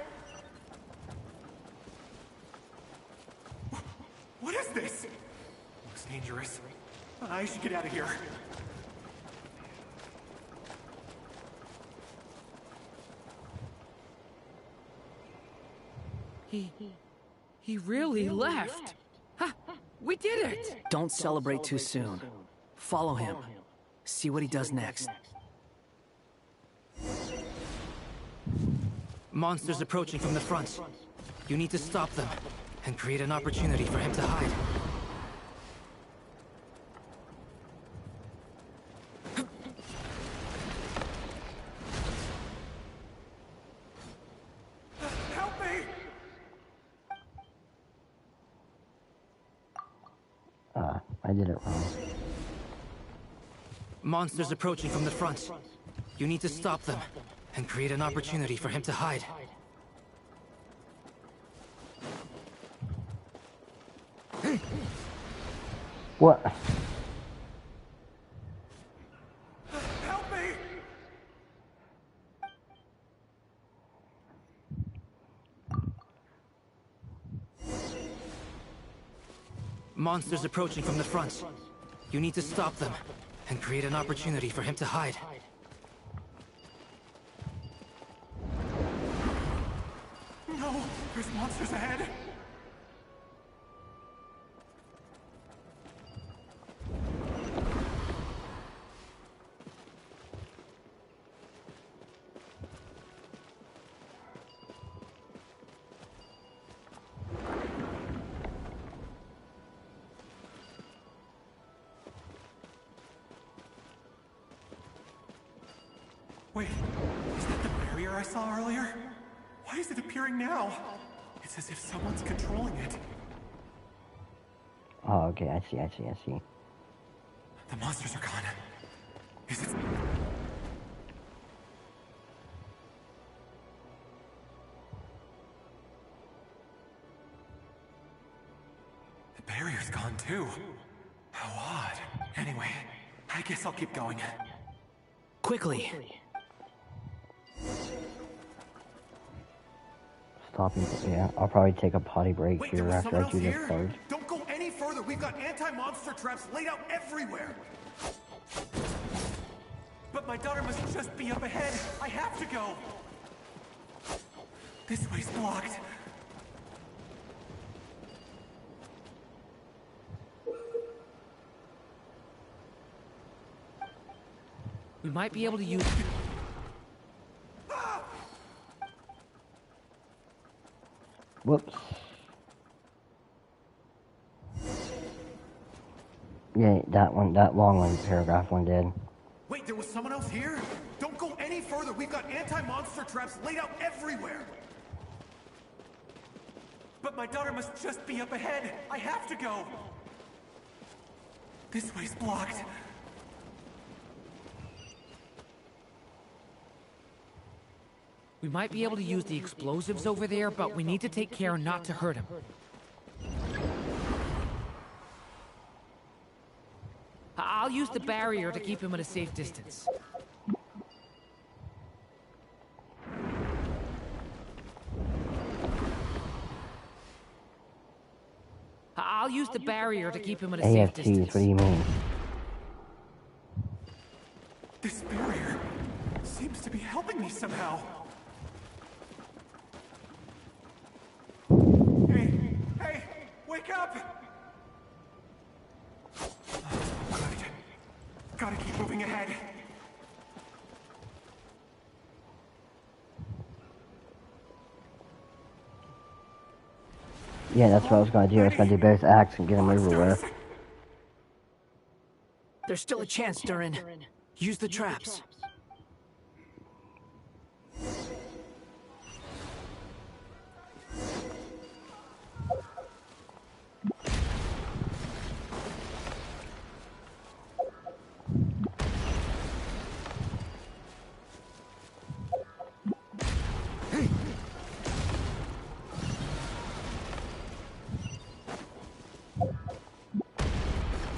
What is this? Looks dangerous. I should get out of here. He really left. Ha! We did it! Don't celebrate too soon. Follow him. See what he does next. Monsters approaching from the front. You need to stop them and create an opportunity for him to hide. Help me! I did it wrong. Monsters approaching from the front. You need to stop them and create an opportunity for him to hide. What? Help me! Monsters approaching from the front. You need to stop them and create an opportunity for him to hide. No! There's monsters ahead! Wait, is that the barrier I saw earlier? Why is it appearing now? It's as if someone's controlling it. Oh, okay, I see. The monsters are gone. Is it... The barrier's gone too. How odd. Anyway, I guess I'll keep going. Quickly! Stopping. Yeah, I'll probably take a potty break here after I do this third. Don't go any further. We've got anti-monster traps laid out everywhere. But my daughter must just be up ahead. I have to go. This way's blocked. We might be able to use... Whoops. Yeah, that one, that long one, paragraph one did. Wait, there was someone else here? Don't go any further. We've got anti-monster traps laid out everywhere. But my daughter must just be up ahead. I have to go. This way's blocked. We might be able to use the explosives over there, but we need to take care not to hurt him. I'll use the barrier to keep him at a safe distance. I'll use the barrier to keep him at a safe distance. AFTs, what do you mean? This barrier seems to be helping me somehow. Hey, wake up! Good. Gotta keep moving ahead. Yeah, that's what I was gonna do. I was gonna do both acts and get him over with. There's still a chance, Durin. Use the traps.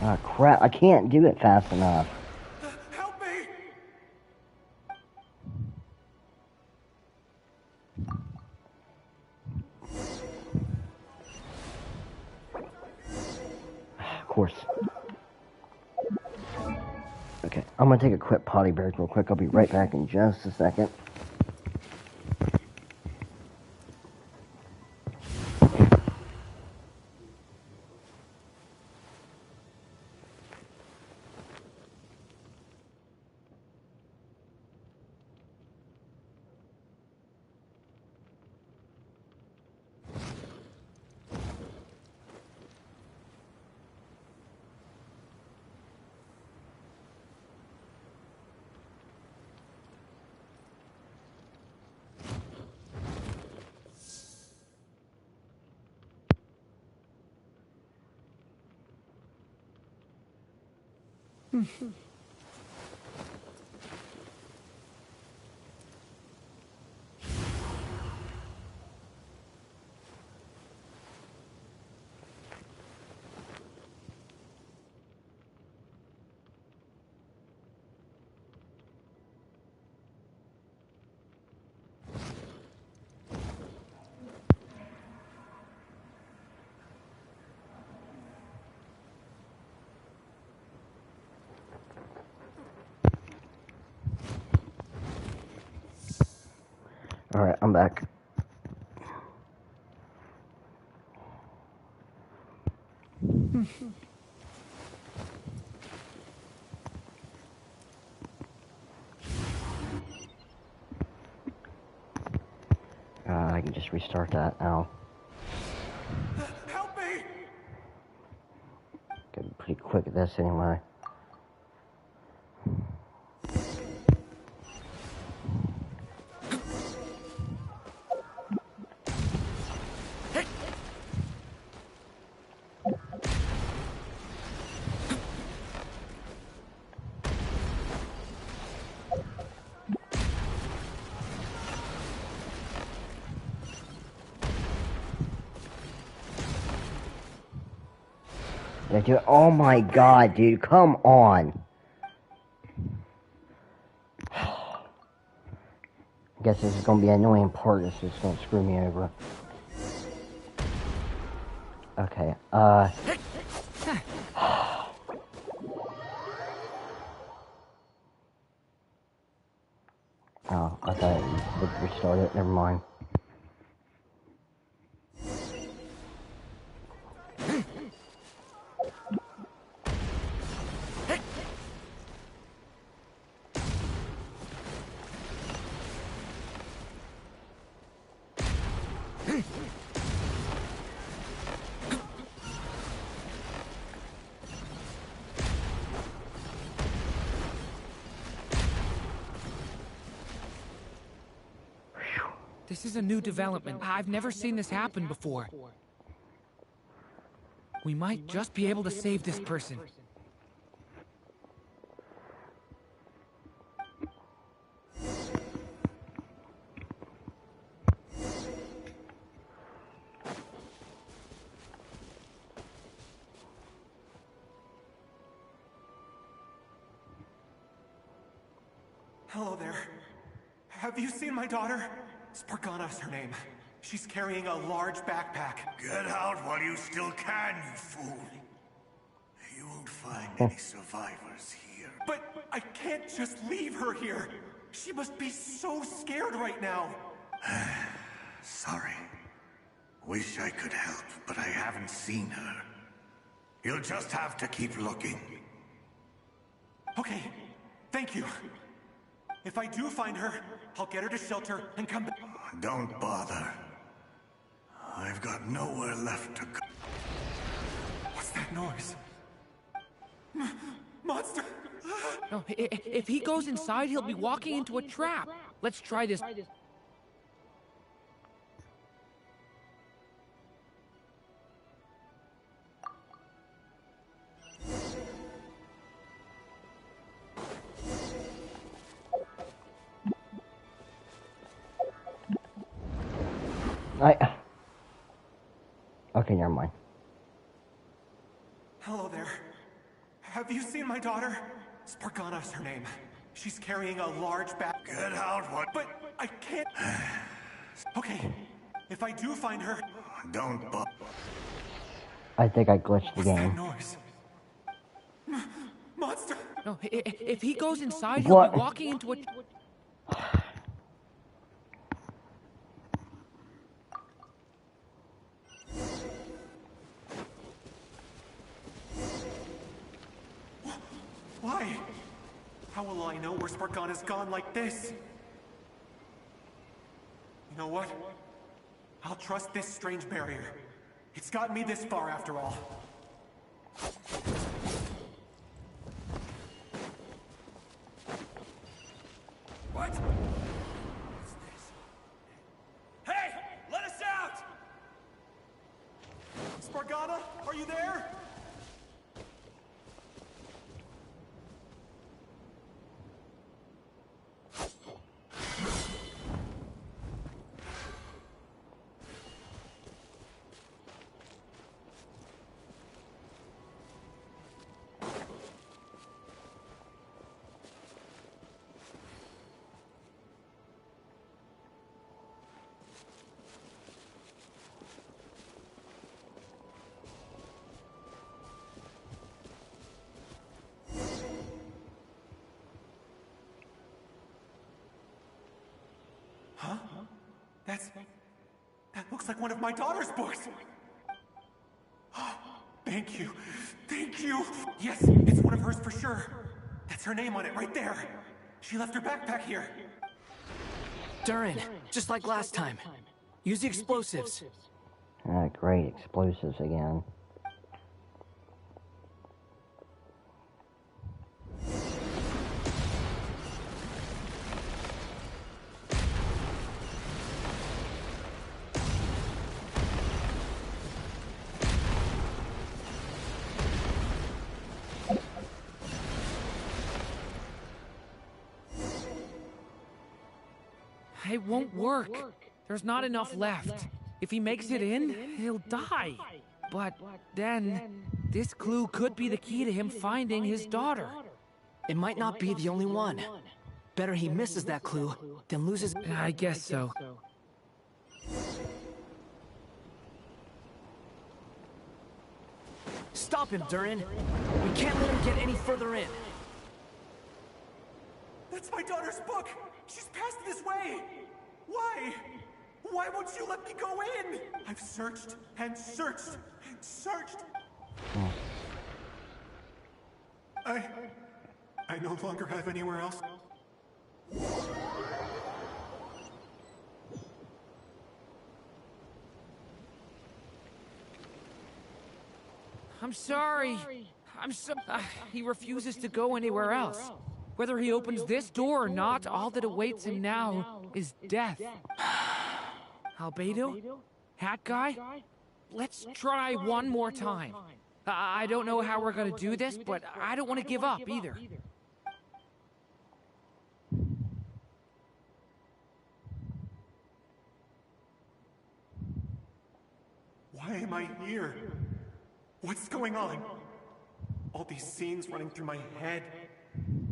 Ah, crap, I can't do it fast enough. Help me! Of course. Okay, I'm gonna take a quick potty break real quick. I'll be right back in just a second. Alright, I'm back. I can just restart that now. Help me! Getting pretty quick at this anyway. Did I do it? Oh my god, dude, come on. I guess this is gonna be an annoying part. This is gonna screw me over. Okay, oh, I thought it would restart it. Never mind. This is a new development. I've never seen this happen before. We might just be able to save this person. Hello there. Have you seen my daughter? Spargana's her name. She's carrying a large backpack. Get out while you still can, you fool. You won't find any survivors here. But I can't just leave her here. She must be so scared right now. Sorry. Wish I could help, but I haven't seen her. You'll just have to keep looking. Okay, thank you. If I do find her, I'll get her to shelter and come back. Don't bother. I've got nowhere left to go. What's that noise? Monster! No, if he goes inside, he'll be walking into a trap. Let's try this. Okay, never mind. Hello there. Have you seen my daughter? Spargana's her name. She's carrying a large bag. Get out, what? But I can't. Okay, if I do find her. Don't bother. I think I glitched the game. Noise. Monster! No, if he goes inside, he'll be walking into a... Why? How will I know where Spargana's gone like this? You know what? I'll trust this strange barrier. It's got me this far after all. What? What's this? Hey! Let us out! Spargana, are you there? Huh? That looks like one of my daughter's books! Thank you. Thank you! Yes, it's one of hers for sure. That's her name on it right there. She left her backpack here. Durin, just like last time. Use the explosives. Great, explosives again. It won't work. There's not enough left. If he makes it in, he'll die. But then, this clue could be the key to him finding his daughter. It might not be the only one. Better he misses that clue than loses... I guess so. Stop him, Durin. We can't let him get any further in. That's my daughter's book! She's passed this way! Why? Why won't you let me go in? I've searched and searched and searched. I no longer have anywhere else. I'm sorry. He refuses to go anywhere else. Whether he opens this door or not, all that awaits him now is death. Albedo? Hat guy? Let's try one more time. I don't know how we're gonna do this, but I don't want to give up either. Why am I here? What's going on? All these scenes running through my head.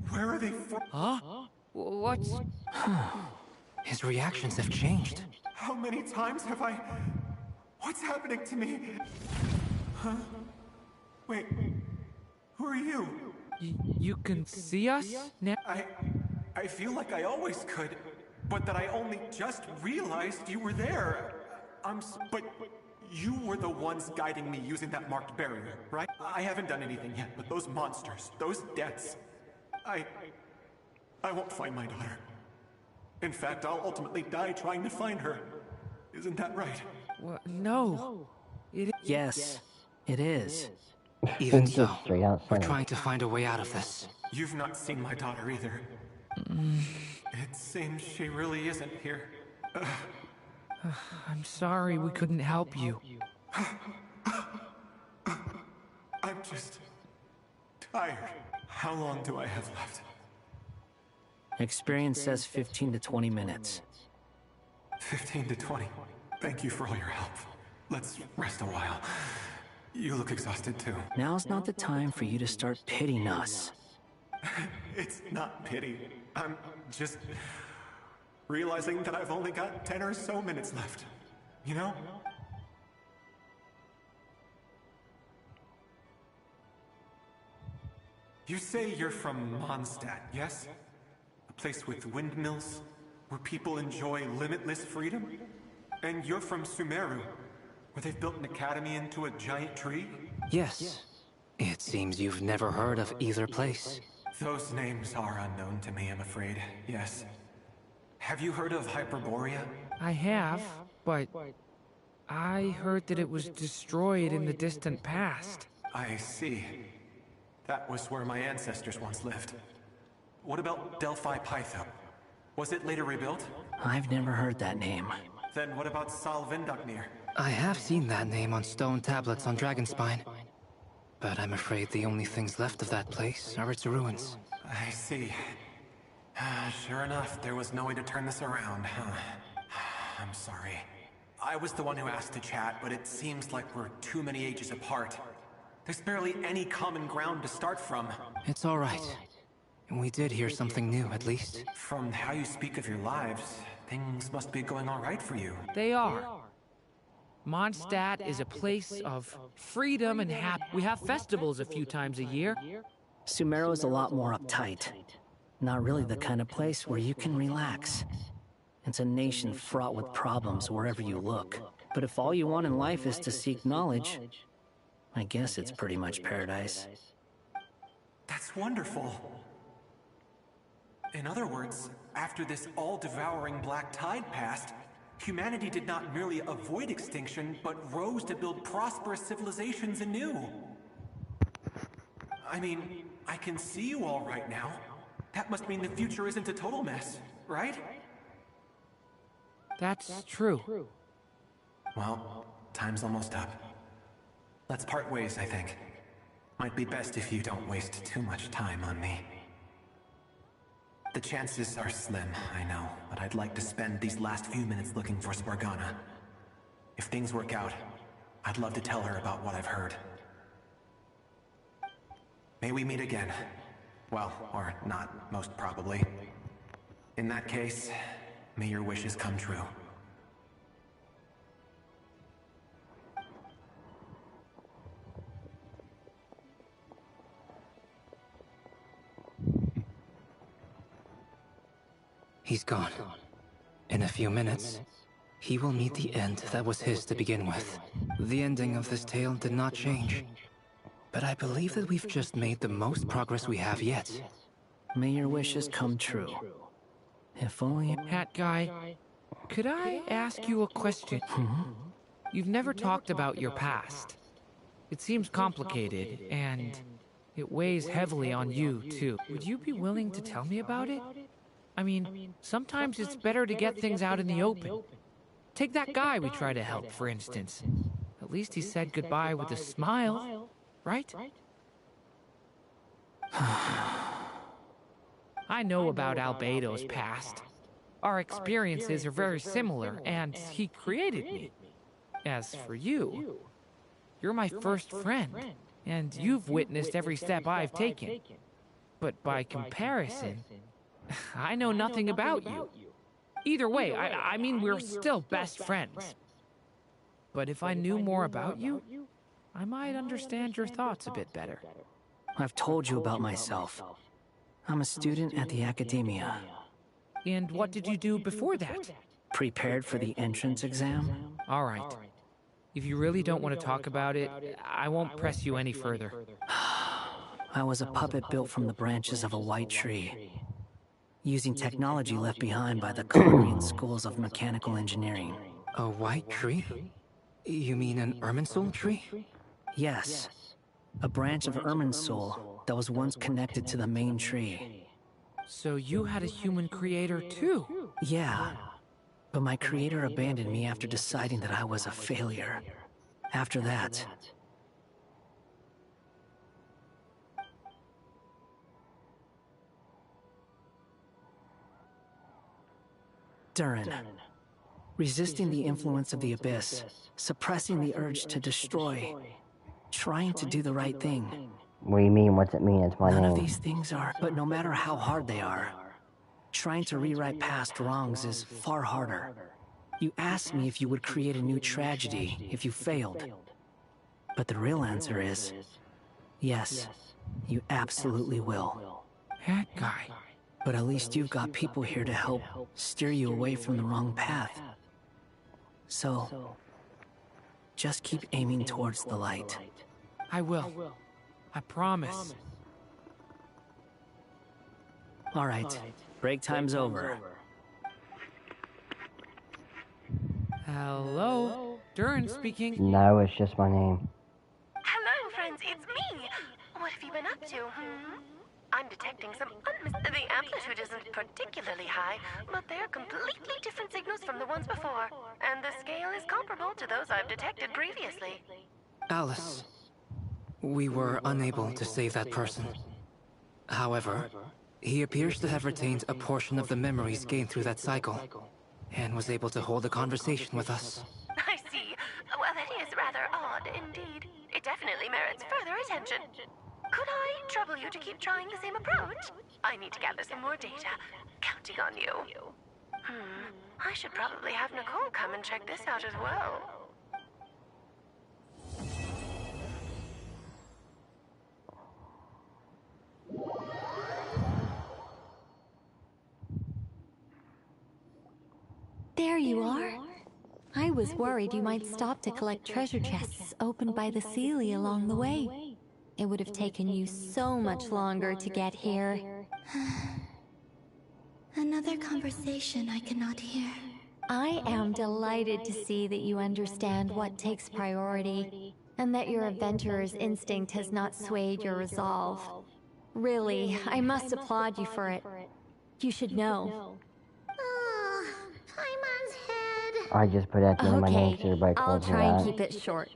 Where are they from? Huh? What's... His reactions have changed. How many times have I... What's happening to me? Huh? Wait, who are you? You can see us now? I feel like I always could, but that I only just realized you were there. But you were the ones guiding me using that marked barrier, right? I haven't done anything yet, but those monsters, those deaths... I won't find my daughter. In fact, I'll ultimately die trying to find her. Isn't that right? Well, no. Yes, it is. Even so, we're trying to find a way out of this. You've not seen my daughter either. It seems she really isn't here. I'm sorry we couldn't help you. I'm just... tired. How long do I have left? Experience says 15 to 20 minutes. 15 to 20. Thank you for all your help. Let's rest a while. You look exhausted too. Now's not the time for you to start pitying us. It's not pity. I'm just realizing that I've only got 10 or so minutes left. You know? You say you're from Mondstadt, yes? A place with windmills, where people enjoy limitless freedom? And you're from Sumeru, where they've built an academy into a giant tree? Yes. It seems you've never heard of either place. Those names are unknown to me, I'm afraid, yes. Have you heard of Hyperborea? I have, but I heard that it was destroyed in the distant past. I see. That was where my ancestors once lived. What about Delphi Pytho? Was it later rebuilt? I've never heard that name. Then what about Sal Vindaknir? I have seen that name on stone tablets on Dragonspine. But I'm afraid the only things left of that place are its ruins. I see. Sure enough, there was no way to turn this around, huh? I'm sorry. I was the one who asked to chat, but it seems like we're too many ages apart. There's barely any common ground to start from. It's all right. We did hear something new, at least. From how you speak of your lives, things must be going all right for you. They are. Mondstadt is a place of freedom and we have festivals a few times a year. Sumeru is a lot more uptight. Not really the kind of place where you can relax. It's a nation fraught with problems wherever you look. But if all you want in life is to seek knowledge, I guess it's pretty much paradise. That's wonderful. In other words, after this all-devouring black tide passed, humanity did not merely avoid extinction, but rose to build prosperous civilizations anew. I mean, I can see you all right now. That must mean the future isn't a total mess, right? That's true. Well, time's almost up. Let's part ways, I think. Might be best if you don't waste too much time on me. The chances are slim, I know, but I'd like to spend these last few minutes looking for Spargana. If things work out, I'd love to tell her about what I've heard. May we meet again. Well, or not, most probably. In that case, may your wishes come true. He's gone. In a few minutes, he will meet the end that was his to begin with. The ending of this tale did not change. But I believe that we've just made the most progress we have yet. May your wishes come true. If only... Hat guy, could I ask you a question? You've never talked about your past. It seems complicated, and it weighs heavily on you, too. Would you be willing to tell me about it? I mean, sometimes it's better to get things out in the open. Take that guy we try to help, for instance. At least he said goodbye with a smile, right? I know about Albedo's past. Our experiences are very similar, and he created me. As for you, you're my first friend, and you've witnessed every step I've taken. But by comparison, I know nothing about you. Either way, I mean, we're still best friends. But if I knew more about you, I might understand your thoughts a bit better. I've told you about myself. I'm a student at the academia. And what did you do before that? Prepared for the entrance exam. All right. If you really don't want to talk about it, I won't press you any further. I was a puppet built from the branches of a white tree, using technology left behind by the Korean schools of mechanical engineering. A white tree? You mean an Irminsul tree? Yes. A branch of Irminsul that was once connected to the main tree. So you had a human creator too? Yeah. But my creator abandoned me after deciding that I was a failure. After that, Durin. Resisting the influence of the Abyss, suppressing the urge to destroy, trying to do the right thing. What do you mean? What's it mean? It's my name. None of these things are, but no matter how hard they are, trying to rewrite past wrongs is far harder. You asked me if you would create a new tragedy if you failed. But the real answer is, yes, you absolutely will. That guy. But at least you've got people here to help steer you away from the wrong path. So, just keep aiming towards the light. I will. I promise. All right, break time's over. Hello? Durin speaking. No, it's just my name. Hello, friends, it's me. What have you been up to, I'm detecting some the amplitude isn't particularly high, but they're completely different signals from the ones before. And the scale is comparable to those I've detected previously. Alice, we were unable to save that person. However, he appears to have retained a portion of the memories gained through that cycle, and was able to hold a conversation with us. I see. Well, that is rather odd indeed. It definitely merits further attention. Could I trouble you to keep trying the same approach? I need to gather some more data. Counting on you. I should probably have Nicole come and check this out as well. There you are. I was worried you might stop to collect treasure chests opened by the Seelie along the way. It would have taken you so much longer to get here. Another conversation I cannot hear. I am delighted to see that you understand what takes priority, and that your adventurer's instinct has not swayed your resolve. Really, I must applaud you for it. You should know. Paimon's head. I just put at the end of my name so everybody I'll calls me try and that. keep it short.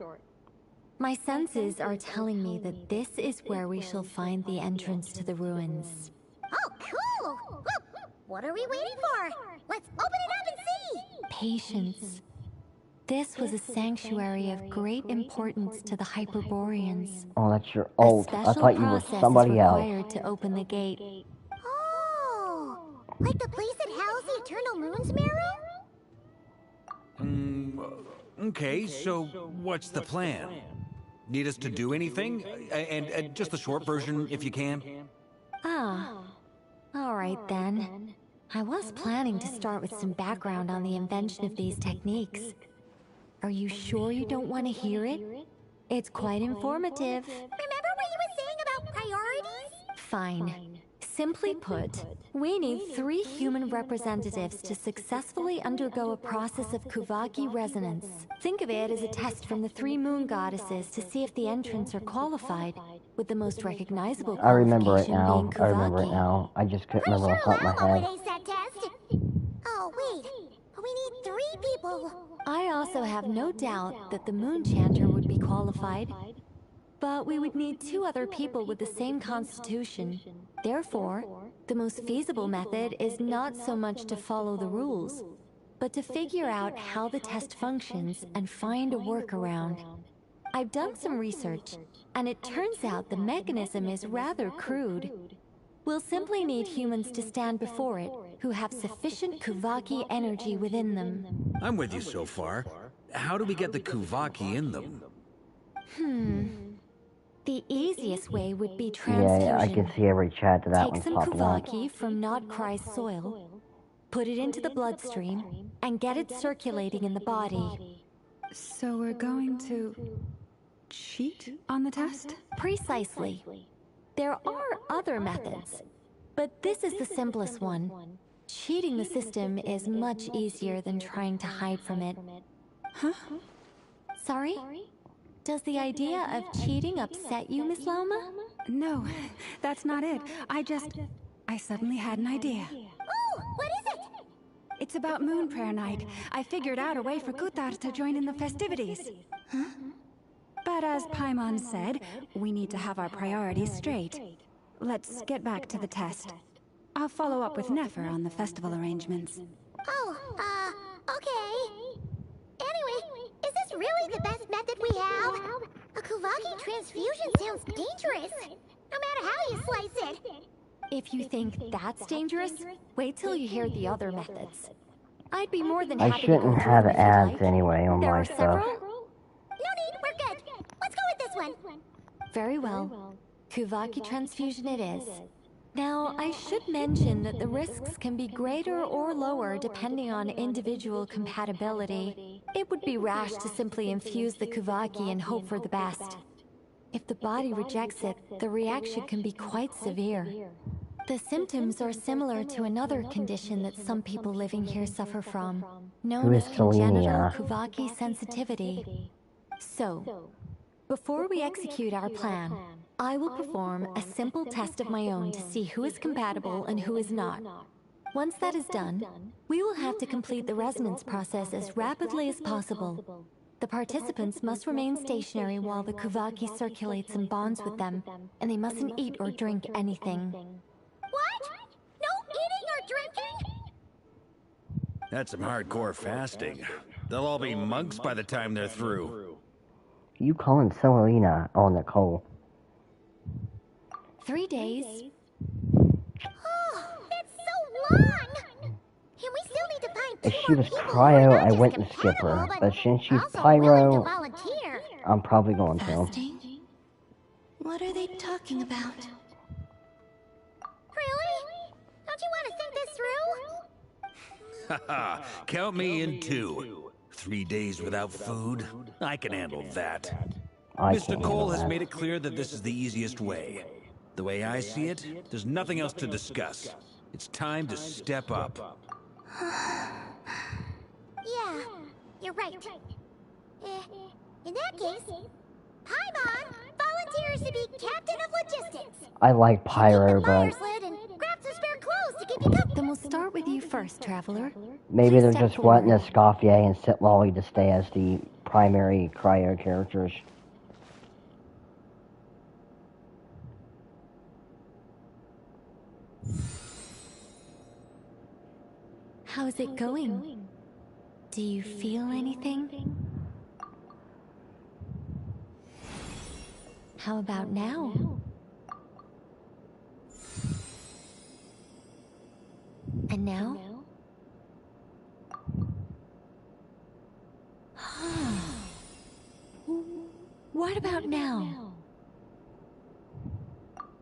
My senses are telling me that this is where we shall find the entrance to the ruins. Oh, cool! What are we waiting for? Let's open it up and see! Patience. This was a sanctuary of great importance to the Hyperboreans. Oh, that's your alt. I thought you were somebody somebody else. required to open the gate. Oh! Like the place that housed the Eternal Moon's Marrow? Okay, so what's the plan? Need us to do anything? And just the short version, if you can. Ah. Alright then. I was planning to start with some background on the invention of these techniques. Are you sure you don't want to hear it? It's quite informative. Remember what you were saying about priorities? Fine. Simply put, we need 3 human representatives to successfully undergo a process of Kuvaki resonance. Think of it as a test from the 3 moon goddesses to see if the entrants are qualified, with the most recognizable I remember it qualification now. being Kuvaki. I remember it now. I just couldn't remember off the top of my head. That test. Oh, wait. We need 3 people. I also have no doubt that the Moon Chanter would be qualified. But we would need 2 other people with the same constitution. Therefore, the most feasible method is not so much to follow the rules, but to figure out how the test functions and find a workaround. I've done some research, and it turns out the mechanism is rather crude. We'll simply need humans to stand before it, who have sufficient Kuvaki energy within them. I'm with you so far. How do we get the Kuvaki in them? The easiest way would be transfusion. Yeah, I can see every chat to that Take one's some popping up. Kuvaki from Nodcry's soil, put it into the bloodstream, and get it circulating in the body. So we're going to cheat on the test? Precisely. There are other methods, but this is the simplest one. Cheating the system is much easier than trying to hide from it. Huh? Sorry? Does the idea of cheating upset you, Miss Lauma? No, that's not it. I suddenly had an idea. Oh, what is it? It's about Moon Prayer Night. I figured out a way for Kuthar to join in the festivities. Huh? But as Paimon said, we need to have our priorities straight. Let's get back to the test. I'll follow up with Nefer on the festival arrangements. Oh, okay. Anyway, is this really the best method we have? A Kuvaki transfusion sounds dangerous, no matter how you slice it. If you think that's dangerous, wait till you hear the other methods. I'd be more than I happy to go shouldn't through have them if you'd ads like. anyway on There my are stuff. several. No need, we're good. Let's go with this one. Very well. Kuvaki transfusion it is. Now, I should mention that the risks can be greater or lower depending on individual compatibility. It would be rash to simply infuse the Kuvaki and hope for the best. If the body rejects it, the reaction can be quite severe. The symptoms are similar to another condition that some people living here suffer from, known as congenital Kuvaki sensitivity. So, before we execute our plan, I will perform a simple test of my own to see who is compatible and who is not. Once that is done, we will have to complete the resonance process as rapidly as possible. The participants must remain stationary while the Kuvaki circulates and bonds with them, and they mustn't eat or drink anything. What? No eating or drinking? That's some hardcore fasting. They'll all be monks by the time they're through. You calling Selena on Nicole? 3 days. Oh, that's so long! And we still need to find If 2 she more was people who cryo, are I not just wouldn't skip her. compatible, But since she's also willing to pyro, volunteer. I'm probably going to. Fasting? What are they talking about? Really? Don't you want to think this through? Haha, count me in 2. 3 days without food? I can handle that. Miss Nicole has made it clear that this is the easiest way. The way I see it, there's nothing else to discuss. It's time to step up. Yeah, you're right. In that case, Paimon volunteers to be captain of logistics. I like pyro, but Sled and grab some spare clothes to keep you company. Then we'll start with you first, Traveler. maybe they're just wanting Escoffier and Sit Lolly to stay as the primary cryo characters. How's it going? Do you feel anything? How about now? And now? What about now?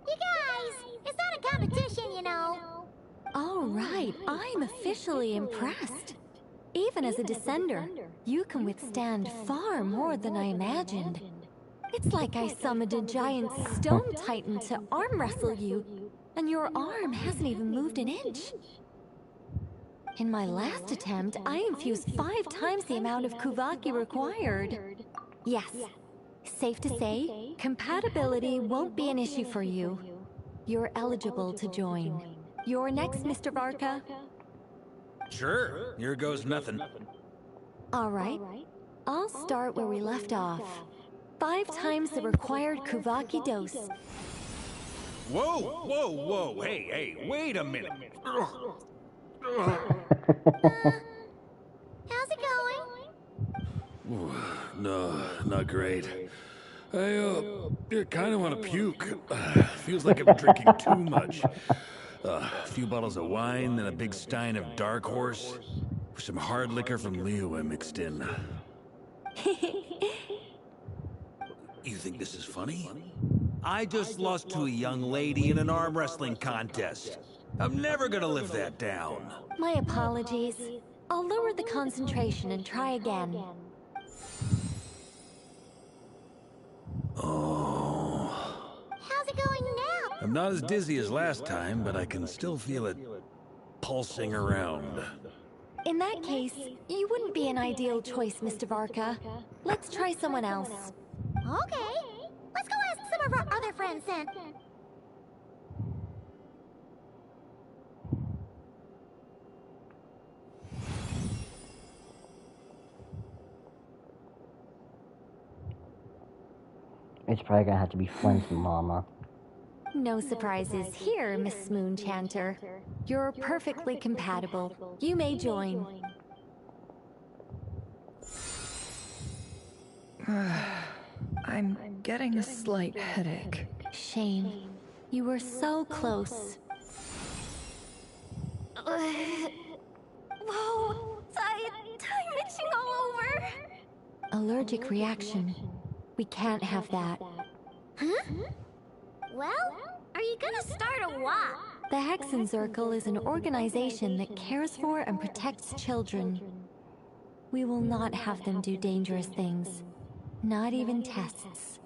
You guys, it's not a competition, you know. All right, I'm officially impressed. Even as a descender, you can withstand far more than I imagined. It's like I summoned a giant stone titan to arm wrestle you. And your arm hasn't even moved an inch. In my last attempt, I infused 5 times the amount of Kuvaki required. Yes. Safe to say, compatibility won't be an issue for you. You're eligible to join. You're next, Mr. Varka. Sure, here goes nothing. All right. I'll start where we left off. 5 times the required Kuvaki dose. Whoa, whoa, whoa, hey, wait a minute. How's it going? No, not great. I kind of want to puke. Feels like I'm drinking too much. A few bottles of wine, then a big stein of Dark Horse. Some hard liquor from Leo I mixed in. You think this is funny? I just lost to a young lady in an arm wrestling contest. I'm never gonna live that down. My apologies. I'll lower the concentration and try again. Oh. How's it going now? I'm not as dizzy as last time, but I can still feel it pulsing around. In that case, you wouldn't be an ideal choice, Mr. Varka. Let's try someone else. Okay. Let's go ask some of our other friends then. It's probably gonna have to be Flint's mama. No surprises here, Miss Moonchanter. You're perfectly compatible. You may join. I'm getting a slight headache. Shame. You were so close. Whoa! I'm itching all over! Allergic reaction. We can't have that. Huh? Well, are you gonna start a what? The Hexenzirkel is an organization that cares for and protects children. We will not have them do dangerous things. Not even tests.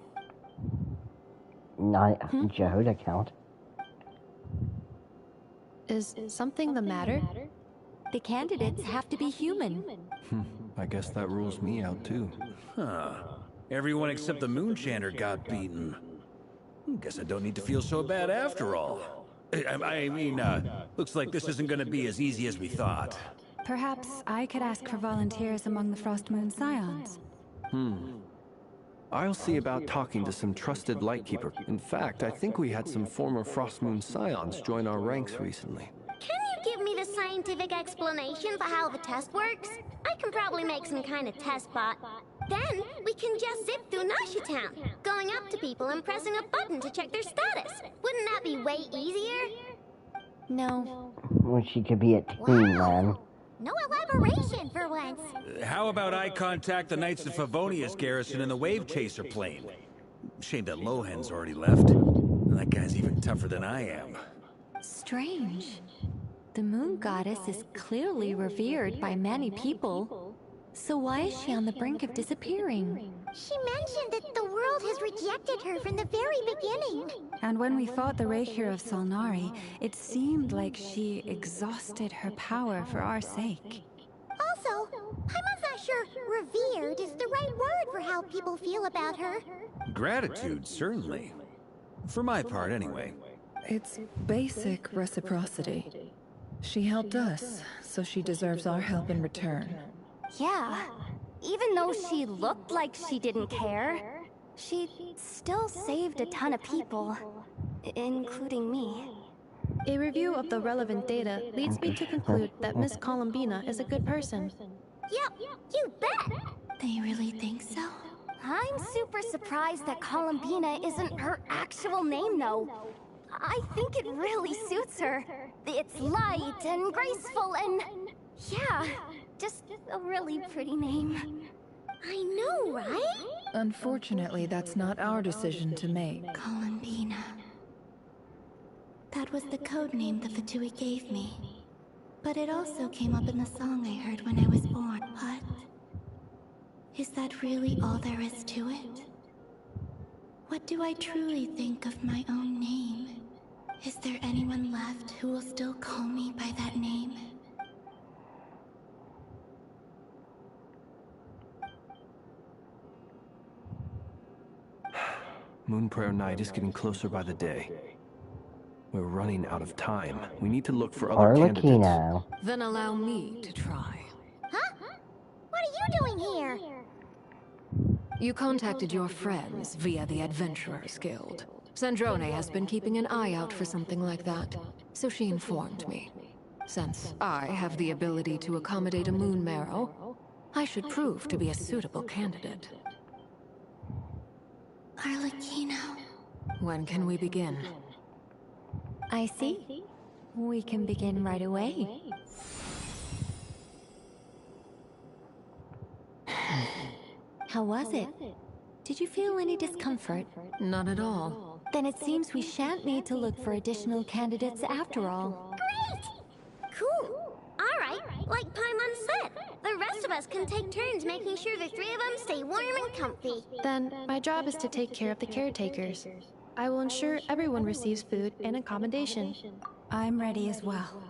Not Jehoda count. Is something the matter? The candidates have to be human. I guess that rules me out too. Huh. Everyone except the Moonchanter got beaten. Guess I don't need to feel so bad after all. I mean, looks like this isn't gonna be as easy as we thought. Perhaps I could ask for volunteers among the Frost Moon Scions. I'll see about talking to some trusted Lightkeeper. In fact, I think we had some former Frost Moon Scions join our ranks recently. Can you give me the scientific explanation for how the test works? I can probably make some kind of test bot. Then we can just zip through Nashitown, going up to people and pressing a button to check their status. Wouldn't that be way easier? No. Well, she could be a teen, man. No elaboration for once. How about I contact the Knights of Favonius garrison in the Wave Chaser plane? Shame that Lohan's already left. That guy's even tougher than I am. Strange. The moon goddess is clearly revered by many people. So why is she on the brink of disappearing? She mentioned that the world has rejected her from the very beginning. And when we fought the Rakier of Solnari, it seemed like she exhausted her power for our sake. Also, I'm not sure revered is the right word for how people feel about her. Gratitude, certainly. For my part, anyway. It's basic reciprocity. She helped us, so she deserves our help in return. Yeah. Even though she looked like she didn't care, she still saved a ton of people, including me. A review of the relevant data leads me to conclude that Miss Columbina is a good person. Yep, you bet! They really think so? I'm super surprised that Columbina isn't her actual name, though. I think it really suits her. It's light and graceful and... yeah, just a really pretty name. I know, right? Unfortunately, that's not our decision to make. Columbina. That was the code name the Fatui gave me. But it also came up in the song I heard when I was born. But... is that really all there is to it? What do I truly think of my own name? Is there anyone left who will still call me by that name? Moon Prayer Night is getting closer by the day. We're running out of time. We need to look for other candidates. Then allow me to try. Huh? What are you doing here? You contacted your friends via the Adventurers Guild. Sandrone has been keeping an eye out for something like that, so she informed me. Since I have the ability to accommodate a moon marrow, I should prove to be a suitable candidate. Arlecchino. When can we begin? I see. We can begin right away. How was it? Did you feel any discomfort? Not at all. Then it seems we shan't need to look for additional candidates after all. Great! Cool. All right, like Paimon's said, the rest of us can take turns making sure the three of them stay warm and comfy. Then my job is to take care of the caretakers. I will ensure everyone receives food and accommodation. I'm ready as well.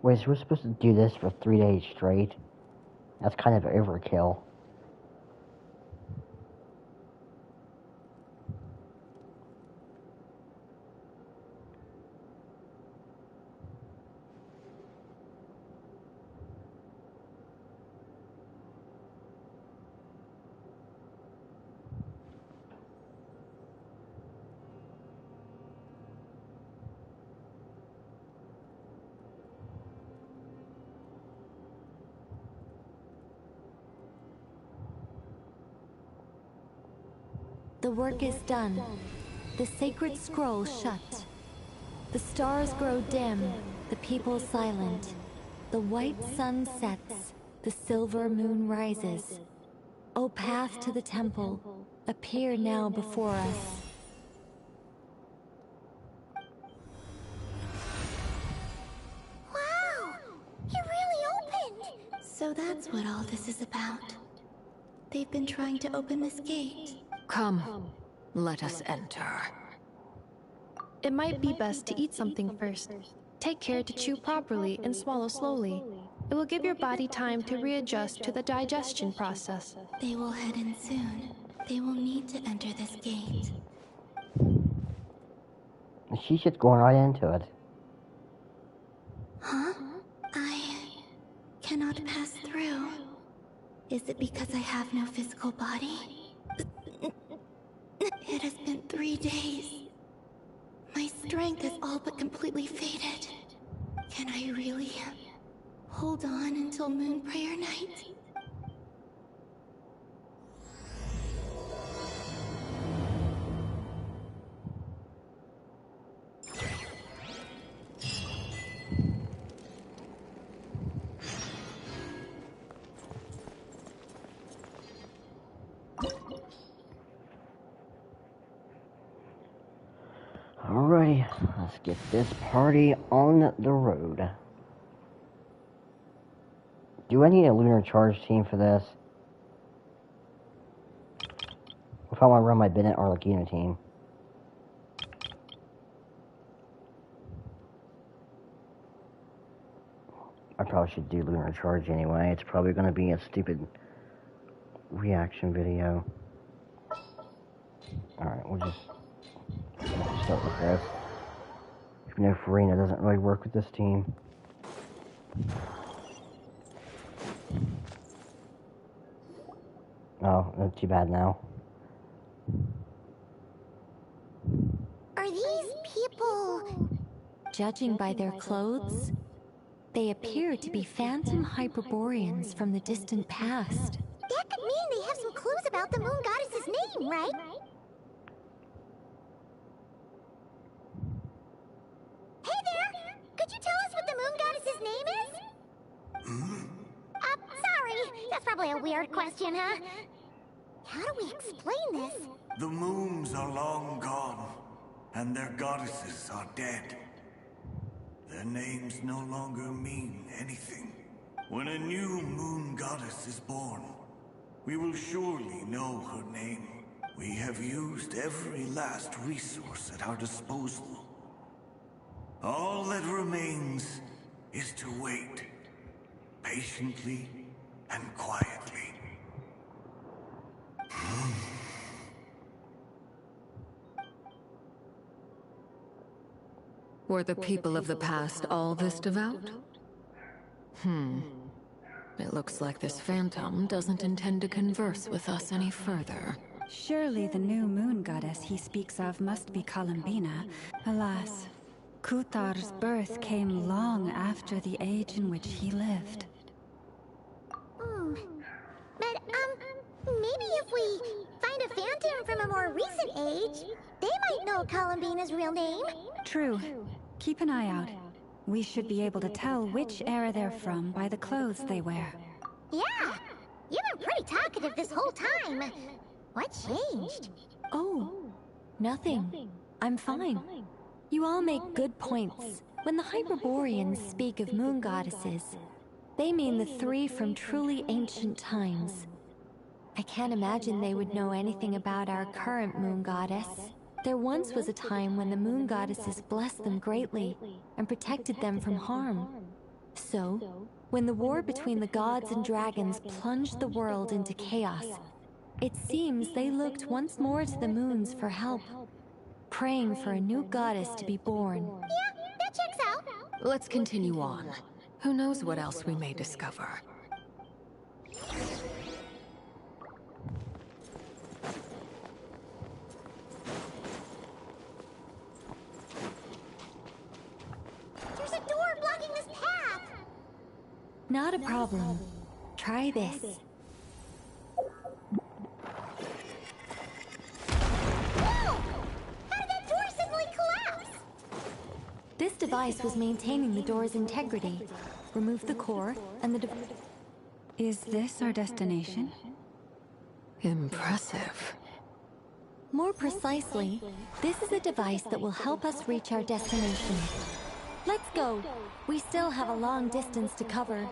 Wait, so we're supposed to do this for 3 days straight? That's kind of overkill. The work is done. The sacred scroll shut. The stars grow dim, the people silent. The white sun sets, the silver moon rises. O path to the temple, appear now before us. Wow! It really opened! So that's what all this is about. They've been trying to open this gate. Come, let us enter. It might be best to eat something first. Take care to chew properly and swallow slowly. It will give your body time to readjust to the digestion process. They will head in soon. They will need to enter this gate. She's just going right into it. Huh? I cannot pass through. Is it because I have no physical body? It has been 3 days. My strength has all but completely faded. Can I really hold on until Moon Prayer Night? Alrighty, let's get this party on the road. Do I need a lunar charge team for this? If I want to run my Bennett Arlecchino team. I probably should do lunar charge anyway. It's probably going to be a stupid reaction video. Alright, we'll just start with this. Even though Farina doesn't really work with this team. Oh, not too bad now. Are these people... Judging by their clothes, they appear to be phantom Hyperboreans from the distant past. That could mean they have some clues about the moon goddess's name, right? Hey there! Could you tell us what the moon goddess's name is? Sorry. That's probably a weird question, huh? How do we explain this? The moons are long gone, and their goddesses are dead. Their names no longer mean anything. When a new moon goddess is born, we will surely know her name. We have used every last resource at our disposal. All that remains is to wait, patiently and quietly. Were the people of the past all this devout? It looks like this phantom doesn't intend to converse with us any further. Surely the new moon goddess he speaks of must be Columbina. Alas, Kutar's birth came long after the age in which he lived. But, maybe if we find a phantom from a more recent age, they might know Columbina's real name. True. Keep an eye out. We should be able to tell which era they're from by the clothes they wear. Yeah, you've been pretty talkative this whole time. What changed? Oh, nothing. I'm fine. You all make good points. When the Hyperboreans speak of moon goddesses, they mean the three from truly ancient times. I can't imagine they would know anything about our current moon goddess. There once was a time when the moon goddesses blessed them greatly and protected them from harm. So, when the war between the gods and dragons plunged the world into chaos, it seems they looked once more to the moons for help, praying for a new goddess to be born. Yeah, that checks out. Let's continue on. Who knows what else we may discover? There's a door blocking this path. Not a problem. Try this. This device was maintaining the door's integrity. Remove the core, and the Is this our destination? Impressive. More precisely, this is a device that will help us reach our destination. Let's go. We still have a long distance to cover.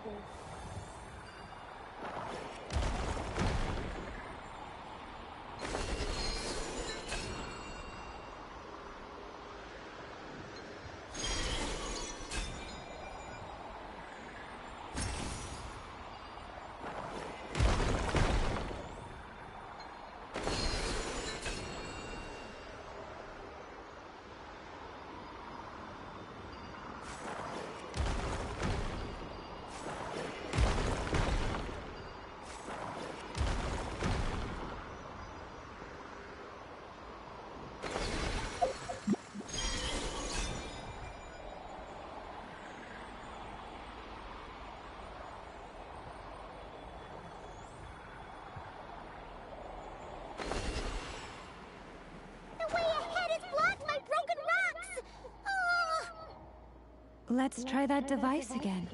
Let's try that device again.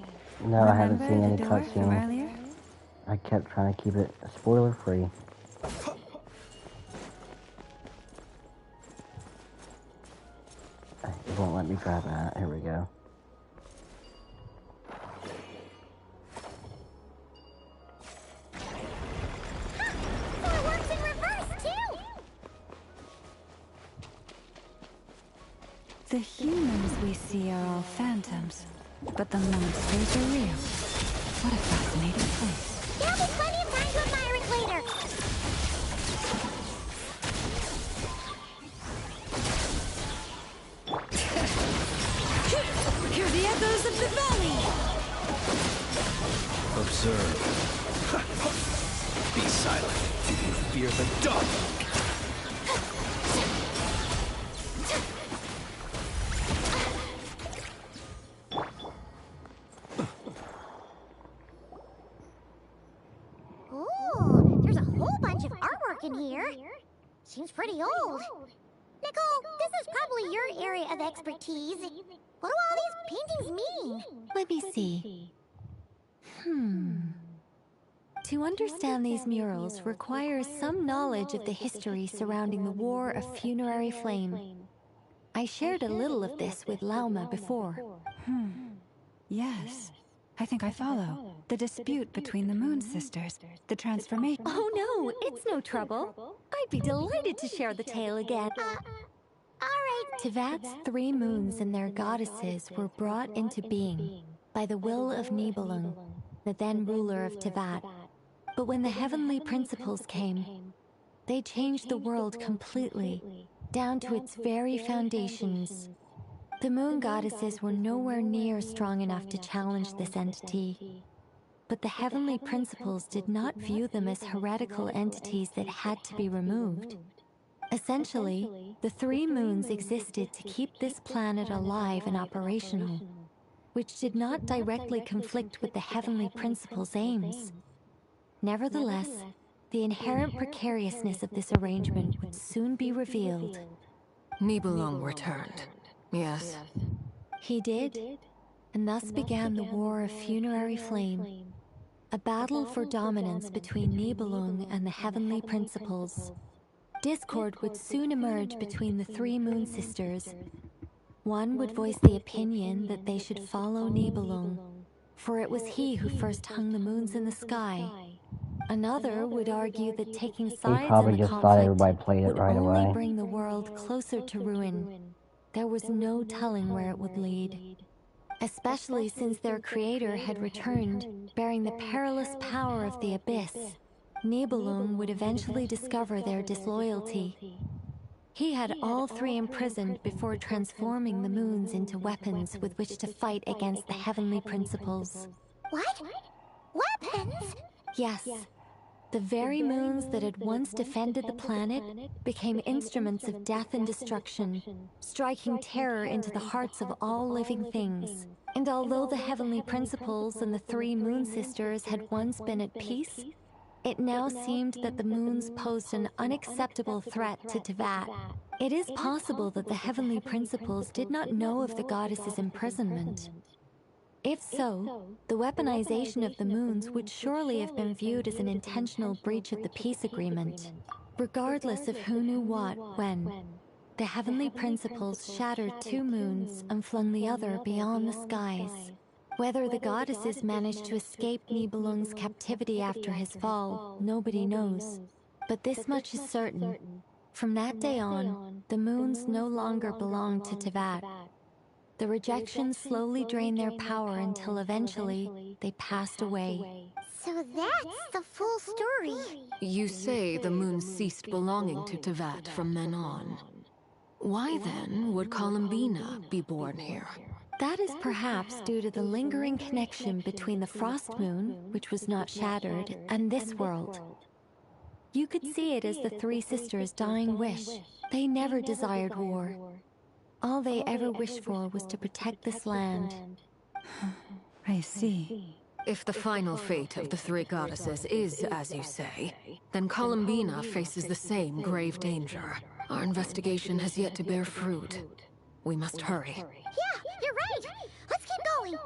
No, I haven't seen any Remember the door from cutscenes. earlier? I kept trying to keep it spoiler free. It won't let me grab that. Here we go. It works in reverse, too! The humans we see are all phantoms, but the monsters are real. What a fascinating place. There'll be plenty of time to admire it later. Hear the echoes of the valley! Observe. Be silent. You fear the dark. Ooh, there's a whole bunch of artwork in here. Seems pretty old. Nicole, this is probably your area of expertise. What do all these paintings mean? Let me see. To To understand these murals requires some knowledge of the history surrounding the War of Funerary Flame. I shared a little of this with Lauma before. Yes. I think I follow. The dispute between the Moon Sisters, the transformation. Oh no, it's no trouble. I'd be delighted to share the tale again. Alright. Tevat's 3 moons and their goddesses were brought into being by the will of Nibelung, the then ruler of Tevat. But when the heavenly principles came, they changed the world completely, down to its very foundations. The moon goddesses were nowhere near strong enough to challenge this entity. But the heavenly principles did not view them as heretical entities that had to be removed. Essentially, the 3 moons existed to keep this planet alive and operational, which did not directly conflict with the heavenly principles' aims. Nevertheless, the inherent precariousness of this arrangement would soon be revealed. Nibelung returned, yes. He did, and thus began the War of Funerary Flame, a battle for dominance between Nibelung and the heavenly principles. Discord would soon emerge between the 3 moon sisters. One would voice the opinion that they should follow Nibelung, for it was he who first hung the moons in the sky. Another would argue that taking sides in the conflict would only bring the world closer to ruin. There was no telling where it would lead, especially since their creator had returned, bearing the perilous power of the abyss. Nibelung would eventually discover their disloyalty. He had all 3 imprisoned before transforming the moons into weapons with which to fight against the heavenly principles. What? Weapons? Yes. The very moons that had once defended the planet became instruments of death and destruction, striking terror into the hearts of all living things. And although the heavenly principles and the 3 moon sisters had once been at peace, it now seemed that the moons posed an unacceptable threat to Tevat. It is possible that the heavenly principles did not know of the goddess's imprisonment. If so, the weaponization of the moons would surely have been viewed as an intentional breach of the peace agreement. Regardless of who knew what, when, the heavenly principles shattered 2 moons and flung the other beyond the skies. Whether the goddesses managed to escape Nibelung's captivity after his fall, nobody knows. But this much is certain. From that day on, the moons no longer belonged to Tevat. The rejection slowly drained their power until eventually they passed away. So that's the full story. You say the moon ceased belonging to Tevat from then on. Why then would Columbina be born here? That is perhaps due to the lingering connection between the Frost Moon, which was not shattered, and this world. You could see it as the 3 sisters' dying wish. They never desired war. All they ever wished for was to protect this land. I see. If the final fate of the 3 goddesses is as you say, then Columbina faces the same grave danger. Our investigation has yet to bear fruit. We must hurry. Yeah, you're right. Let's keep going.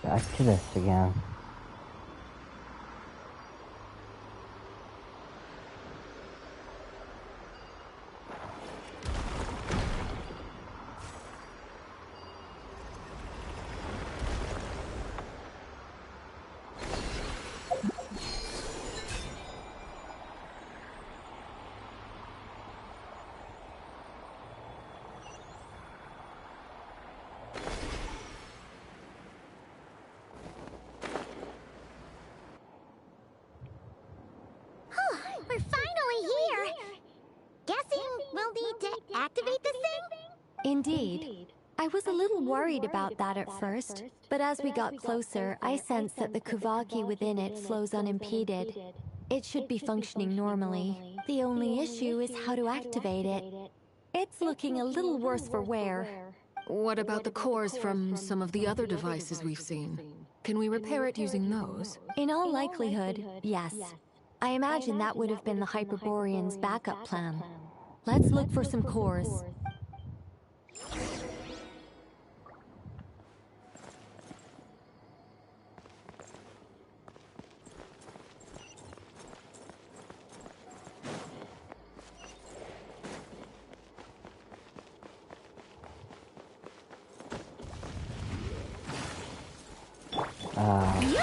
Back to this again. Indeed. I was a little worried about that at first, but as we got closer, I sensed that the Kuvaki within it flows unimpeded. It should be functioning normally. The only issue is how to activate it. It's looking a little worse for wear. What about the cores from some of the other devices we've seen? Can we repair it using those? In all likelihood, yes. I imagine that would have been the Hyperborean's backup plan. Let's look for some cores.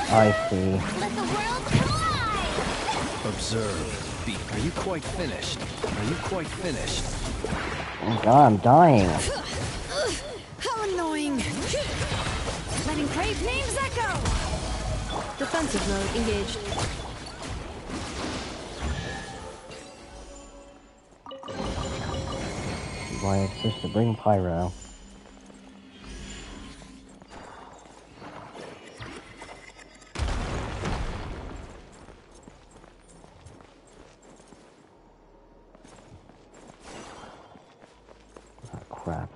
I see. Let the world collide! Observe. Are you quite finished? Are you quite finished? Oh my god, I'm dying. How annoying! Letting crave names echo! Defensive mode engaged. Why it's supposed to bring Pyro. Crap.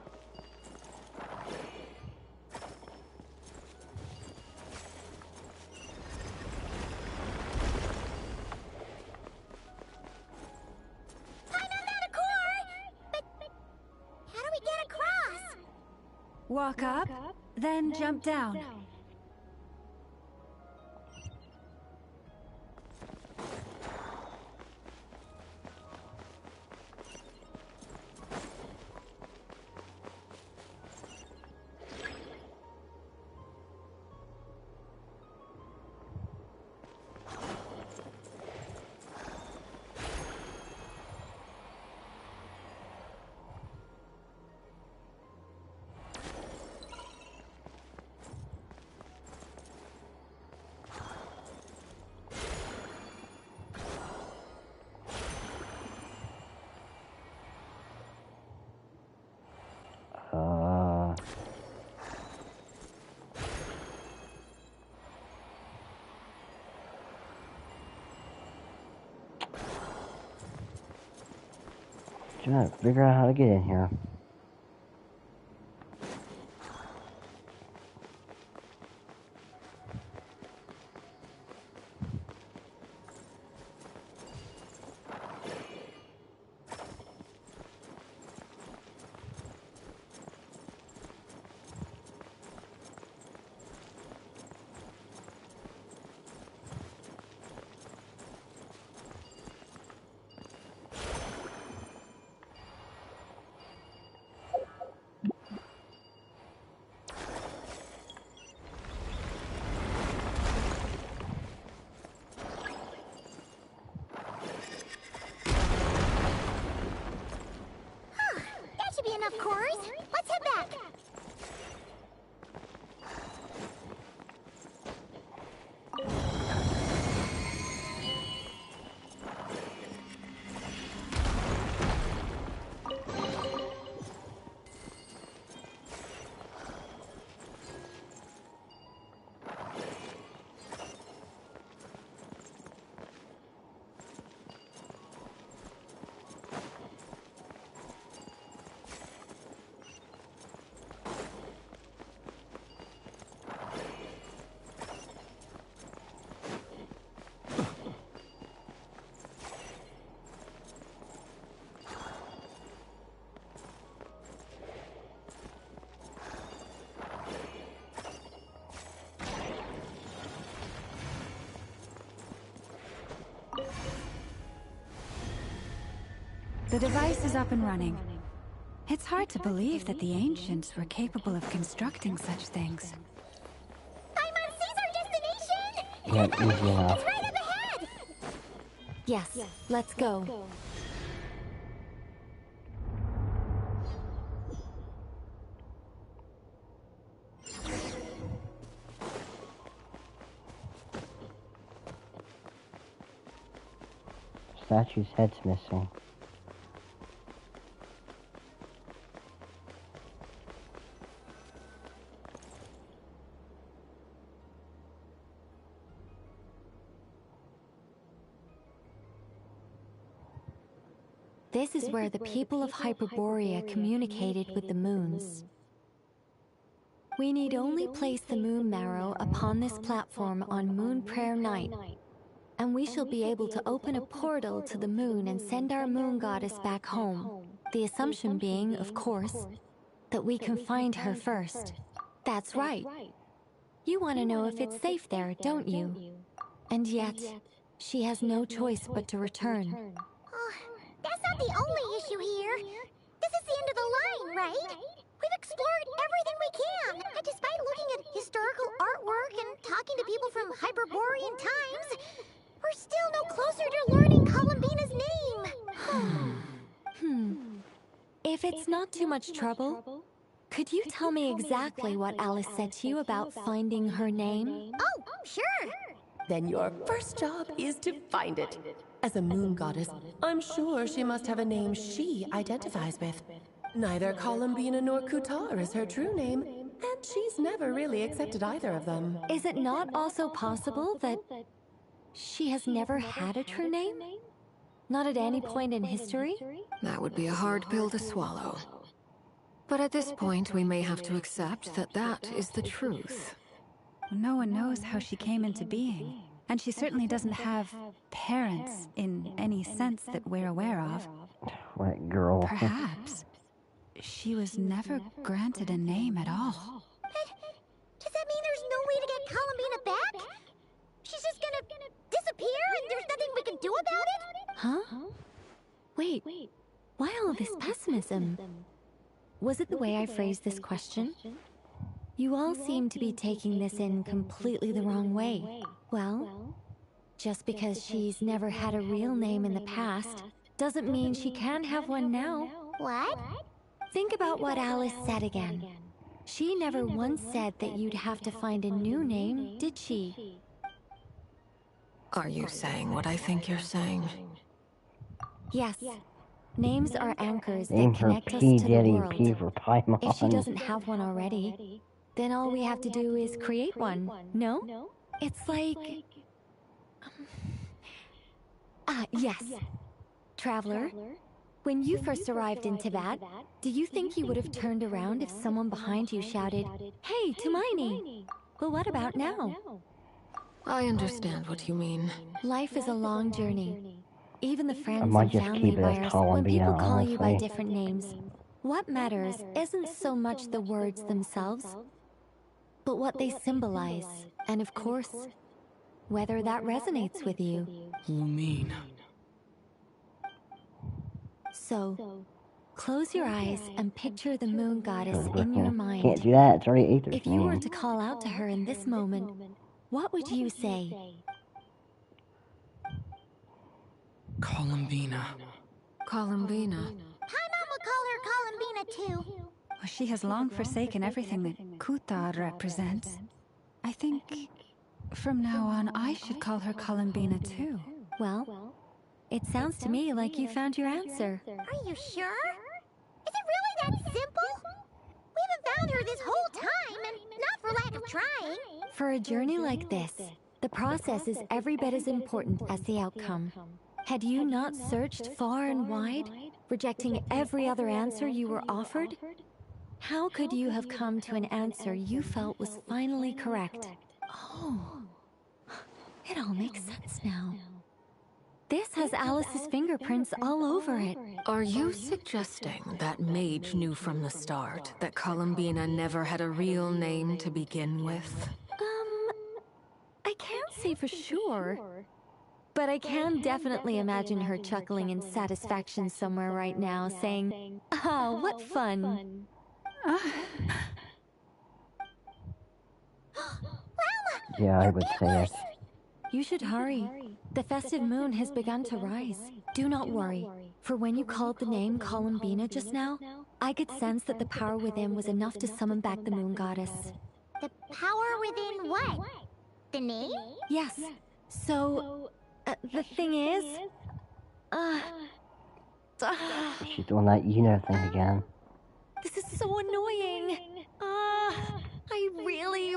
How do we get across? Walk up, then jump down. Trying to figure out how to get in here. That should be enough cores. Let's head back. The device is up and running. It's hard to believe that the ancients were capable of constructing such things. Paimon's our destination! Yeah, easy enough. It's right up ahead! Yes, let's go. Statue's head's missing. This is where the people of Hyperborea communicated with the moons. We need only place the moon marrow upon this platform on Moon Prayer Night, and we shall be able to open a portal to the moon and send our moon goddess back home. The assumption being, of course, that we can find her first. That's right. You want to know if it's safe there, don't you? And yet, she has no choice but to return. That's not the only issue here. This is the end of the line, right? We've explored everything we can, and despite looking at historical artwork and talking to people from Hyperborean times, we're still no closer to learning Columbina's name. If it's not too much trouble, could you tell me exactly what Alice said to you about finding her name? Oh, sure. Then your first job is to find it. As a moon goddess, I'm sure she must have a name she identifies with. Neither Columbina nor Kutar is her true name, and she's never really accepted either of them. Is it not also possible that she has never had a true name? Not at any point in history? That would be a hard pill to swallow. But at this point, we may have to accept that that is the truth. No one knows how she came into being, and she certainly doesn't have parents in any sense that we're aware of. What girl? Perhaps she was never granted a name at all. Does that mean there's no way to get Columbina back? She's just gonna disappear and there's nothing we can do about it? Huh? Wait, why all this pessimism? Was it the way I phrased this question? You all seem to be taking this in completely the wrong way. Well, just because she's never had a real name in the past doesn't mean she can't have one now. What? Think about what Alice said again. She never once said that you'd have to find a new name, did she? Are you saying what I think you're saying? Yes. Names are anchors that Name her connect us P. to the Diddy world. P for Paimon. If she doesn't have one already, then all we have to do is create one, no? It's like... yes. Traveler, when you first arrived in Teyvat, do you think you would have turned around if someone behind you shouted, "Hey, Tumaini"? Well, what about now? I understand what you mean. Life is a long journey. Even the friends might and just family keep it as buyers, when Columbina, people call you by honestly. different names, what matters isn't so much the words themselves, but what they symbolize, and of course, whether that resonates with you. Lumine. So, close your eyes and picture the moon goddess in your mind. Can't do that, it's already 8:13. If you were to call out to her in this moment, what would you say? Columbina. Columbina. Paimon will call her Columbina too. Well, she has long forsaken everything that Kutar represents. I think from now on I should call her Columbina too. Well, it sounds to me like you found your answer. Are you sure? Is it really that simple? We haven't found her this whole time, and not for lack of trying. For a journey like this, the process is every bit as important as the outcome. Had you not searched far and wide, rejecting every other answer you were offered, how could you have come to an answer you felt was finally correct? Oh, it all makes sense now. This has Alice's fingerprints all over it. Are you suggesting that Mage knew from the start that Columbina never had a real name to begin with? I can't say for sure, but I can definitely imagine her chuckling in satisfaction somewhere right now, saying, "Ah, what fun." Yeah, I would say it. You should hurry. The festive moon has begun to rise. Do not worry, for when you called the name Columbina just now, I could sense that the power within was enough to summon back the moon goddess. The power within what? The name? Yes. So, the thing is... She's doing that thing again. This is so annoying. I really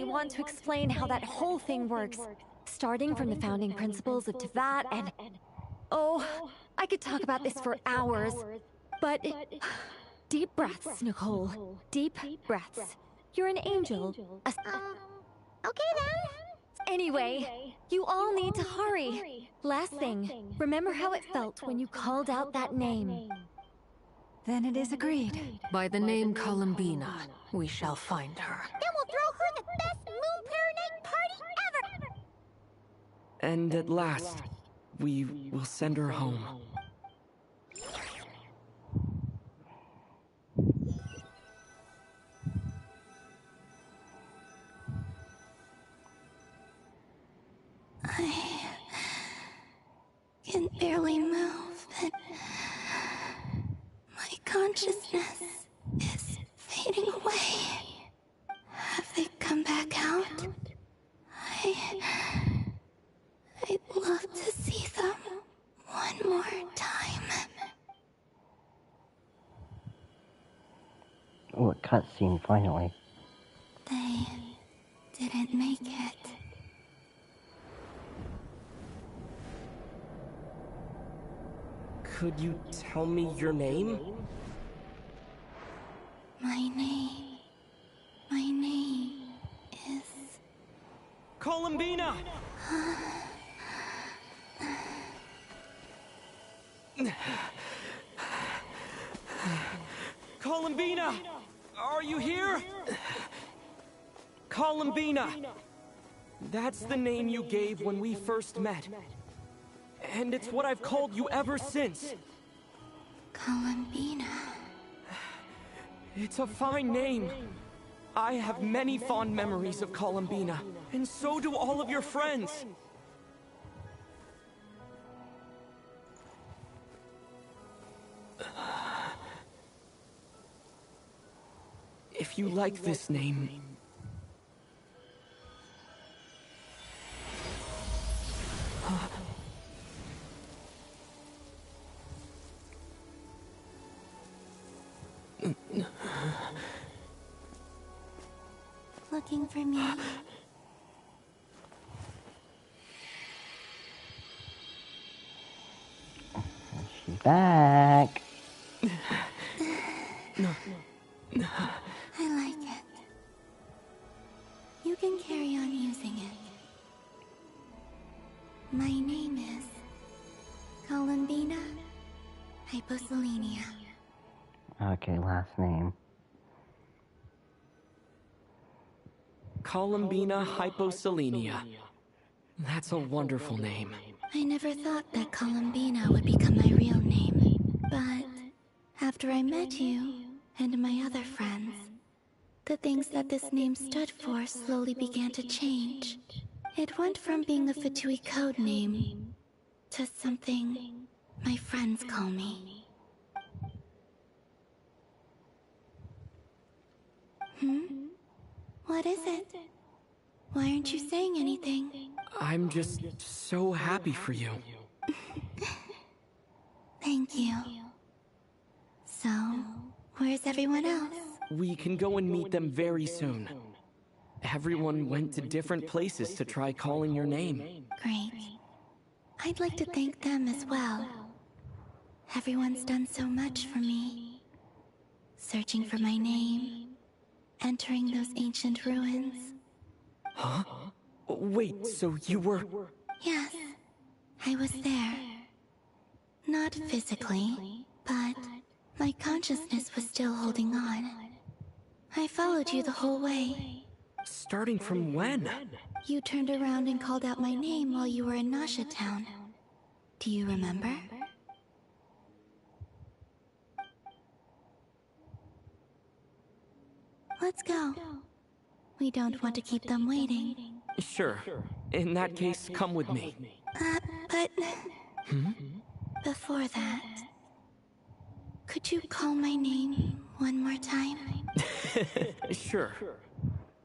want to explain how that whole thing works. Starting from the founding principles of Teyvat and... Oh, I could talk about this for hours, but deep breaths, Nicole. Deep breaths. You're an angel. Okay then. Anyway, you all need to hurry. Last thing, remember how it felt when you called out that name. Then it is agreed. By the name Columbina, we shall find her. Then we'll throw her the best Moon Paradise party ever! And at last, we will send her home. I can barely move, but my consciousness is fading away. Have they come back out? I'd love to see them one more time. Oh, a cutscene, finally. They didn't make it. Could you tell me your name? My name is... Columbina! Columbina! Are you here? Columbina! That's the name you gave when we first met. And it's what I've called you ever since. Columbina. It's a fine name. I have many fond memories of Columbina, and so do all of your friends. If you like this name... Looking for me? She's back. I like it. You can carry on using it. My name is Columbina Hyposelenia. Okay, last name. Columbina Hyposelenia. That's a wonderful name. I never thought that Columbina would become my real name. But after I met you and my other friends, the things that this name stood for slowly began to change. It went from being a Fatui code name to something my friends call me. What is it? Why aren't you saying anything? I'm just so happy for you. Thank you. So, where's everyone else? We can go and meet them very soon. Everyone went to different places to try calling your name. Great. I'd like to thank them as well. Everyone's done so much for me. Searching for my name, entering those ancient ruins. Huh? Wait, so you were... Yes, I was there. Not physically, but my consciousness was still holding on. I followed you the whole way. Starting from when? You turned around and called out my name while you were in Nasha Town. Do you remember? Let's go. We don't want to keep them waiting. Sure. In that case, come with me. But... Before that... Could you call my name one more time? Sure.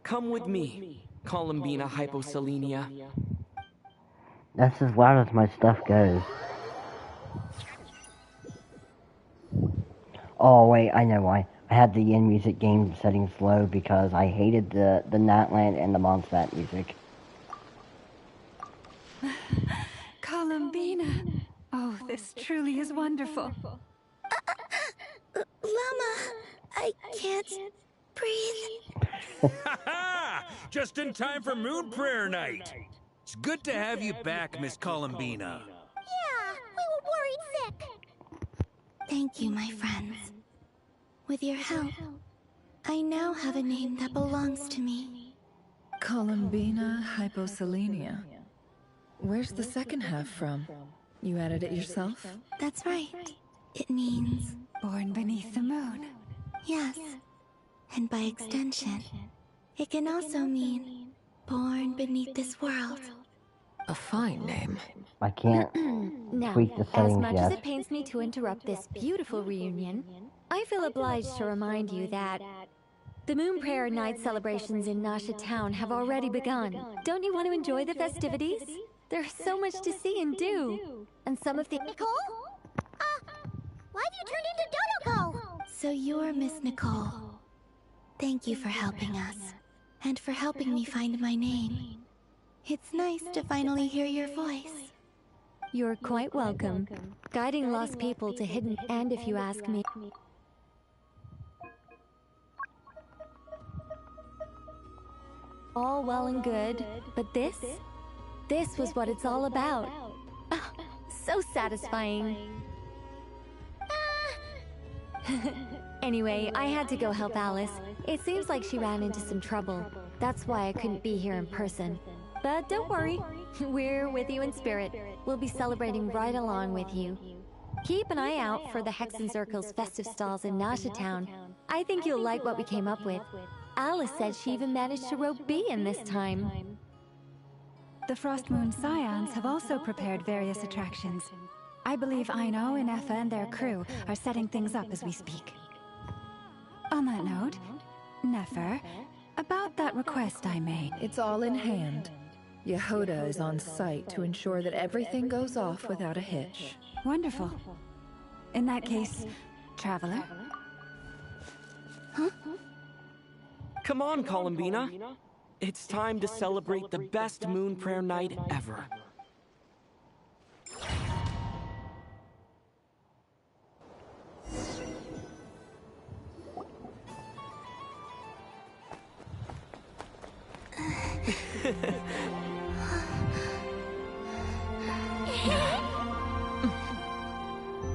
Come with me, Columbina Hyposelenia. That's as loud as my stuff goes. Oh wait, I know why. I had the in-music game settings low because I hated the Natland and the Mondstadt music. Columbina, Oh, this truly is wonderful. Llama, I can't breathe. Just in time for Moon Prayer Night. It's good to have you back, Miss Columbina. Yeah, we were worried sick. Thank you, my friends. With your help, I now have a name that belongs to me. Columbina hyposelenia. Where's the second half from? You added it yourself? That's right. It means... born beneath the moon. Yes. And by extension, it can also mean born beneath this world. A fine name. I can't Now, tweak the as settings much yet. as it pains me to interrupt this beautiful reunion, I feel obliged to remind you that the Moon Prayer Night celebrations in Nasha Town have already begun. Don't you want to enjoy the festivities? There's so much to see and do. And some of the... Nicole? Why have you turned into Dodoko? So you're Miss Nicole. Thank you for helping us. And for helping me find my name. It's nice to finally hear your voice. You're quite welcome. Guiding lost people to hidden end, if you ask me. All well and good, but this was what it's all about. Ah, so satisfying. Anyway, I had to go help Alice. It seems like she ran into some trouble. That's why I couldn't be here in person. But don't worry, we're with you in spirit. We'll be celebrating right along with you. Keep an eye out for the Hexen Circle's festive stalls in Nasha Town. I think you'll like what we came up with. Alice said she even managed to rope B in this time. The Frost Moon Scions have also prepared various attractions. I believe Aino, Ineffa, and their crew are setting things up as we speak. On that note, Nefer, about that request I made. It's all in hand. Yehoda is on site to ensure that everything goes off without a hitch. Wonderful. In that case, Traveler? Huh? Come on, Columbina. It's time to celebrate the best Moon Prayer Night ever.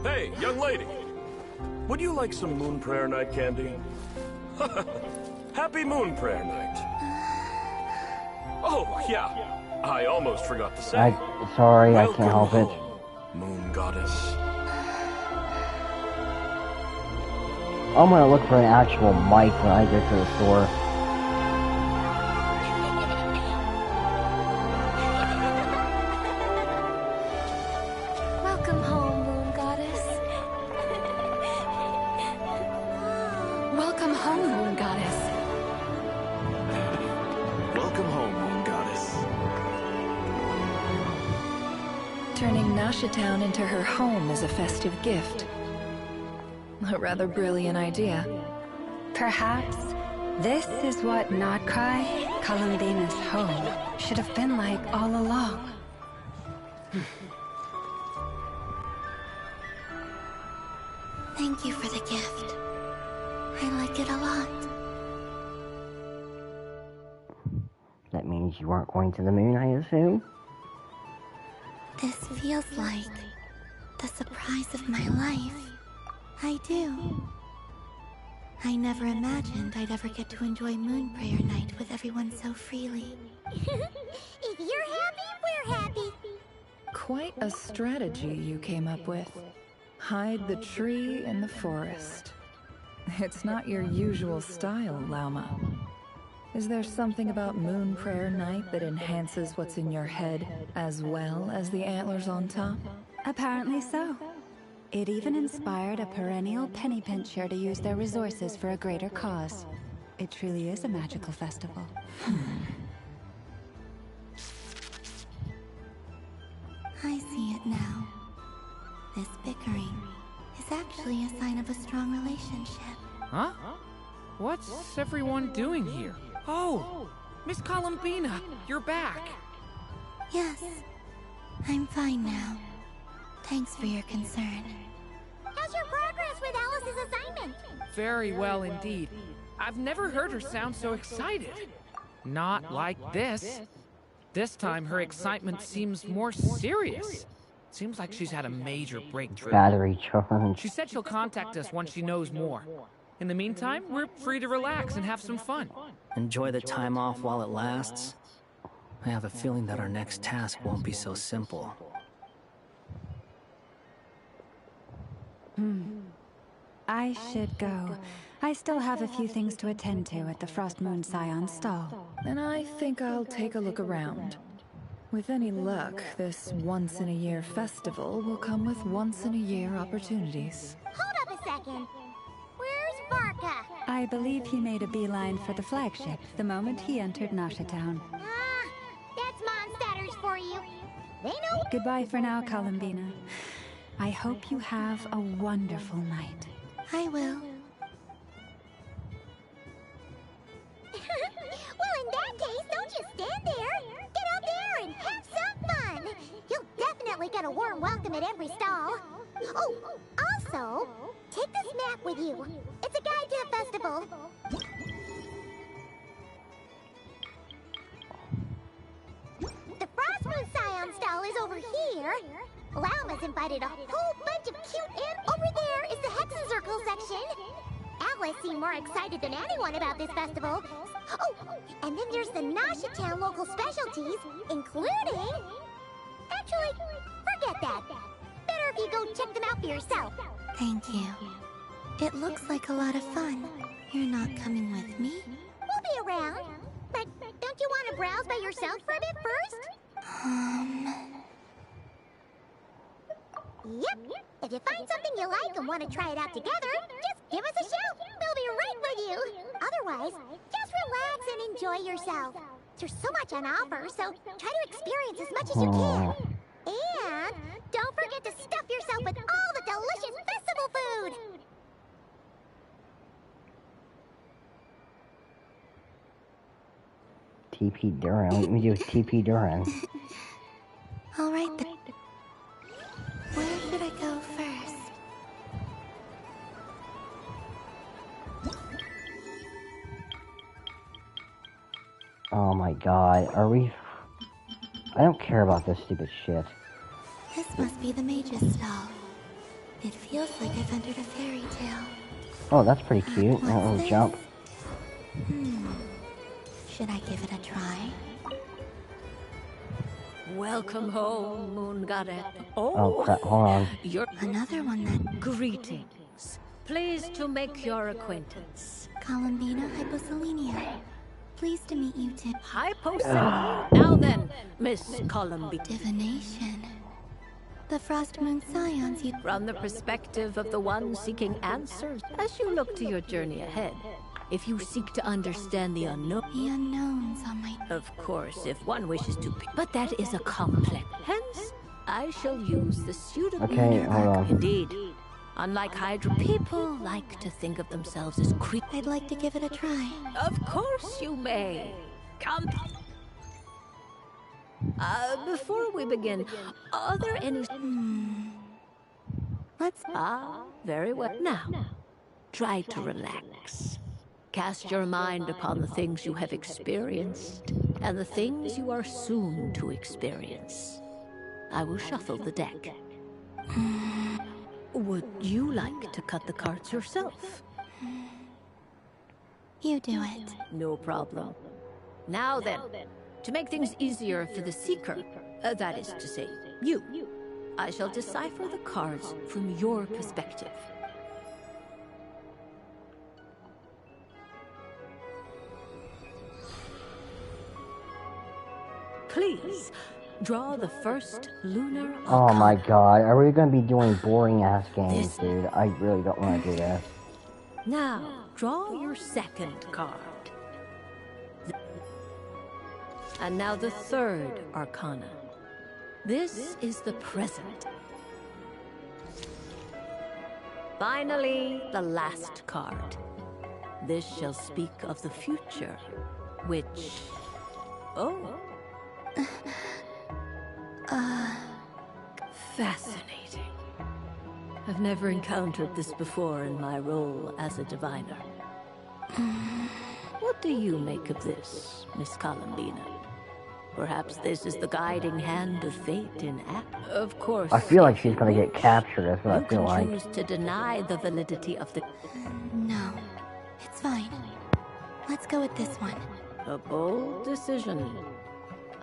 Hey, young lady. Would you like some Moon Prayer Night candy? Happy Moon Prayer Night. Oh, yeah. I almost forgot to say. Sorry, I can't help it. Moon Goddess. I'm gonna look for an actual mic when I get to the store. Welcome home, Moon Goddess. Welcome home, Moon Goddess. Welcome home, Moon Goddess. Turning Nasha Town into her home is a festive gift. A rather brilliant idea. Perhaps this is what Notcry, Columbina's home, should have been like all along. Thank you for the gift. I like it a lot. That means you aren't going to the moon, I assume? This feels like the surprise of my life. I do. I never imagined I'd ever get to enjoy Moon Prayer Night with everyone so freely. If you're happy, we're happy. Quite a strategy you came up with. Hide the tree in the forest. It's not your usual style, Lauma. Is there something about Moon Prayer Night that enhances what's in your head as well as the antlers on top? Apparently so. It even inspired a perennial penny pincher to use their resources for a greater cause. It truly is a magical festival. I see it now. This bickering is actually a sign of a strong relationship. Huh? What's everyone doing here? Oh, Miss Columbina, you're back. Yes, I'm fine now. Thanks for your concern. How's your progress with Alice's assignment? Very well indeed. I've never heard her sound so excited. Not like this. This time her excitement seems more serious. Seems like she's had a major breakthrough. Battery charge. She said she'll contact us once she knows more. In the meantime, we're free to relax and have some fun. Enjoy the time off while it lasts. I have a feeling that our next task won't be so simple. I should go. I still have a few things to attend to at the Frost Moon Scion stall. And I think I'll take a look around. With any luck, this once-in-a-year festival will come with once-in-a-year opportunities. Hold up a second. Where's Varka? I believe he made a beeline for the flagship the moment he entered Noshatown. Ah, that's Mondstadters for you. They know. Goodbye for now, Columbina. I hope you have a wonderful night. I will. Well, in that case, don't just stand there. Get out there and have some fun. You'll definitely get a warm welcome at every stall. Oh, also, take this map with you. It's a guide to the festival. The Frost Moon Scion stall is over here. Lauma's invited a whole bunch of cute and over there is the Hexen section. Alice seemed more excited than anyone about this festival. Oh, and then there's the Noshatown local specialties, including... Actually, forget that. Better if you go check them out for yourself. Thank you. It looks like a lot of fun. You're not coming with me? We'll be around. But don't you want to browse by yourself for a bit first? Yep. If you find something you like and want to try it out together, just give us a shout. We'll be right with you. Otherwise, just relax and enjoy yourself. There's so much on offer, so try to experience as much as you can. And don't forget to stuff yourself with all the delicious festival food. TP Duran. What do we do with TP Duran? All right then. Where should I go first? Oh my god, are we... I don't care about this stupid shit. This must be the mage's stall. It feels like I've entered a fairy tale. Oh, that's pretty cute. That little jump. Should I give it a try? Welcome home, Moon Goddess. Oh crap, hold on. You're another one then. Greetings. Pleased to make your acquaintance. Columbina Hyposelenia. Pleased to meet you too. Hyposelenia. Now then, Miss Columbina. Divination. The Frost Moon Scions you... From the perspective of the one seeking answers, as you look to your journey ahead, if you seek to understand the unknown... The unknowns on my... Of course, if one wishes to... But that is a complex... Hence, I shall use the pseudonym... Okay, hold on. Indeed. Unlike Hydra, people like to think of themselves as creatures. I'd like to give it a try. Of course you may. Come... before we begin, are there any... Let's... very well. Now, try to relax. Cast your mind upon the things you have experienced, and the things you are soon to experience. I will shuffle the deck. Would you like to cut the cards yourself? You do it. No problem. Now then, to make things easier for the Seeker, that is to say, you, I shall decipher the cards from your perspective. Please, draw the first lunar arcana. Oh my god, are we gonna be doing boring ass games, dude? I really don't want to do this. Now, draw your second card. And now the third arcana. This is the present. Finally, the last card. This shall speak of the future, which... Oh. Fascinating. I've never encountered this before in my role as a diviner. What do you make of this, Miss Columbina? Perhaps this is the guiding hand of fate in act. Of course. I feel like she's gonna get captured, that's what I feel like. You can choose to deny the validity of the... No, it's fine. Let's go with this one. A bold decision.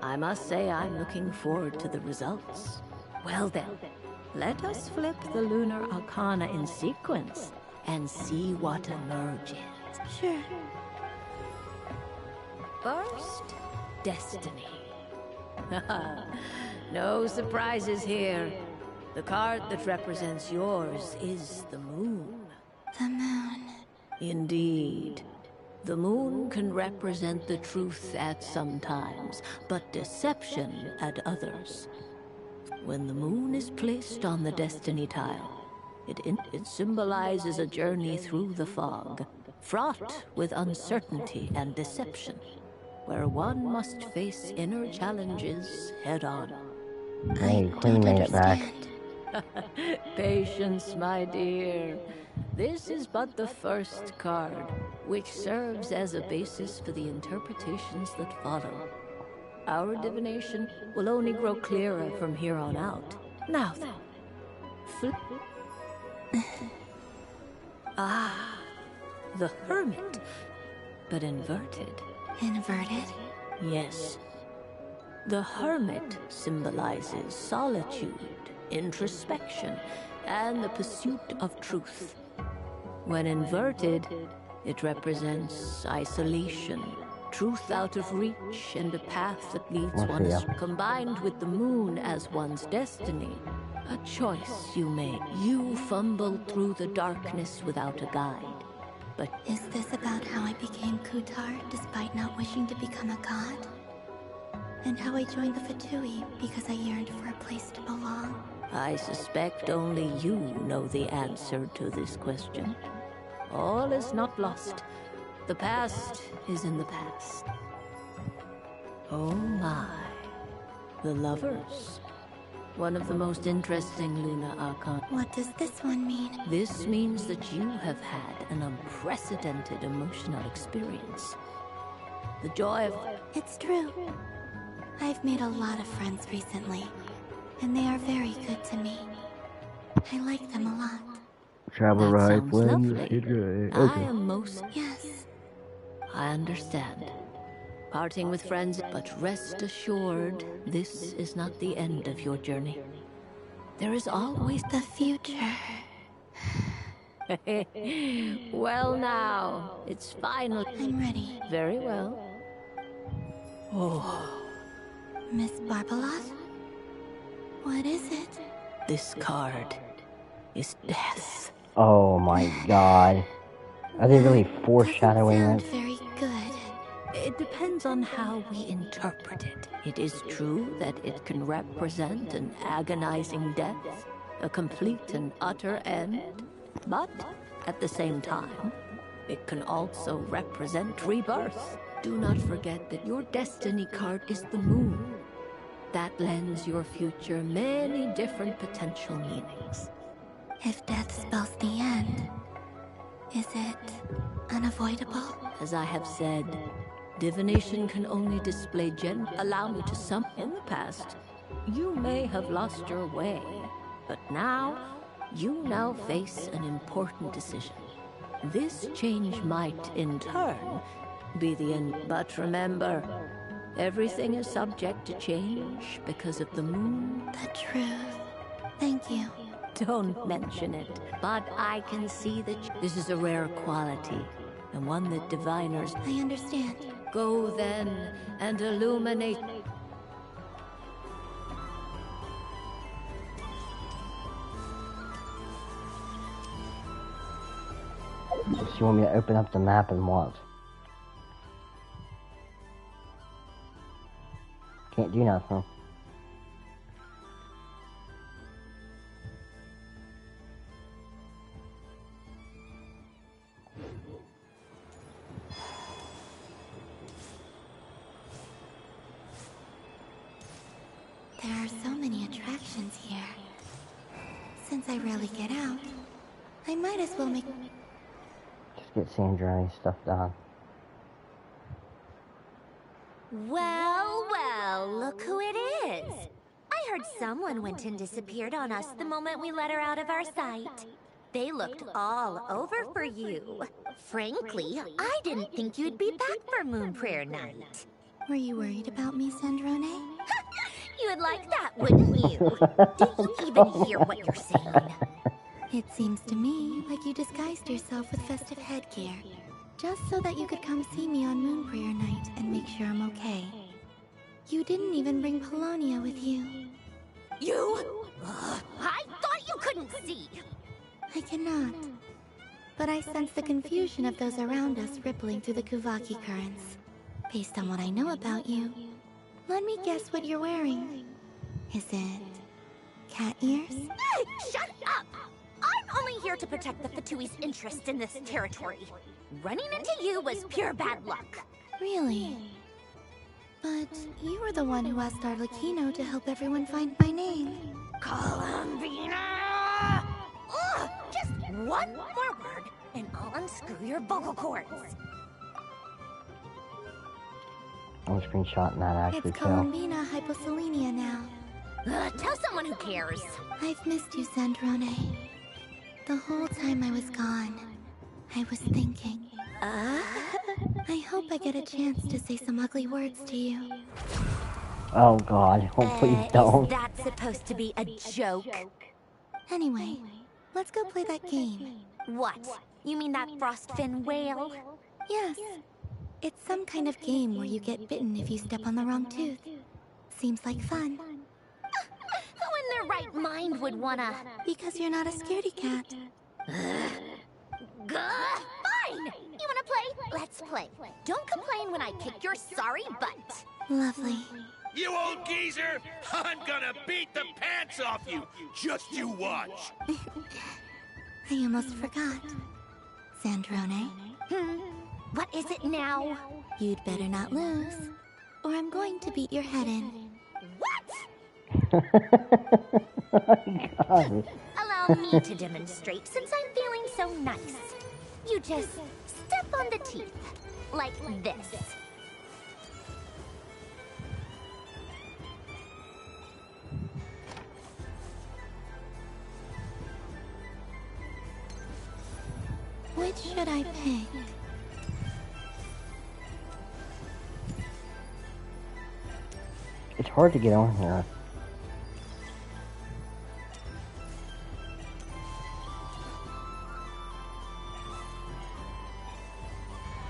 I must say I'm looking forward to the results. Well then, let us flip the lunar arcana in sequence and see what emerges. Sure. First, destiny. No surprises here. The card that represents yours is the moon. The moon. Indeed. The moon can represent the truth at some times, but deception at others. When the moon is placed on the destiny tile, it symbolizes a journey through the fog, fraught with uncertainty and deception, where one must face inner challenges head-on. Hey, Queen made it back. Patience, my dear. This is but the first card, which serves as a basis for the interpretations that follow. Our divination will only grow clearer from here on out. Now then, the Hermit, but inverted. Inverted? Yes. The Hermit symbolizes solitude, introspection, and the pursuit of truth. When inverted, it represents isolation, truth out of reach, and a path that leads one astray. Combined with the moon as one's destiny, a choice you make. You fumble through the darkness without a guide. But is this about how I became Kutar despite not wishing to become a god? And how I joined the Fatui because I yearned for a place to belong? I suspect only you know the answer to this question. All is not lost. The past is in the past. Oh my. The lovers. One of the most interesting Luna Archon. What does this one mean? This means that you have had an unprecedented emotional experience. The joy of... It's true. I've made a lot of friends recently, and they are very good to me. I like them a lot. Travel right when I am most... Yes. I understand. Parting with friends, but rest assured, this is not the end of your journey. There is always the future. Well now, it's finally... I'm ready. Very well. Oh. Miss Barbeloth? What is it? This card is death. Oh my god. Are they really foreshadowing it? This? Very good. It depends on how we interpret it. It is true that it can represent an agonizing death, a complete and utter end, but at the same time, it can also represent rebirth. Do not forget that your destiny card is the moon. That lends your future many different potential meanings. If death spells the end, is it unavoidable? As I have said, divination can only display allow me to sum. In the past, you may have lost your way, but now, you now face an important decision. This change might, in turn, be the end. But remember, everything is subject to change because of the moon. The truth. Thank you. Don't mention it, but I can see that this is a rare quality, and one that diviners... I understand. Go then, and illuminate... Just you want me to open up the map and what? Can't do nothing. There are so many attractions here. since I rarely get out, I might as well make... Just get Sandra stuff done. Well, well, look who it is. I heard someone went and disappeared on us the moment we let her out of our sight. They looked all over for you. Frankly, I didn't think you'd be back for Moon Prayer Night. Were you worried about me, Sandrone? You would like that, wouldn't you? Do you even hear what you're saying? It seems to me like you disguised yourself with festive headgear, just so that you could come see me on Moon Prayer Night and make sure I'm okay. You didn't even bring Polonia with you. You? I thought you couldn't see. I cannot. But I sense the confusion of those around us rippling through the Kuvaki currents. Based on what I know about you, let me guess what you're wearing. Is it cat ears? Shut up! I'm only here to protect the Fatui's interest in this territory. Running into you was pure bad luck. Really? But you were the one who asked Arlecchino to help everyone find my name. Columbina! Ugh, just one more word, and I'll unscrew your vocal cords. I'm screenshotting that actually, It's Columbina hyposelenia now. Tell someone who cares. I've missed you, Sandrone. The whole time I was gone, I was thinking. I hope I get a chance to say some ugly words to you. Oh god, oh, please don't. Is that supposed to be a joke? Anyway, let's go play that game. What? You mean that frostfin whale? Yes. It's some kind of game where you get bitten if you step on the wrong tooth. Seems like fun. Who in their right mind would wanna... Because you're not a scaredy cat. Fine! You wanna play? Let's play. Don't complain when I kick your sorry butt. Lovely. You old geezer! I'm gonna beat the pants off you! Just you watch! I almost forgot. Sandrone? What is it now? You'd better not lose, or I'm going to beat your head in. What? Oh god. Allow me to demonstrate since I'm feeling so nice. You just step on the teeth, like this. Which should I pick? It's hard to get on here.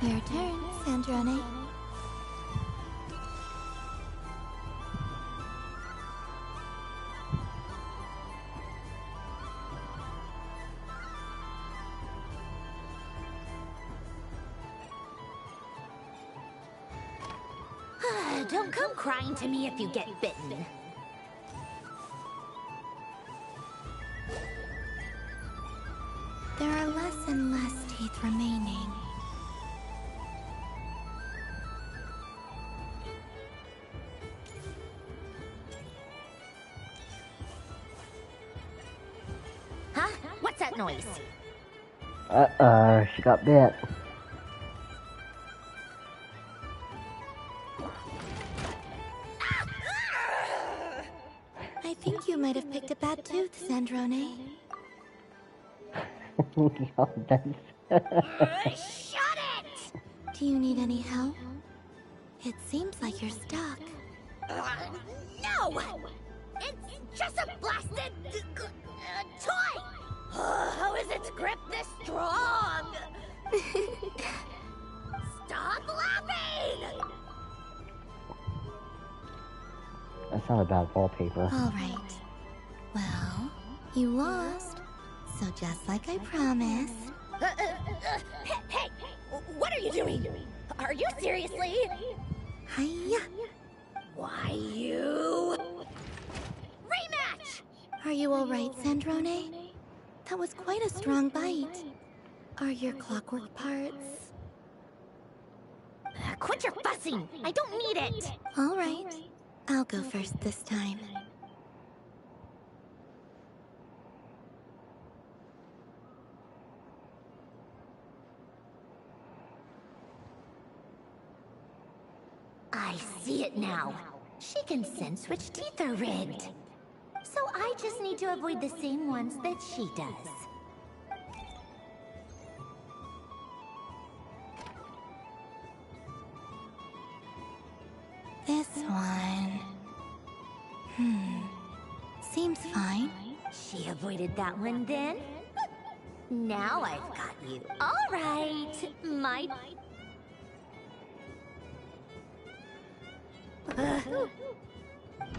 Your turn, Sandrone. Don't come crying to me if you get bitten. There are less and less teeth remaining. Huh? What's that noise? She got bit. I think you might have picked a bad tooth, Sandrone. God, that's... Shut it! Do you need any help? It seems like you're stuck. No! It's just a blasted... toy! How is its grip this strong? Stop laughing! That's not a bad wallpaper. All right. Well, you lost. So just like I promised... Hey! What are you doing? Are you seriously? Hiya! Why you... Rematch! Are you alright, Sandrone? That was quite a strong bite. Are your clockwork parts? Quit your fussing! I don't need it! Alright. I'll go first this time. it now. She can sense which teeth are rigged. So I just need to avoid the same ones that she does. This one... Seems fine. She avoided that one then? Now I've got you. All right, my...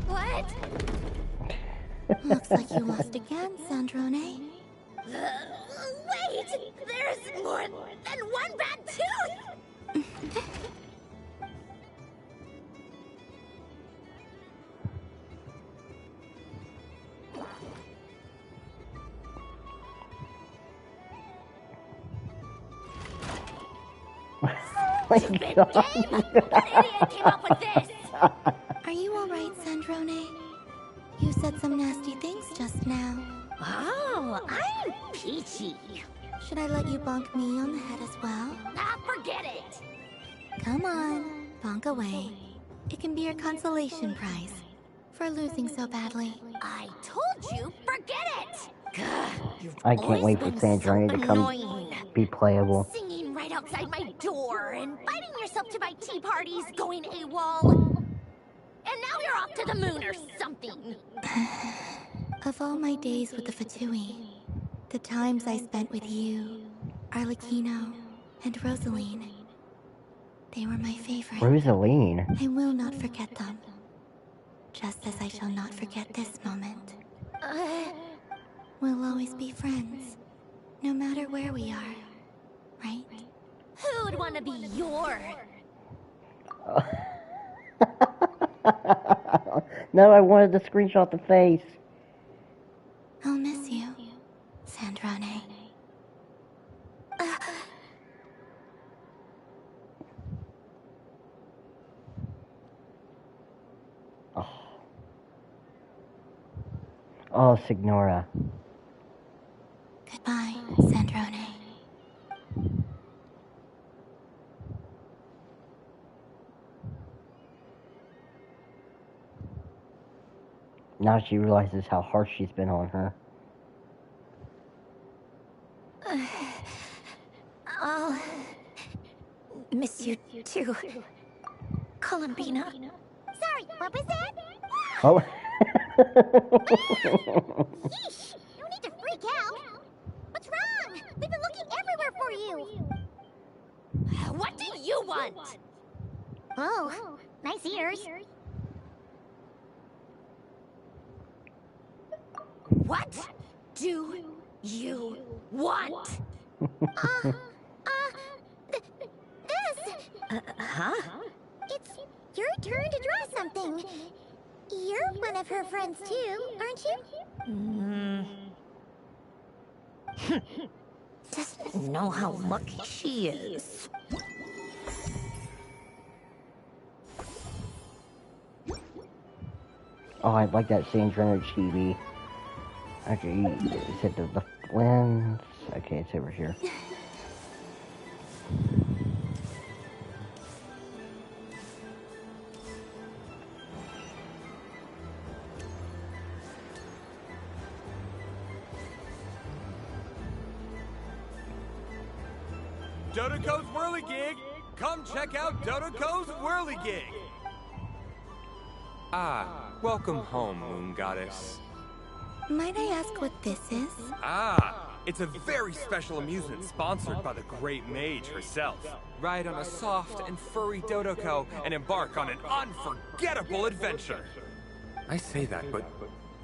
What? Looks like you lost again, Sandrone. Wait! There's more than one bad tooth! Stupid game! What idiot came up with this? Are you alright, Sandrone? You said some nasty things just now. Oh, I'm peachy. Should I let you bonk me on the head as well? Ah, forget it! Come on, bonk away. It can be your consolation prize for losing so badly. I told you, forget it! I can't wait for Sandrone to come be playable. Singing right outside my door, inviting yourself to my tea parties, going AWOL. And now you're off to the moon or something. Of all my days with the Fatui, the times I spent with you, Arlecchino, and Rosaline, they were my favorite. Rosaline? I will not forget them. Just as I shall not forget this moment. We'll always be friends, no matter where we are, right? Who'd want to be your... No, I wanted to screenshot the face. I'll miss you, Sandrone. Oh, Signora. Goodbye, Sandrone. Now she realizes how harsh she's been on her. I'll miss you too, Columbina. Sorry, what was that? Oh. Yeesh! No need to freak out. What's wrong? We've been looking everywhere for you. What do you want? Oh, nice ears. What do you want? This. Huh? It's your turn to draw something. You're one of her friends too, aren't you? Doesn't know how lucky she is. Oh, I like that Sandrone chibi. Okay, is it the lens? Okay, it's over here. Dodoko's Whirligig! Come check out Dodoko's Whirligig! Ah, welcome home, Moon Goddess. Might I ask what this is? Ah, it's a very special amusement sponsored by the great mage herself. Ride on a soft and furry Dodoko and embark on an unforgettable adventure. I say that, but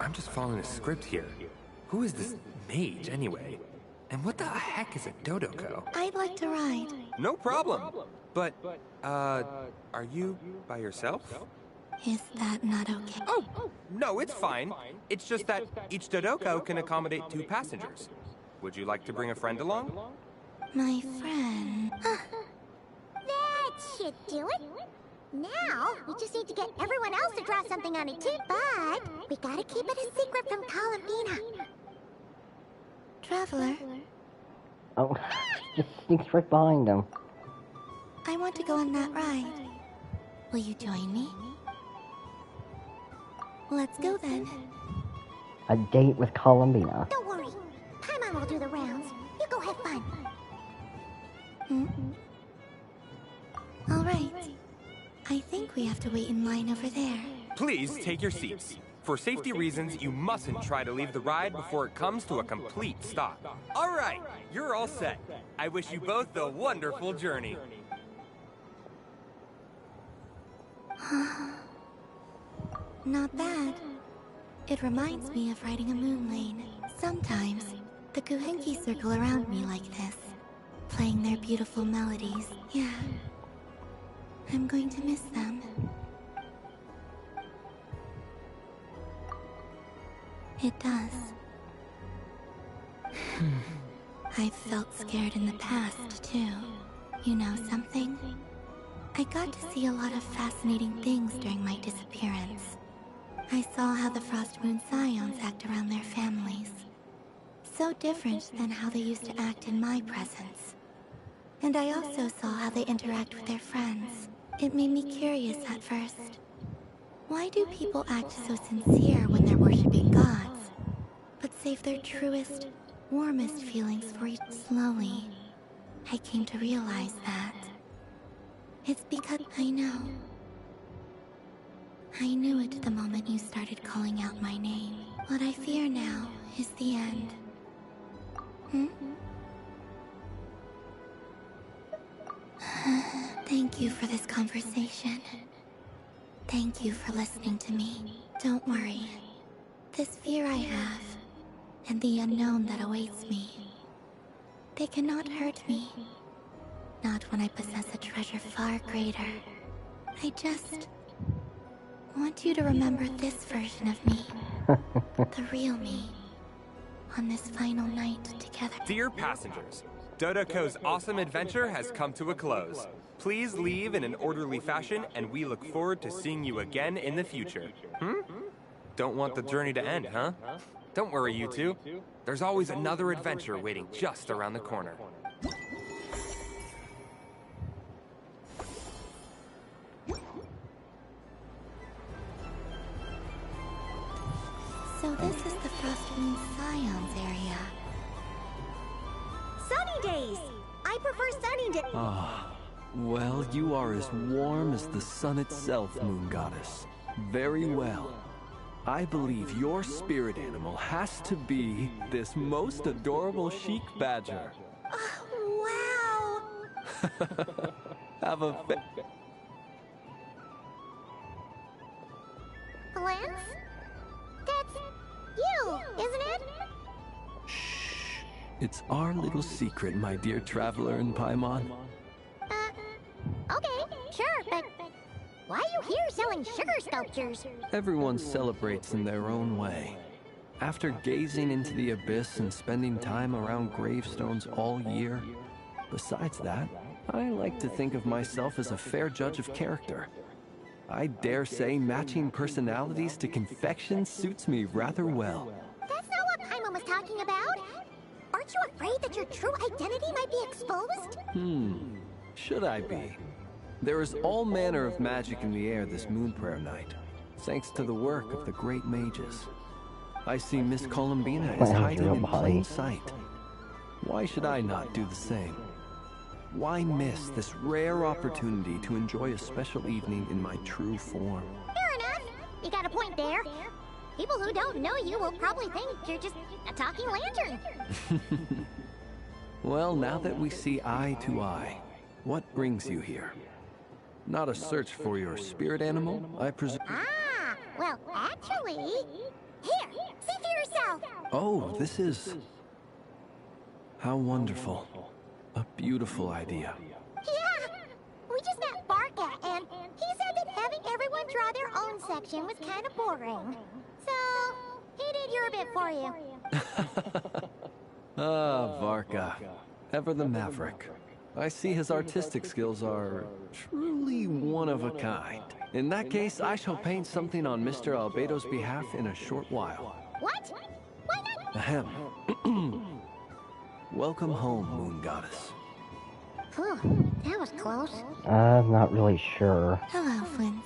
I'm just following a script here. Who is this mage, anyway? And what the heck is a Dodoko? I'd like to ride. No problem. But, are you by yourself? Is that not okay? Oh, no, it's fine. It's just that each Dodoko can accommodate 2 passengers. Would you like to bring a friend along? My friend. That should do it. Now, we just need to get everyone else to draw something on it too, but we gotta keep it a secret from Columbina. Traveler. Oh, just sneaks right behind him. I want to go on that ride. Will you join me? Let's go then. A date with Columbina. Don't worry. Paimon will do the rounds. You go have fun. All right. I think we have to wait in line over there. Please take your seats. For safety reasons, you mustn't try to leave the ride before it comes to a complete stop. All right, you're all set. I wish you both a wonderful journey. Not bad. It reminds me of riding a moon lane. Sometimes, the Kuhenki circle around me like this, playing their beautiful melodies. Yeah. I'm going to miss them. It does. I've felt scared in the past, too. You know something? I got to see a lot of fascinating things during my disappearance. I saw how the Frost Moon Scions act around their families. So different than how they used to act in my presence. And I also saw how they interact with their friends. It made me curious at first. Why do people act so sincere when they're worshipping gods, but save their truest, warmest feelings for each slowly? I came to realize that. It's because I know. I knew it the moment you started calling out my name. What I fear now is the end. Thank you for this conversation. Thank you for listening to me. Don't worry. This fear I have, and the unknown that awaits me, they cannot hurt me. Not when I possess a treasure far greater. I just want you to remember this version of me. The real me. On this final night together. Dear passengers, Dodoko's awesome adventure has come to a close. Please leave in an orderly fashion, and we look forward to seeing you again in the future. Don't want the journey to end, huh? Don't worry, you two. There's always another adventure waiting just around the corner. So this is the Frost Moon Scions area. Sunny days! I prefer sunny days. Ah, well, you are as warm as the sun itself, Moon Goddess. Very well. I believe your spirit animal has to be this most adorable chic badger. Wow! Have a Lance? That's you, isn't it? It's our little secret, my dear traveler in Paimon. Okay, sure, but why are you here selling sugar sculptures? Everyone celebrates in their own way. After gazing into the abyss and spending time around gravestones all year, besides that, I like to think of myself as a fair judge of character. I dare say matching personalities to confection suits me rather well. That's not what Paimon was talking about. Aren't you afraid that your true identity might be exposed? Should I be? There is all manner of magic in the air this moon prayer night, thanks to the work of the great mages. I see Miss Columbina is hiding in plain sight. Why should I not do the same? Why miss this rare opportunity to enjoy a special evening in my true form? Fair enough. You got a point there. People who don't know you will probably think you're just a talking lantern. Well, now that we see eye to eye, what brings you here? Not a search for your spirit animal, I presume? Ah, well, actually... Here, see for yourself! Oh, this is... How wonderful. A beautiful idea. Yeah! We just met Barca, and he said that having everyone draw their own section was kind of boring. So, he did your bit for you. Ah, Varka. Ever the maverick. I see his artistic skills are truly one of a kind. In that case, I shall paint something on Mr. Albedo's behalf in a short while. What? Why not? Ahem. Welcome home, Moon Goddess. Phew, that was close. I'm not really sure. Hello, Flint.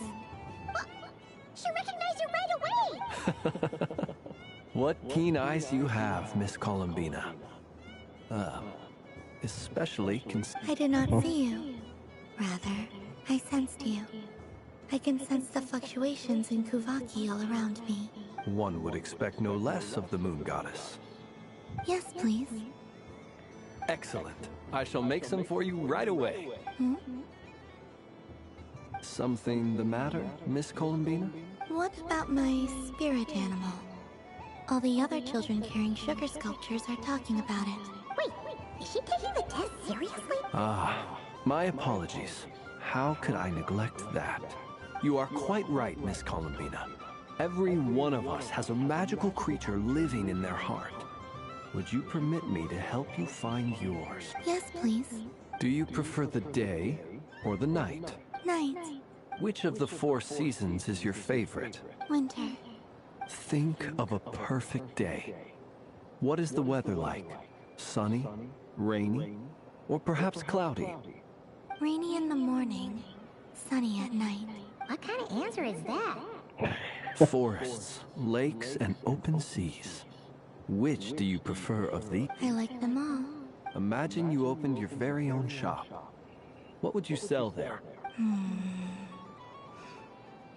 She recognized you right away! What keen eyes you have, Miss Columbina. Especially I did not see you. Rather, I sensed you. I can sense the fluctuations in Kuvaki all around me. One would expect no less of the moon goddess. Yes, please. Excellent. I shall make some for you right away. Something the matter, Miss Columbina? What about my spirit animal? All the other children carrying sugar sculptures are talking about it. Wait, is she taking the test seriously? My apologies. How could I neglect that? You are quite right, Miss Columbina. Every one of us has a magical creature living in their heart. Would you permit me to help you find yours? Yes, please. Do you prefer the day or the night? Night. Which of the 4 seasons is your favorite? Winter. Think of a perfect day. What is the weather like? Sunny, rainy, or perhaps cloudy? Rainy in the morning, sunny at night. What kind of answer is that? Forests, lakes, and open seas. Which do you prefer of these? I like them all. Imagine you opened your very own shop. What would you sell there?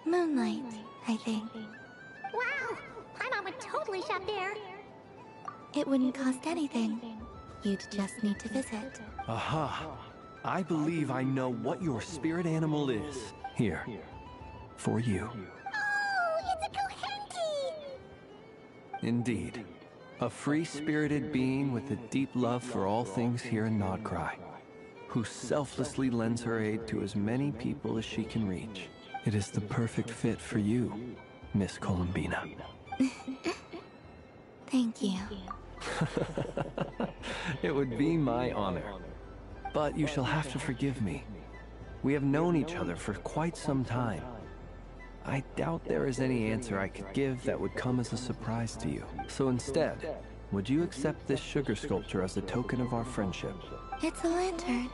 Moonlight, I think. Wow! My mom would totally shop there. It wouldn't cost anything. You'd just need to visit. Aha! I believe I know what your spirit animal is. Here. For you. Oh, it's a Kohenki! Indeed. A free-spirited being with a deep love for all things here in Nodcry, who selflessly lends her aid to as many people as she can reach. It is the perfect fit for you, Miss Columbina. Thank you. It would be my honor. But you shall have to forgive me. We have known each other for quite some time. I doubt there is any answer I could give that would come as a surprise to you. So instead, would you accept this sugar sculpture as a token of our friendship? It's a lantern.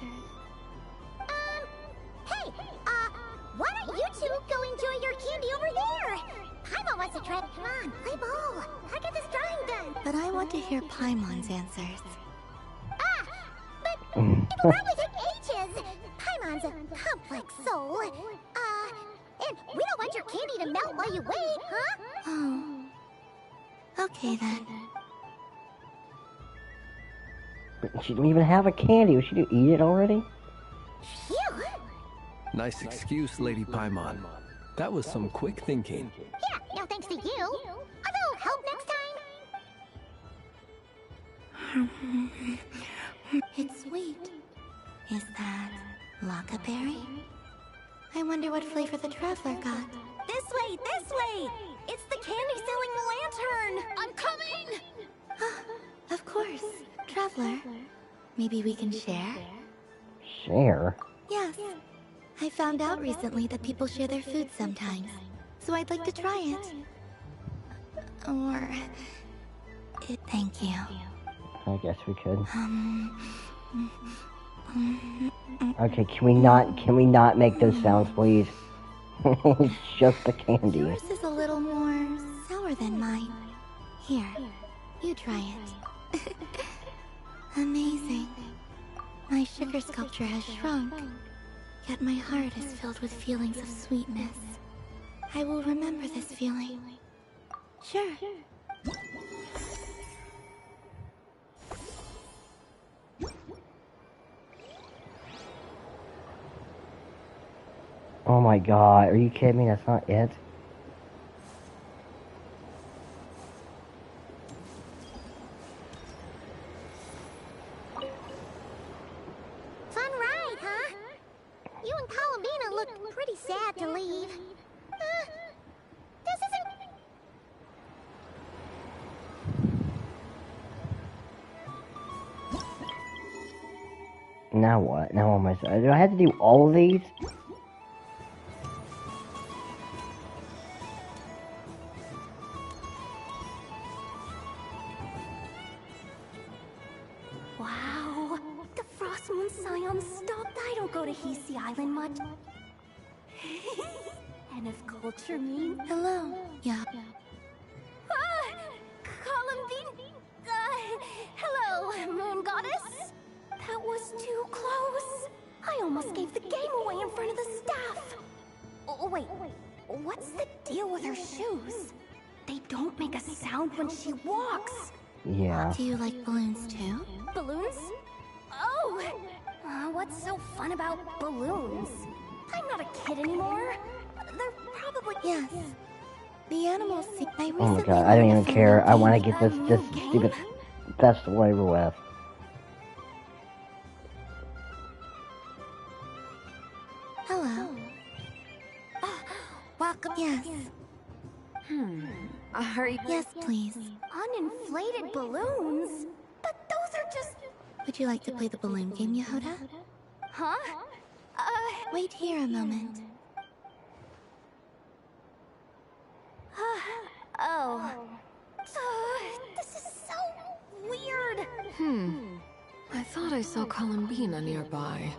Hey, why don't you two go enjoy your candy over there? Paimon wants to try. Come on, play ball. I get this drawing done. But I want to hear Paimon's answers. But it'll probably take ages. Paimon's a complex soul. And we don't want your candy to melt while you wait, huh? Oh. Okay then. She didn't even have a candy. Was she to eat it already? Phew. Nice excuse, Lady Paimon. That was some quick thinking. Yeah, no thanks to you. A little help next time. It's sweet. Is that Lockaberry? I wonder what flavor the Traveler got. This way, this way! It's the candy-selling lantern! I'm coming! Of course. Traveler, maybe we can share? Share? Yes. I found out recently that people share their food sometimes, so I'd like to try it. Or... Thank you. I guess we could. Okay, can we not make those sounds, please? It's just the candy. Yours is a little more sour than mine. Here, you try it. Amazing. My sugar sculpture has shrunk, yet my heart is filled with feelings of sweetness. I will remember this feeling. Sure. Oh my god, are you kidding me? That's not it? Fun ride, huh? You and Columbina look pretty sad to leave. This isn't... Now what? Now what am I saying? Do I have to do all of these? Wow, the Frost Moon Scion stopped. I don't go to Hisi Island much. And if culture means... Hello. Yeah. goddess! That was too close. I almost gave the game away in front of the staff. Oh, wait. What's the deal with her shoes? They don't make a sound when she walks. Yeah. Do you like balloons too? Balloons? Oh! What's so fun about balloons? I'm not a kid anymore. They're probably... Yes. The animals see... Oh my god, I don't even care. I want to get this stupid festival over with. Hello. Welcome. Yes. Are you... Yes, please. Uninflated balloons? But those are just... Would you like to play the balloon game, Yehoda? Huh? Wait here a moment. Oh. This is so weird. I thought I saw Columbina nearby.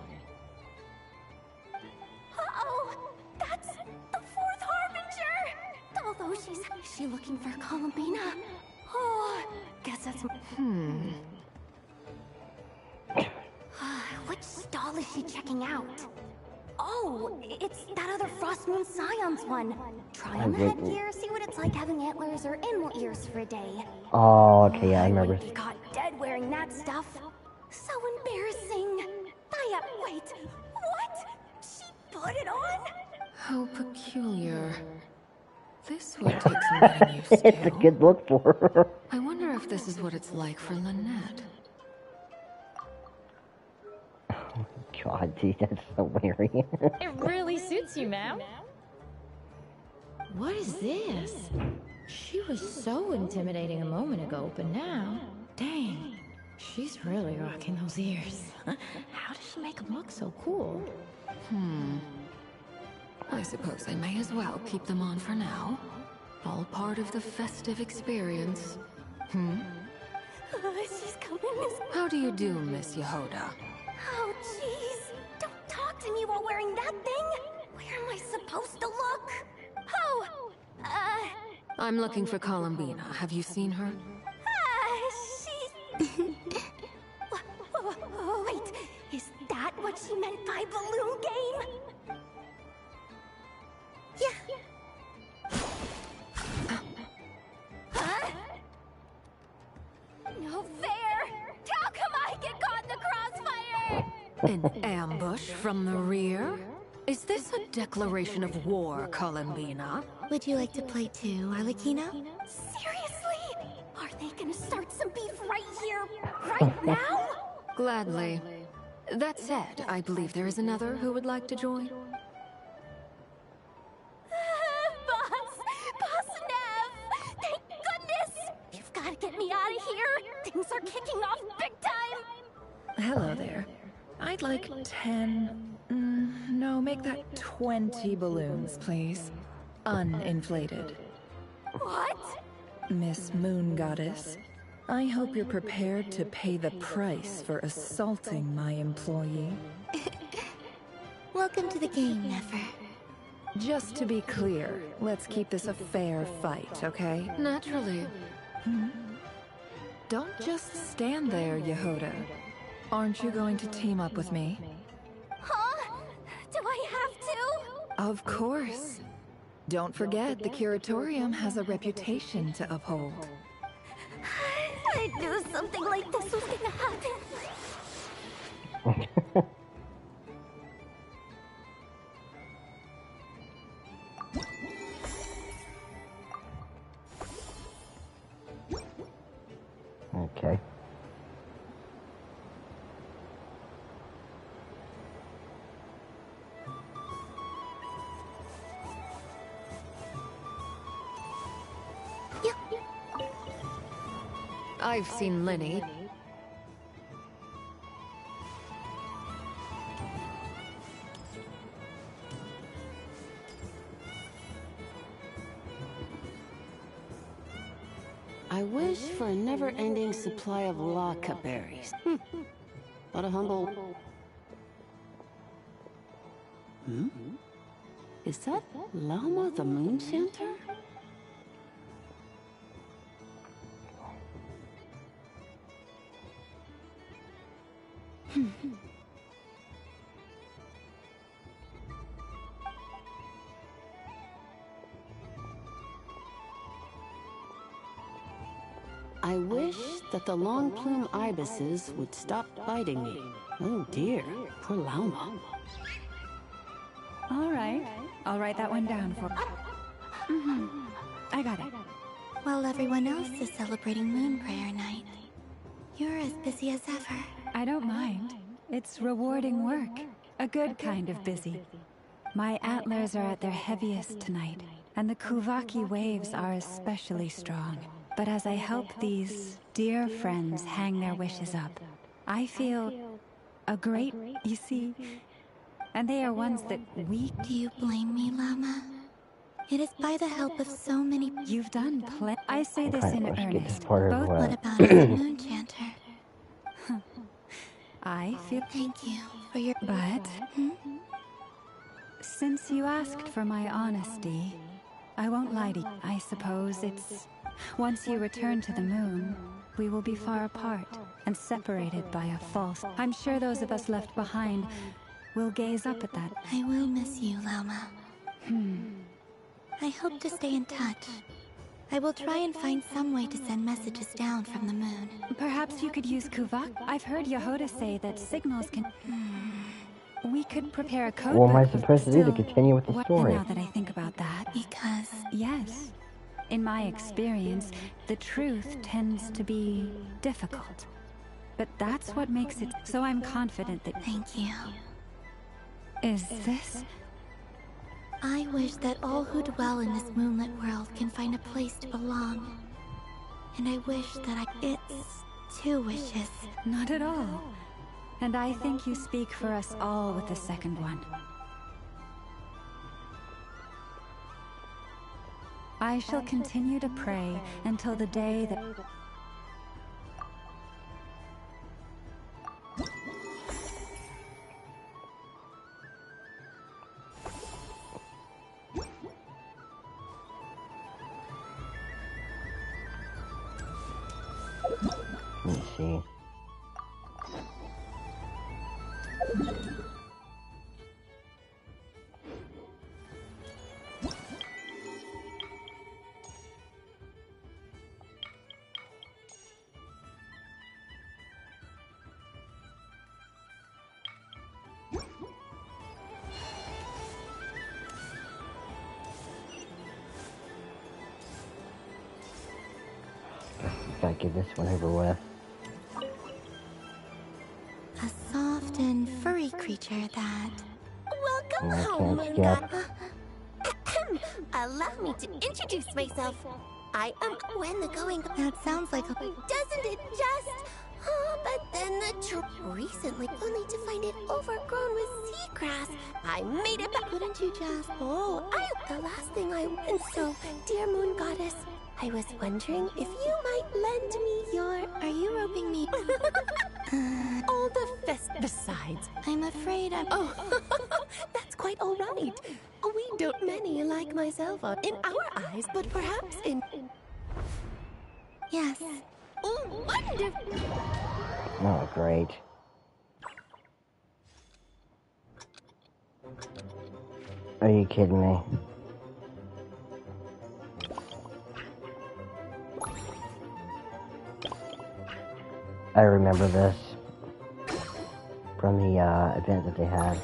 Uh-oh! That's the fourth Harbinger! Although she's she looking for Columbina? Oh, guess that's... Which stall is she checking out? Oh, it's that other Frost Moon Scion's one. Try on the headgear, see what it's like having antlers or animal ears for a day. Oh, okay, yeah, I remember. Would be caught dead wearing that stuff. So embarrassing. Wait, what? She put it on? How peculiar. This would take some getting used to. It's a good look for her. I wonder if this is what it's like for Lynette. God, dude, that's so weird. It really suits you, ma'am. What is this? She was so intimidating a moment ago, but now, dang, she's really rocking those ears. How does she make them look so cool? I suppose I may as well keep them on for now. All part of the festive experience. She's coming. How do you do, Miss Yehoda? Oh, jeez. Don't talk to me while wearing that thing. Where am I supposed to look? Oh, I'm looking for Columbina. Have you seen her? She's... Wait, is that what she meant by balloon game? Yeah. Huh? No fair! How come I get caught in the crossfire? An ambush from the rear? Is this a declaration of war, Columbina? Would you like to play too, Arlecchino? Seriously? Are they gonna start some beef right here, right now? Gladly. That said, I believe there is another who would like to join. Boss Nev! Thank goodness! You've got to get me out of here! Things are kicking off big time! Hello there. I'd like 10... no, make that 20 balloons, please. Uninflated. What? Miss Moon Goddess, I hope you're prepared to pay the price for assaulting my employee. Welcome to the game, Nefer. Just to be clear, let's keep this a fair fight, okay? Naturally. Don't just stand there, Yehoda. Aren't you going to team up with me? Huh? Do I have to? Of course. Don't forget, the Curatorium has a reputation to uphold. I knew something like this was gonna happen. Okay. I've seen Lenny. I wish for a never-ending supply of laka berries. What a humble... Is that Llama the Moon Chanter? I wish that the long plume ibises would stop biting me. Oh dear, poor Lauma. All right, I'll write that one down for... I got it. While everyone else is celebrating Moon Prayer Night, you're as busy as ever. I don't mind. It's rewarding work. A good kind of busy. My antlers are at their heaviest tonight, and the Kuvaki waves are especially strong. But as I help these dear friends hang their wishes up, I feel a great, you see, and they are ones that we... Do you blame me, Llama? It is by the help of so many... You've done plenty. I say this in earnest. Both what about as a moon chanter? I feel... Thank you for your... But... Since you asked for my honesty, I won't lie to you. I suppose it's... Once you return to the moon, we will be far apart and separated by a false... I'm sure those of us left behind will gaze up at that. I will miss you, Llama. I hope to stay in touch. I will try and find some way to send messages down from the moon. Perhaps you could use Kuvak? I've heard Yehoda say that signals can... We could prepare a code. What am I supposed to do to continue with the story? Now that I think about that... Because... Yes. In my experience, the truth tends to be difficult. But that's what makes it... So I'm confident that... Thank you. Is this... I wish that all who dwell in this moonlit world can find a place to belong. And I wish that It's 2 wishes. Not at all. And I think you speak for us all with the second one. I shall continue to pray until the day that... Let me see. Gotta get this one over with. A soft and furry creature that... Welcome I home, can't Moon God. Allow me to introduce myself. I am when the going... That sounds like a... Doesn't it just? Oh, but then recently, only to find it overgrown with seagrass. I made it back. Couldn't you just... Oh, the last thing and so, dear Moon Goddess, I was wondering if you might lend me your... Are you roping me? All the besides. I'm afraid I'm... Oh, that's quite all right. We don't many like myself are in our eyes, but perhaps in... Yes. Oh, wonderful. Oh, great. Are you kidding me? I remember this from the event that they had.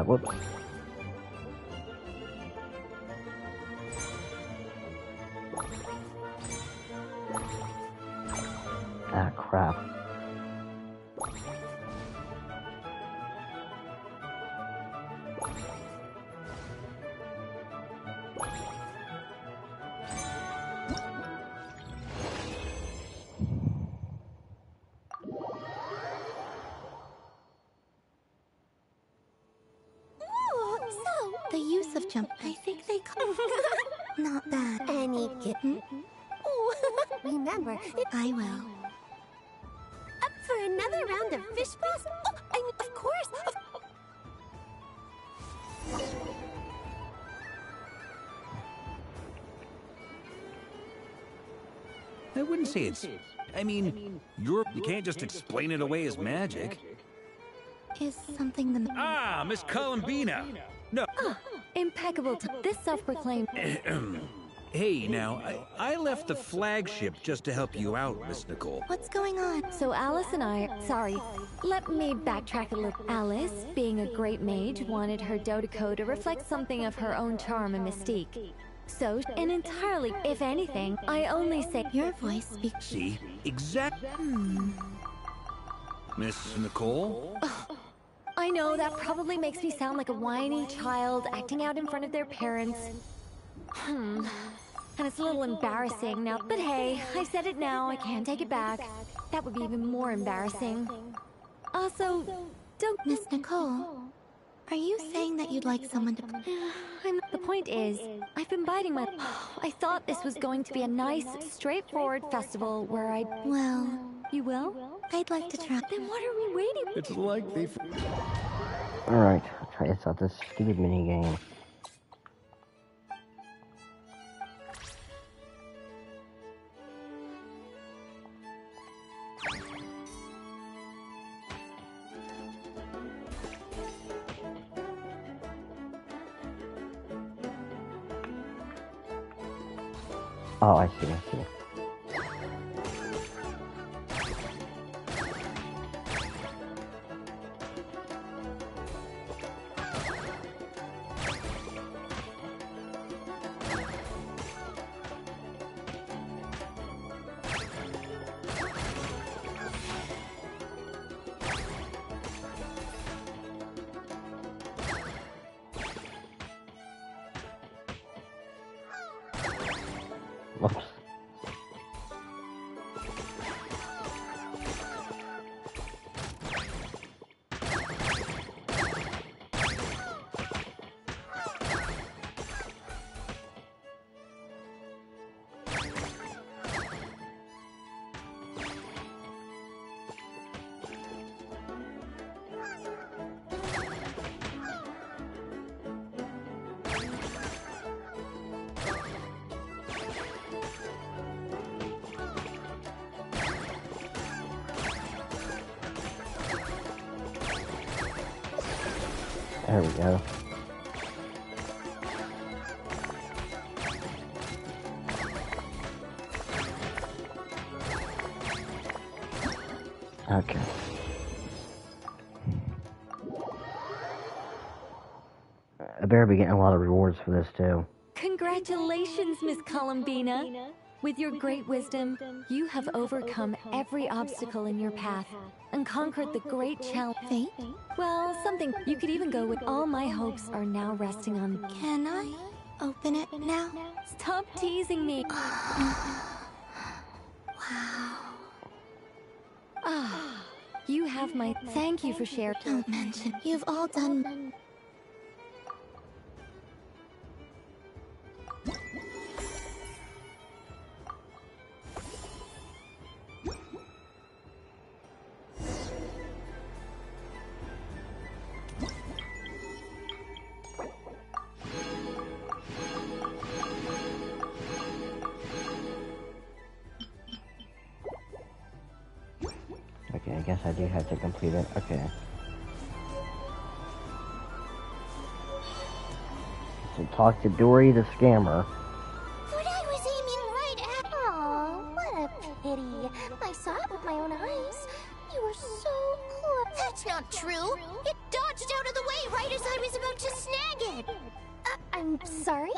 Whoops. Ah, crap. jump. I think they call not bad. Any kitten? Oh, remember, I will. Up for another round of fish blast? Oh, I mean, of course. I wouldn't say it's... I mean, you can't just explain it away as magic. Is something the... Ah, Miss Columbina! No. Oh, impeccable. This self-proclaimed... Hey, now, I left the flagship just to help you out, Miss Nicole. What's going on? So Alice and I... Sorry, let me backtrack a little. Alice, being a great mage, wanted her Dotoko to reflect something of her own charm and mystique. So, and entirely, if anything, I only say... Your voice speaks... See? Exactly. Miss Nicole? I know that probably makes me sound like a whiny child acting out in front of their parents. And it's a little embarrassing now, but hey, I said it now, I can't take it back. That would be even more embarrassing. Also, don't... Miss Nicole, are you saying that you'd like someone to... The point is, I've been biding my... I thought this was going to be a nice, straightforward festival where I'd... Well... You will? I'd like to try. Then what are we waiting for? It's like the... Alright, I'll try this out, this stupid minigame. Oh, I see, I see. Whoops. There we go. Okay. I better be getting a lot of rewards for this too. Congratulations, Miss Columbina. With your great wisdom, you have overcome every obstacle in your path and conquered the great challenge. Fate? Well, something you could even go with. All my hopes are now resting on... Can I open it now? Stop teasing me. Wow. You have my... Thank you for sharing. Don't mention. You've all done... Okay, I guess I do have to complete it. Okay. So talk to Dory the scammer. But I was aiming right at... Aw, what a pity. I saw it with my own eyes. You were so close. That's not true. It dodged out of the way right as I was about to snag it. I'm sorry?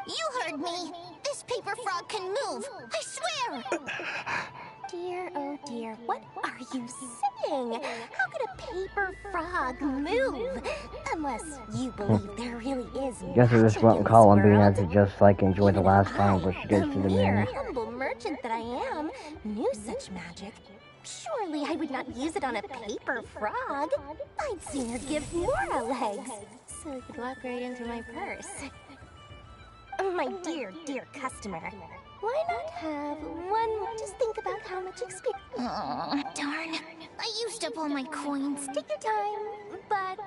You heard me. This paper frog can move. I swear. Dear, oh dear, what are you saying? How could a paper frog move? Unless you believe there really is magic. Guess I just won't call on being able to just like enjoy the last time where she goes to the mere moon. humble merchant that I am, knew such magic. Surely I would not use it on a paper frog. I'd sooner give Mora legs, so it could walk right into my purse. My dear, dear customer. Why not have one more? Just think about how much experience. Oh, darn. I used up all my coins. Take your time. But,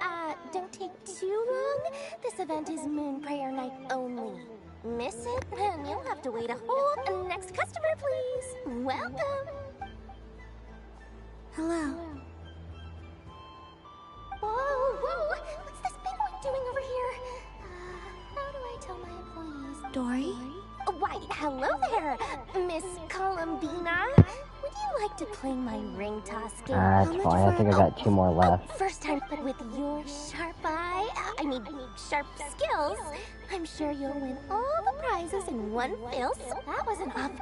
don't take too long. This event is Moon Prayer Night only. Miss it, and you'll have to wait a whole... Next customer, please. Welcome. Hello. Whoa, whoa. What's this big one doing over here? How do I tell my employees? Dory? Why, hello there, Miss Columbina. Would you like to play my ring toss game? That's fine. I think I got 2 more left. First time, but with your sharp eye, sharp skills, I'm sure you'll win all the prizes in one fell swoop. That was enough.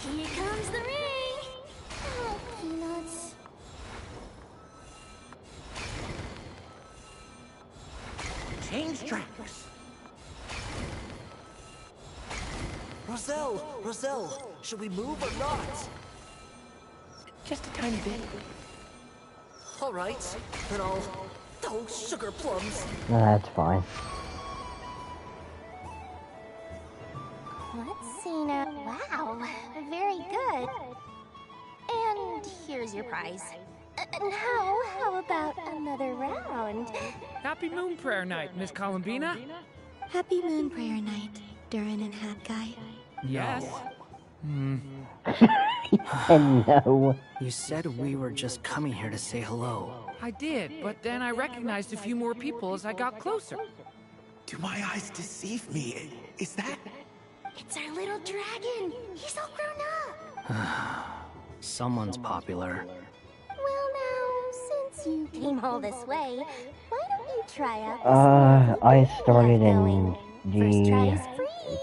Here comes the ring! Oh, peanuts. Change tracks! Roselle, should we move or not? Just a tiny bit. All right, then I'll... Oh, sugar plums. No, that's fine. Let's see now. Wow, very good. And here's your prize. Now, how about another round? Happy Moon Prayer Night, Miss Columbina. Happy Moon Prayer Night, Durin and Hat Guy. Yes. And no. You said we were just coming here to say hello. I did, but then I recognized a few more people as I got closer. Do my eyes deceive me? Is that... It's our little dragon. He's all grown up. Someone's popular. Well now, since you came all this way, why don't you try out I started in the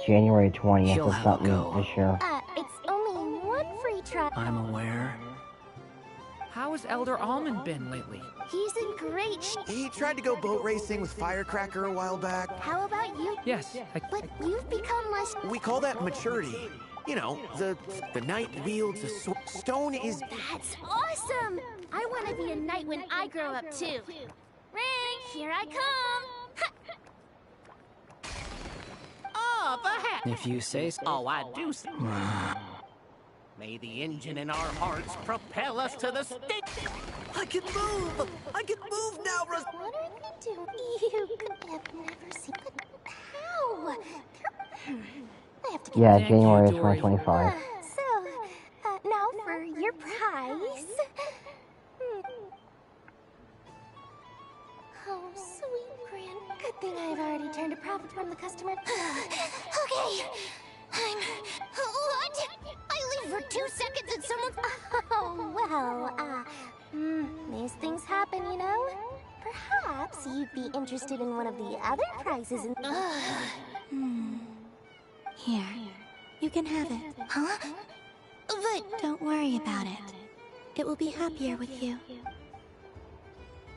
January 20th or something this year. It's only one free try. I'm aware. How has Elder Almond been lately? He's in great shape. He tried to go boat racing with Firecracker a while back. How about you? Yes. But you've become less... We call that maturity. You know, the knight wields a sword. Stone is... That's awesome! I want to be a knight when I grow up too. Ring, here I come! Oh, the heck! If you say so. Oh, I do. May the engine in our hearts propel us to the stake. I can move! I can move now, What are they doing? You could have never seen... But how? I have to get... Yeah, January 2025. Now for your prize. Oh, sweet Gran. Good thing I've already turned a profit from the customer. Okay. What? I leave for 2 seconds and someone's... Oh, well, these things happen, you know? Perhaps you'd be interested in one of the other prizes in... Here, you can have it. Huh? But... Don't worry about it. It will be happier with you.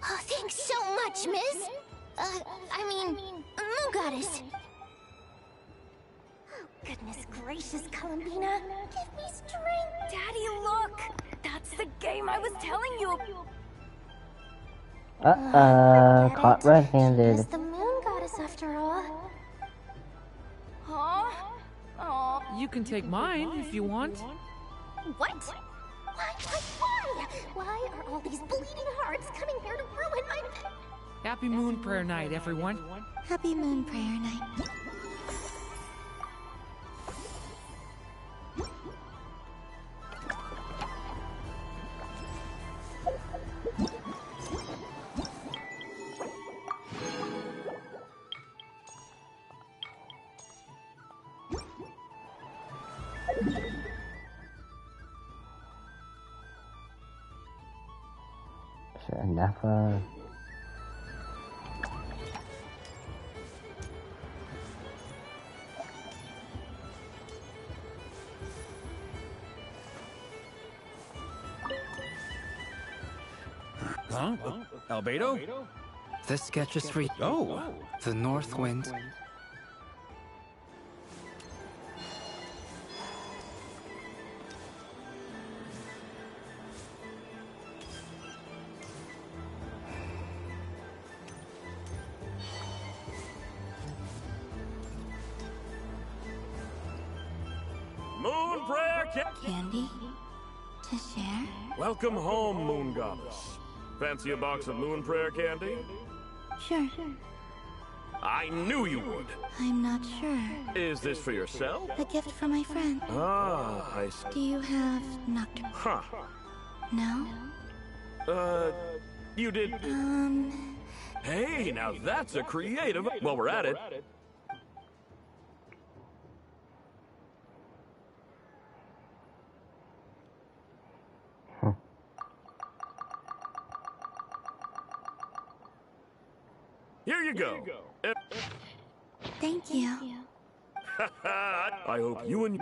Oh, thanks so much, miss. Moon Goddess. Oh, goodness gracious, Columbina. Give me strength. Daddy, look! That's the game I was telling you Caught red-handed. She's the Moon Goddess after all. Huh? Oh. You can take mine if you want. What? Why? Why are all these bleeding hearts coming here to ruin my... Happy Moon Prayer Night, everyone. Happy Moon Prayer Night. Nafa. Huh? Albedo? This sketch is for you. Oh. The North Wind. Candy? To share? Welcome home, Moon Goddess. Fancy a box of moon prayer candy? Sure. I knew you would. I'm not sure. Is this for yourself? A gift from my friend. Ah, I see. Do you have Nocturne? Huh. No? You did... Hey, now that's a creative... Well, we're at it. Here you go. Thank you. I hope you and...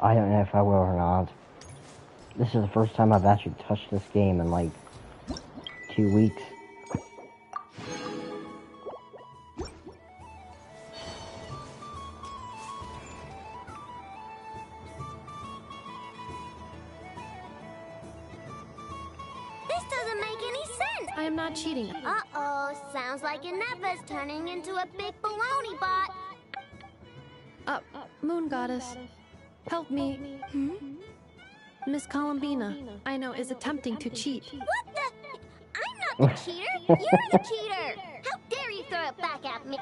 I don't know if I will or not. This is the first time I've actually touched this game in like 2 weeks. This doesn't make any sense! I am not cheating. Uh-oh, sounds like Inepa's turning into a big baloney bot. Moon Goddess, help me. Miss Columbina, I know, is attempting to cheat. What the? I'm not the cheater! You're the cheater! How dare you throw it back at me?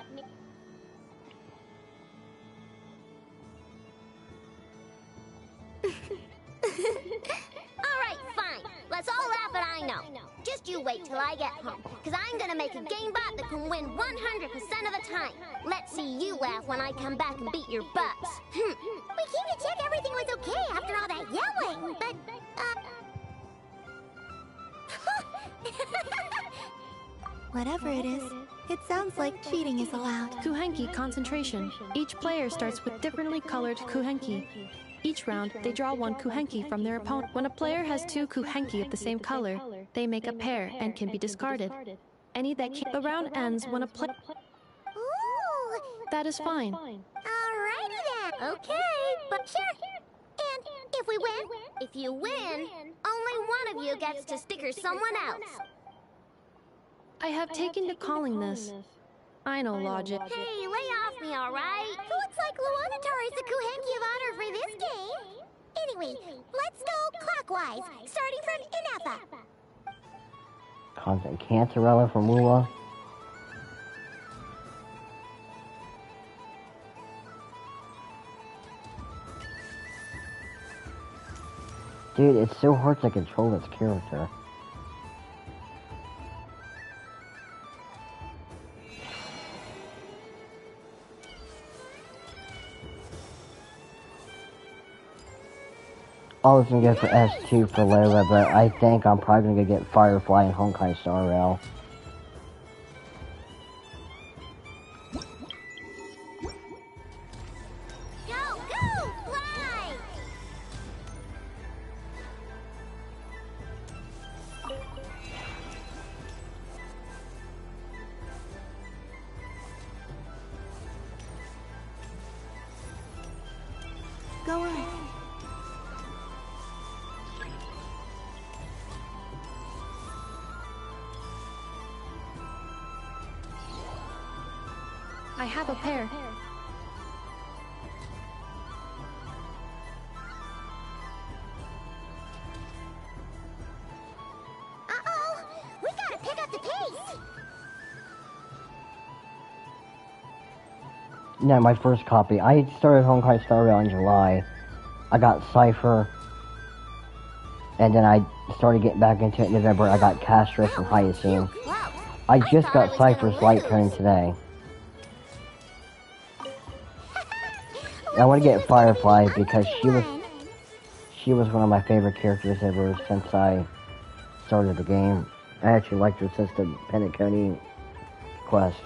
Alright, fine. Let's all laugh at I know. Just you wait till I get home, because I'm gonna make a game bot that can win 100% of the time. Let's see you laugh when I come back and beat your butts. We came to check everything was okay after all that yelling, but, Whatever it is, it sounds like cheating is allowed. Kuhenki concentration. Each player starts with differently colored Kuhenki. Each round, they draw one Kuhenki from their opponent. When a player has two Kuhenki of the same color, they make a pair and can be discarded. Any that can't. The round ends when a player... Ooh. That is fine. Alrighty then. Okay, but sure. And if we win, if you win, only one of you gets to sticker someone else. I have taken to calling this. I know logic. Hey, lay off me, alright? Looks like Luonatar is the Kuhenki of honor for this game. Anyway, let's go clockwise, starting from Inepa. Constant Cantarella from Mula. Dude, it's so hard to control this character. I was gonna go for S2 for Lola, but I think I'm probably gonna get Firefly and Honkai Star Rail. Go, fly! Go on. I have a pair. Uh-oh! We gotta pick up the pace! No, my first copy. I started Honkai Star Rail in July. I got Cypher. And then I started getting back into it in November. I got Castrus and Hyacine. I just got Cypher's Light Cone today. I want to get Firefly because she was one of my favorite characters ever since I started the game. I actually liked her since the Penacony quest.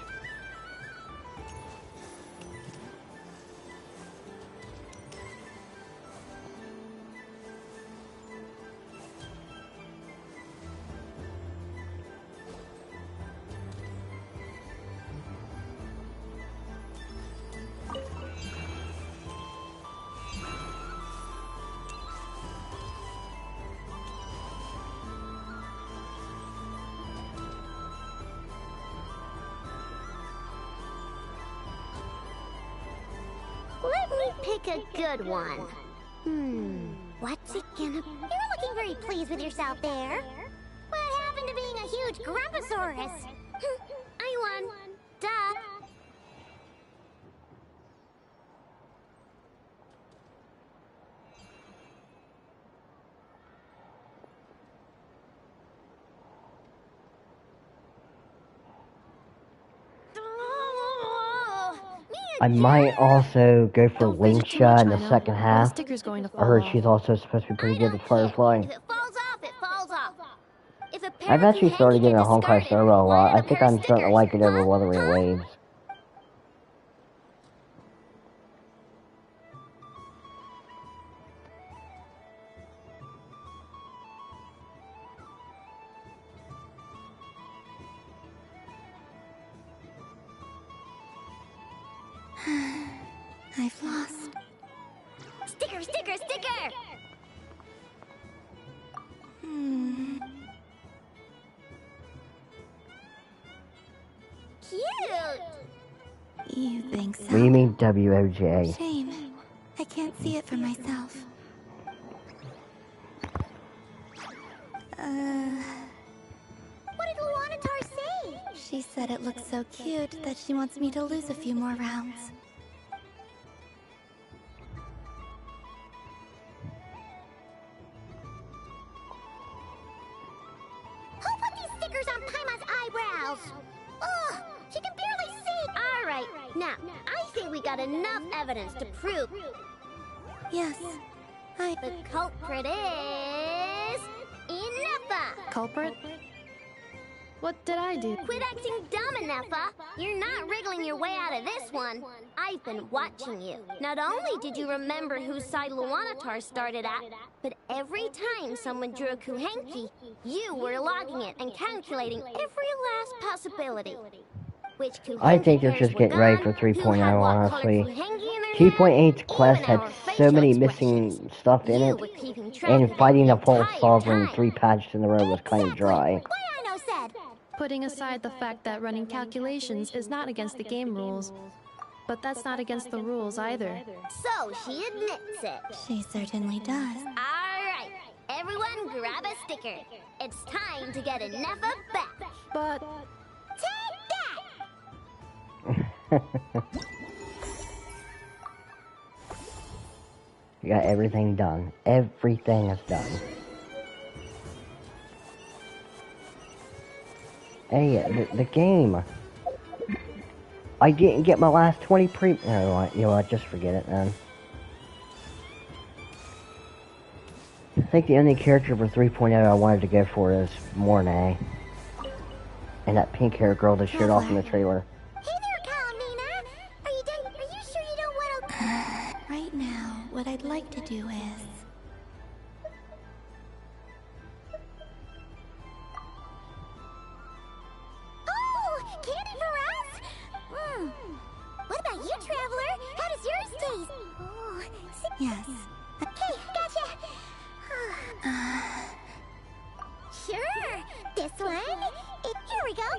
Let me pick a good one. What's it gonna be? You're looking very pleased with yourself there. What happened to being a huge Grumposaurus? I won. Duh. I might also go for Linksha in the second half. I heard she's also supposed to be pretty good with Firefly. If it falls off, it falls off. If a I've actually started getting a Honkai Star Rail a lot. I think I'm starting to like it over Wuthering Waves. I've lost. Sticker, sticker, sticker! Cute! You think so? What do you mean WOJ? Shame. I can't see it for myself. What did Luanatar say? She said it looks so cute that she wants me to lose a few more rounds. Who put these stickers on Paimon's eyebrows? Ugh, she can barely see. All right, now, I think we got enough evidence to prove. Yes, The culprit is... Ineffa! Culprit? What did I do? Quit acting dumb, Ineffa! You're not wriggling your way out of this one. I've been watching you. Not only did you remember whose side Luanatar started at, but every time someone drew a Kuhenki, you were logging it and calculating every last possibility. Which I think they're just getting ready for 3.0, honestly. 2.8's quest had so many missing stuff in it, and fighting the false sovereign 3 patches in a row was kind of dry. Putting aside the fact that running calculations is not against the game rules, but that's not against the rules either. So she admits it. She certainly does. Alright, everyone grab a sticker. It's time to get Ineffa back. But... Take that! You got everything done. Everything is done. Hey, the game. I didn't get my last 20 No, you know what? Just forget it, man. I think the only character for 3.0 I wanted to go for is Mornay. And that pink hair girl that showed off in the trailer. Hey there, Kalamina! Are you done? Are you sure you don't want to... Right now, what I'd like to do is... Oh! Candy for us? What about you, Traveler? How does yours taste? Oh, yes. Okay, gotcha! Sure! This one? Here we go!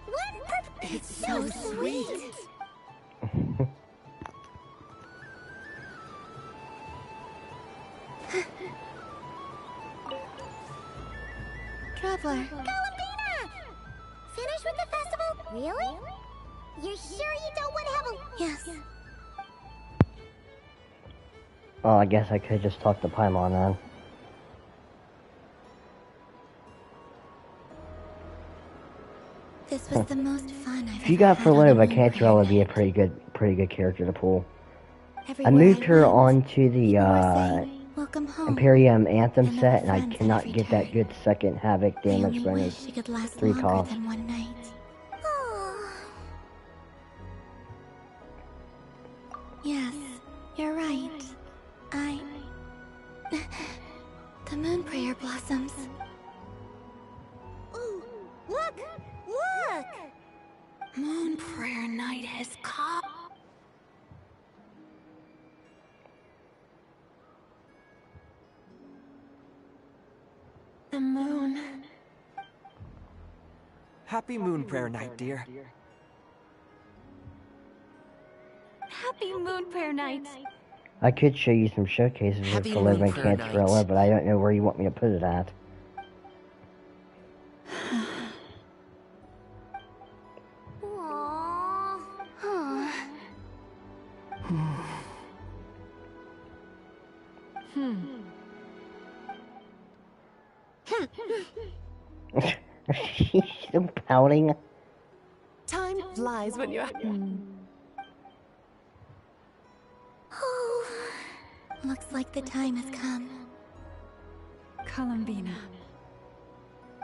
One perfect... It's so sweet! Traveler. Columbina! Finished with the festival? Really? You're sure you don't want to have a... Yes. Oh, I guess I could just talk to Paimon then. This was the most fun I've If you got Ferloba, Cantrell would be a pretty good character to pull. I moved her onto the Imperium Anthem set, and I cannot get that good second Havoc damage bonus 3 cost. Yes, you're right. The moon prayer blossoms. Ooh, look! Look! Moon prayer night has come. The moon. Happy Moon Prayer Night, dear. Happy Moon Prayer Night. I could show you some showcases Happy for Live Moon in Prayer Cantarella, Night. but I don't know where you want me to put it at. She's still pouting. Time flies when you're... Looks like the time has come. Columbina.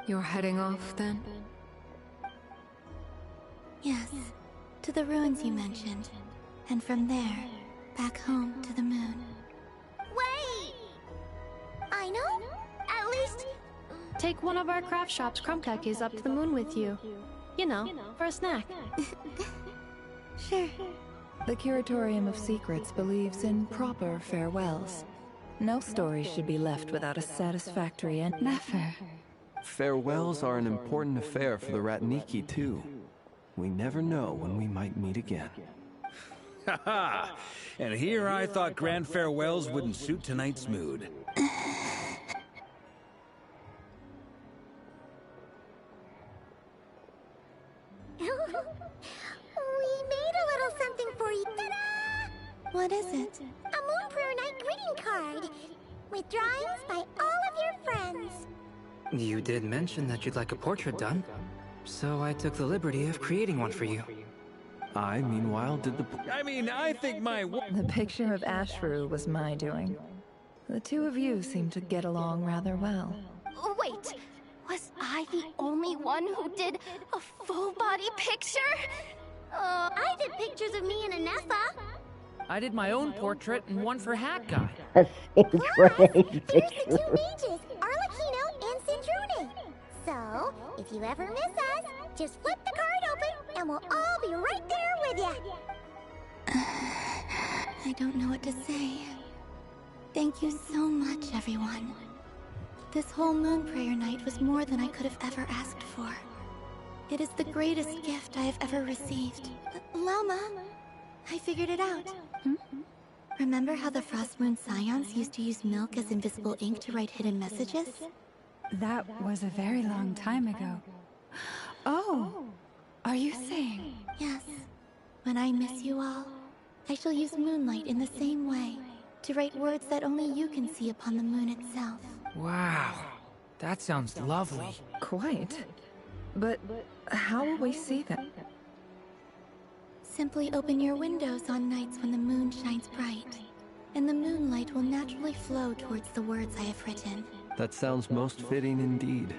You're heading off, then? Yes, to the ruins you mentioned. And from there, back home to the moon. Wait! I know? At least... Take one of our craft shop's crumb cookies up to the moon with you. You know, for a snack. Sure. The Curatorium of Secrets believes in proper farewells. No story should be left without a satisfactory end. Never. Farewells are an important affair for the Ratniki, too. We never know when we might meet again. Haha! And here I thought grand farewells wouldn't suit tonight's mood. We made a little something for you. Ta-da! What is it? A Moon Prayer Night greeting card. With drawings by all of your friends. You did mention that you'd like a portrait done, so I took the liberty of creating one for you. I, meanwhile, did the... I think my... The picture of Ashru was my doing. The two of you seem to get along rather well. Wait, was I the only one who did a full-body picture? I did pictures of me and Anessa. I did my own portrait and one for Hat Guy. Here's the two mages, Arlecchino and Sindrune. So, if you ever miss us, just flip the card open and we'll all be right there with you. I don't know what to say. Thank you so much, everyone. This whole Moon Prayer Night was more than I could have ever asked for. It is the greatest gift I have ever received. Lauma, I figured it out. Remember how the Frost Moon Scions used to use milk as invisible ink to write hidden messages? That was a very long time ago. Oh, are you saying? Yes. When I miss you all, I shall use moonlight in the same way, to write words that only you can see upon the moon itself. Wow, that sounds lovely. Quite. But how will we see them? Simply open your windows on nights when the moon shines bright, and the moonlight will naturally flow towards the words I have written. That sounds most fitting indeed.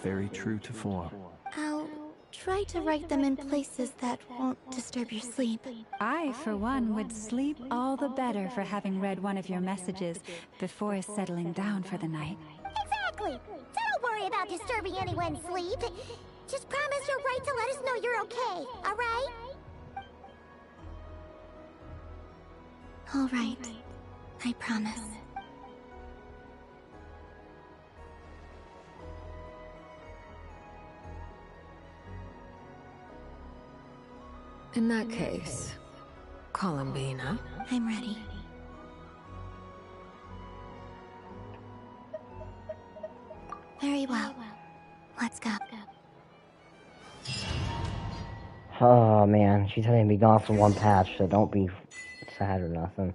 Very true to form. I'll try to write them in places that won't disturb your sleep. I, for one, would sleep all the better for having read one of your messages before settling down for the night. Exactly. So don't worry about disturbing anyone's sleep. Just promise you'll write to let us know you're okay, alright? All right. I promise. In that case, Columbina. I'm ready. Very well. Let's go. Oh man, she's having to be gone for one patch, so don't be sad or nothing.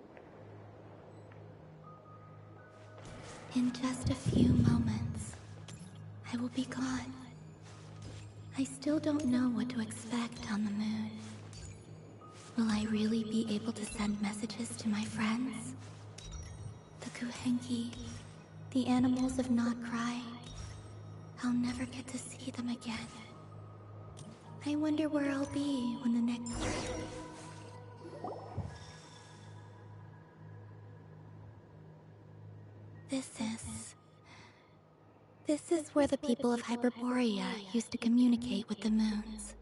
In just a few moments, I will be gone. I still don't know what to expect on the moon. Will I really be able to send messages to my friends? The Kuhenki, the animals of Not Cry. I'll never get to see them again. I wonder where I'll be when the next... This is where the people of Hyperborea used to communicate with the moons.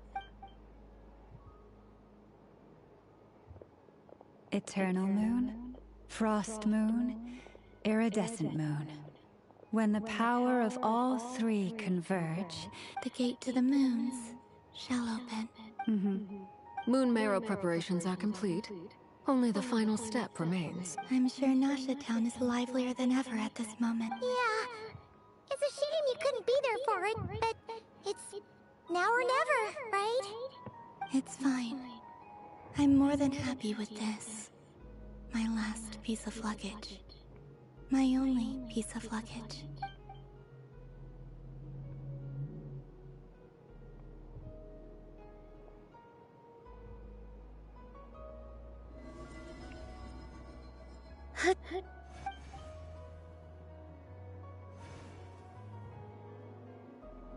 Eternal moon, frost moon, iridescent moon. When the power of all three converge, the gate to the moons shall open. Moon marrow preparations are complete. Only the final step remains. I'm sure Nashatown is livelier than ever at this moment. Yeah. It's a shame you couldn't be there for it, but it's now or never, right? It's fine. I'm more than happy with this. My last piece of luggage. My only piece of luggage.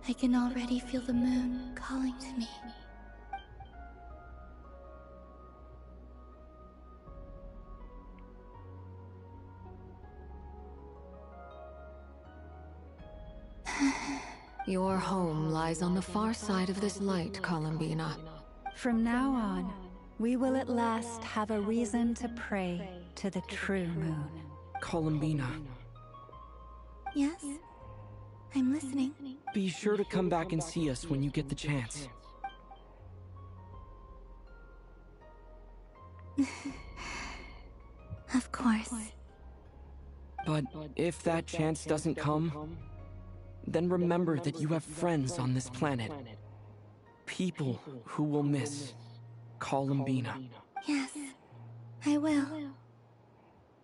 I can already feel the moon calling to me. Your home lies on the far side of this light, Columbina. From now on, we will at last have a reason to pray to the true moon. Columbina, Yes? I'm listening. be sure to come back and see us when you get the chance. Of course. But if that chance doesn't come, then remember that you have friends on this planet. People who will miss Columbina. Yes, I will.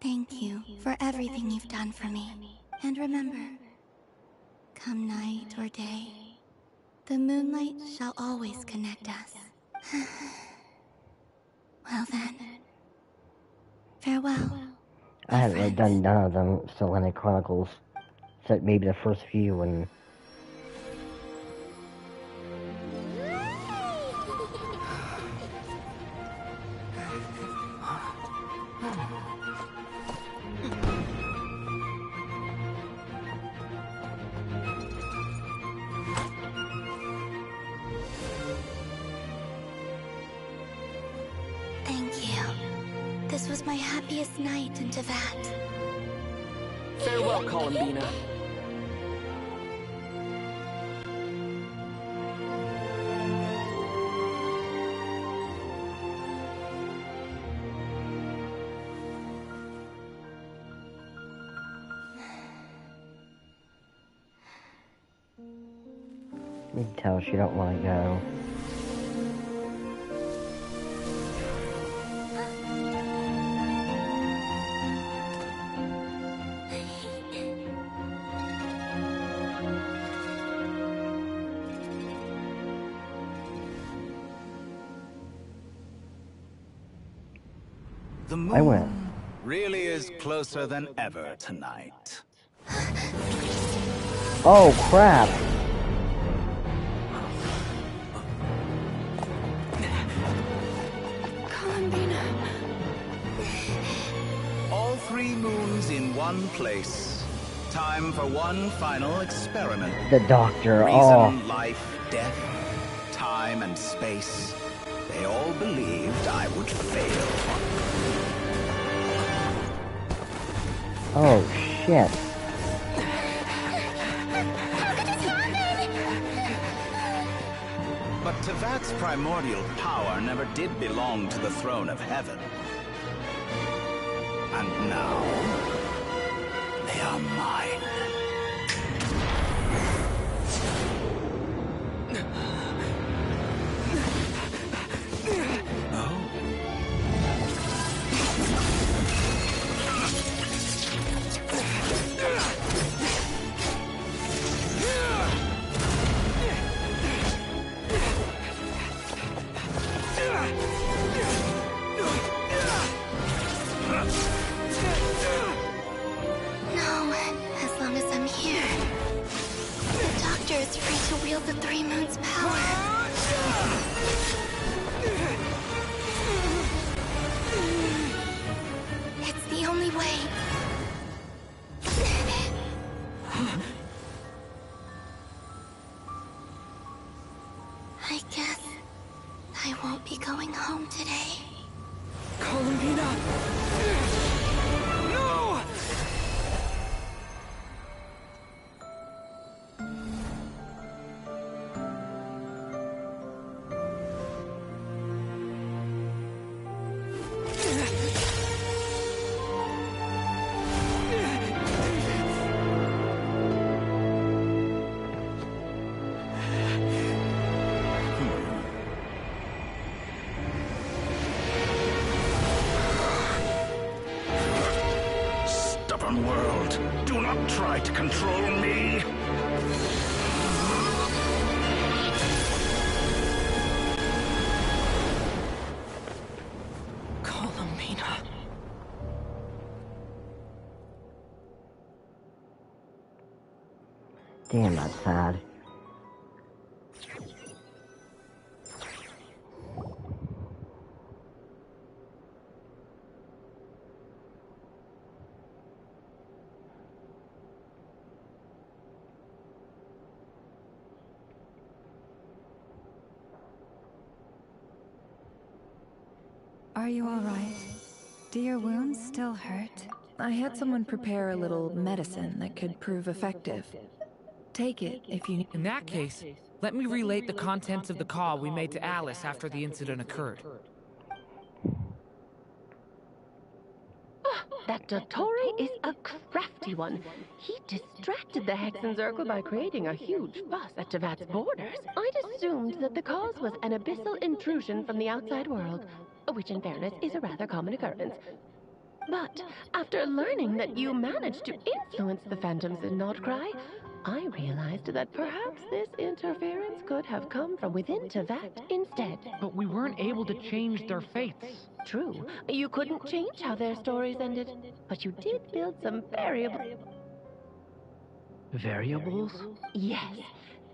Thank you for everything you've done for me. And remember, come night or day, the moonlight shall always connect us. Well then, farewell. I haven't really done none of them Selenic Chronicles, except maybe the first few and... Thank you. This was my happiest night in Tevat. Farewell, Columbina. You can tell she don't want to go. The I went. moon really is closer than ever tonight. Oh, crap! Columbina. All three moons in one place. Time for one final experiment. The doctor, Reason, life, death, time, and space. They all believed I would fail. Oh, shit. But Tevat's primordial power never did belong to the throne of heaven. And now, they are mine. No, as long as I'm here. The doctor is free to wield the Three Moons' power. It's the only way. I guess I won't be going home today. Columbina! No! Archon world. Do not try to control me. Columbina. Damn, that's sad. Are you all right? Do your wounds still hurt? I had someone prepare a little medicine that could prove effective. Take it if you need. In that case, let me relate the contents of the call we made to Alice after the incident occurred. That Dottore is a crafty one. He distracted the Hexenzirkel by creating a huge fuss at Tevat's borders. I'd assumed that the cause was an abyssal intrusion from the outside world, which in fairness is a rather common occurrence. But after learning that you managed to influence the phantoms in Nordcry, I realized that perhaps this interference could have come from within Tevat instead. But we weren't able to change their fates. True, you couldn't change how their stories ended, but you did build some Variables? Yes.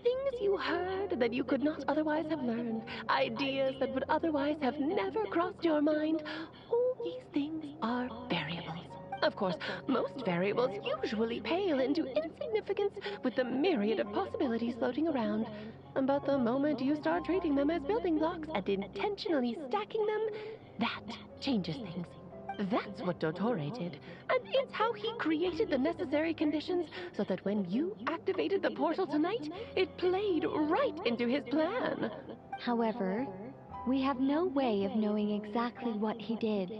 Things you heard that you could not otherwise have learned. Ideas that would otherwise have never crossed your mind. All these things are variables. Of course, most variables usually pale into insignificance with the myriad of possibilities floating around. But the moment you start treating them as building blocks and intentionally stacking them, that changes things. That's what Dottore did, and it's how he created the necessary conditions so that when you activated the portal tonight, it played right into his plan. However, we have no way of knowing exactly what he did.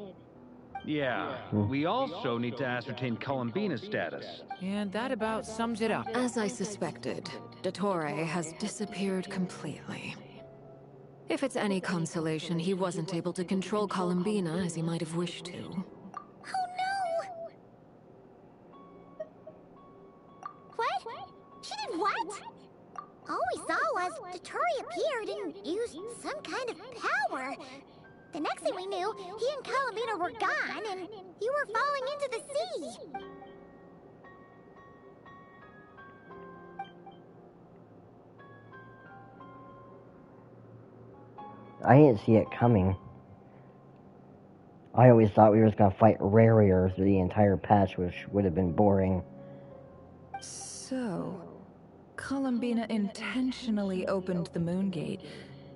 Yeah, we also need to ascertain Columbina's status. And that about sums it up. As I suspected, Dottore has disappeared completely. If it's any consolation, he wasn't able to control Columbina as he might have wished to. Oh no! What? She did what? All we saw was Dottore appeared and used some kind of power. The next thing we knew, he and Columbina were gone, and you were falling into the sea. I didn't see it coming. I always thought we were just gonna fight Rarier through the entire patch, which would have been boring. So, Columbina intentionally opened the Moon Gate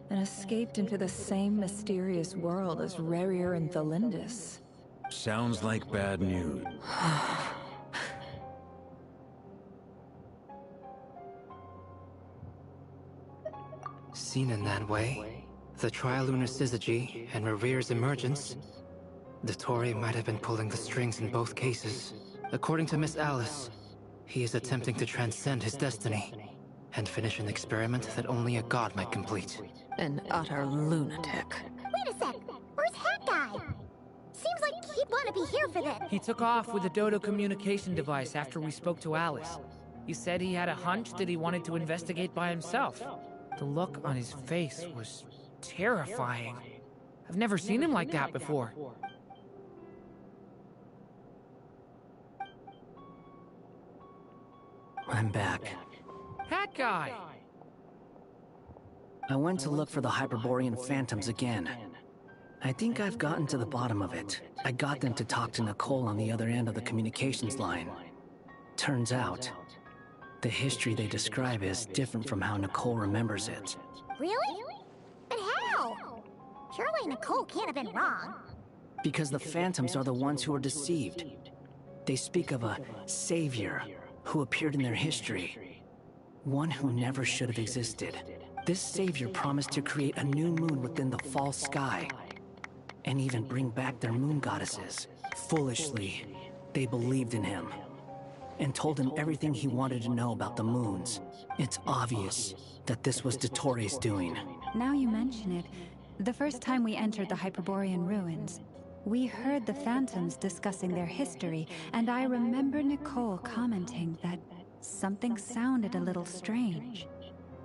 and escaped into the same mysterious world as Rarier and Thalindis. Sounds like bad news. Seen in that way, the Trilunar Syzygy and Rarir's emergence, Dottore might have been pulling the strings in both cases. According to Miss Alice, he is attempting to transcend his destiny and finish an experiment that only a god might complete. An utter lunatic. Wait a sec, where's Hat Guy? Seems like he'd want to be here for this. He took off with a Dodo communication device after we spoke to Alice. He said he had a hunch that he wanted to investigate by himself. The look on his face was terrifying. I've never seen him like that before. I'm back. Hat Guy! I went to look for the Hyperborean phantoms again. I think I've gotten to the bottom of it. I got them to talk to Nicole on the other end of the communications line. Turns out, the history they describe is different from how Nicole remembers it. Really? But how? Surely Nicole can't have been wrong. Because the phantoms are the ones who are deceived. They speak of a savior who appeared in their history. One who never should have existed. This savior promised to create a new moon within the false sky, and even bring back their moon goddesses. Foolishly, they believed in him, and told him everything he wanted to know about the moons. It's obvious that this was Dottore's doing. Now you mention it, the first time we entered the Hyperborean ruins, We heard the Phantoms discussing their history, and I remember Nicole commenting that something sounded a little strange.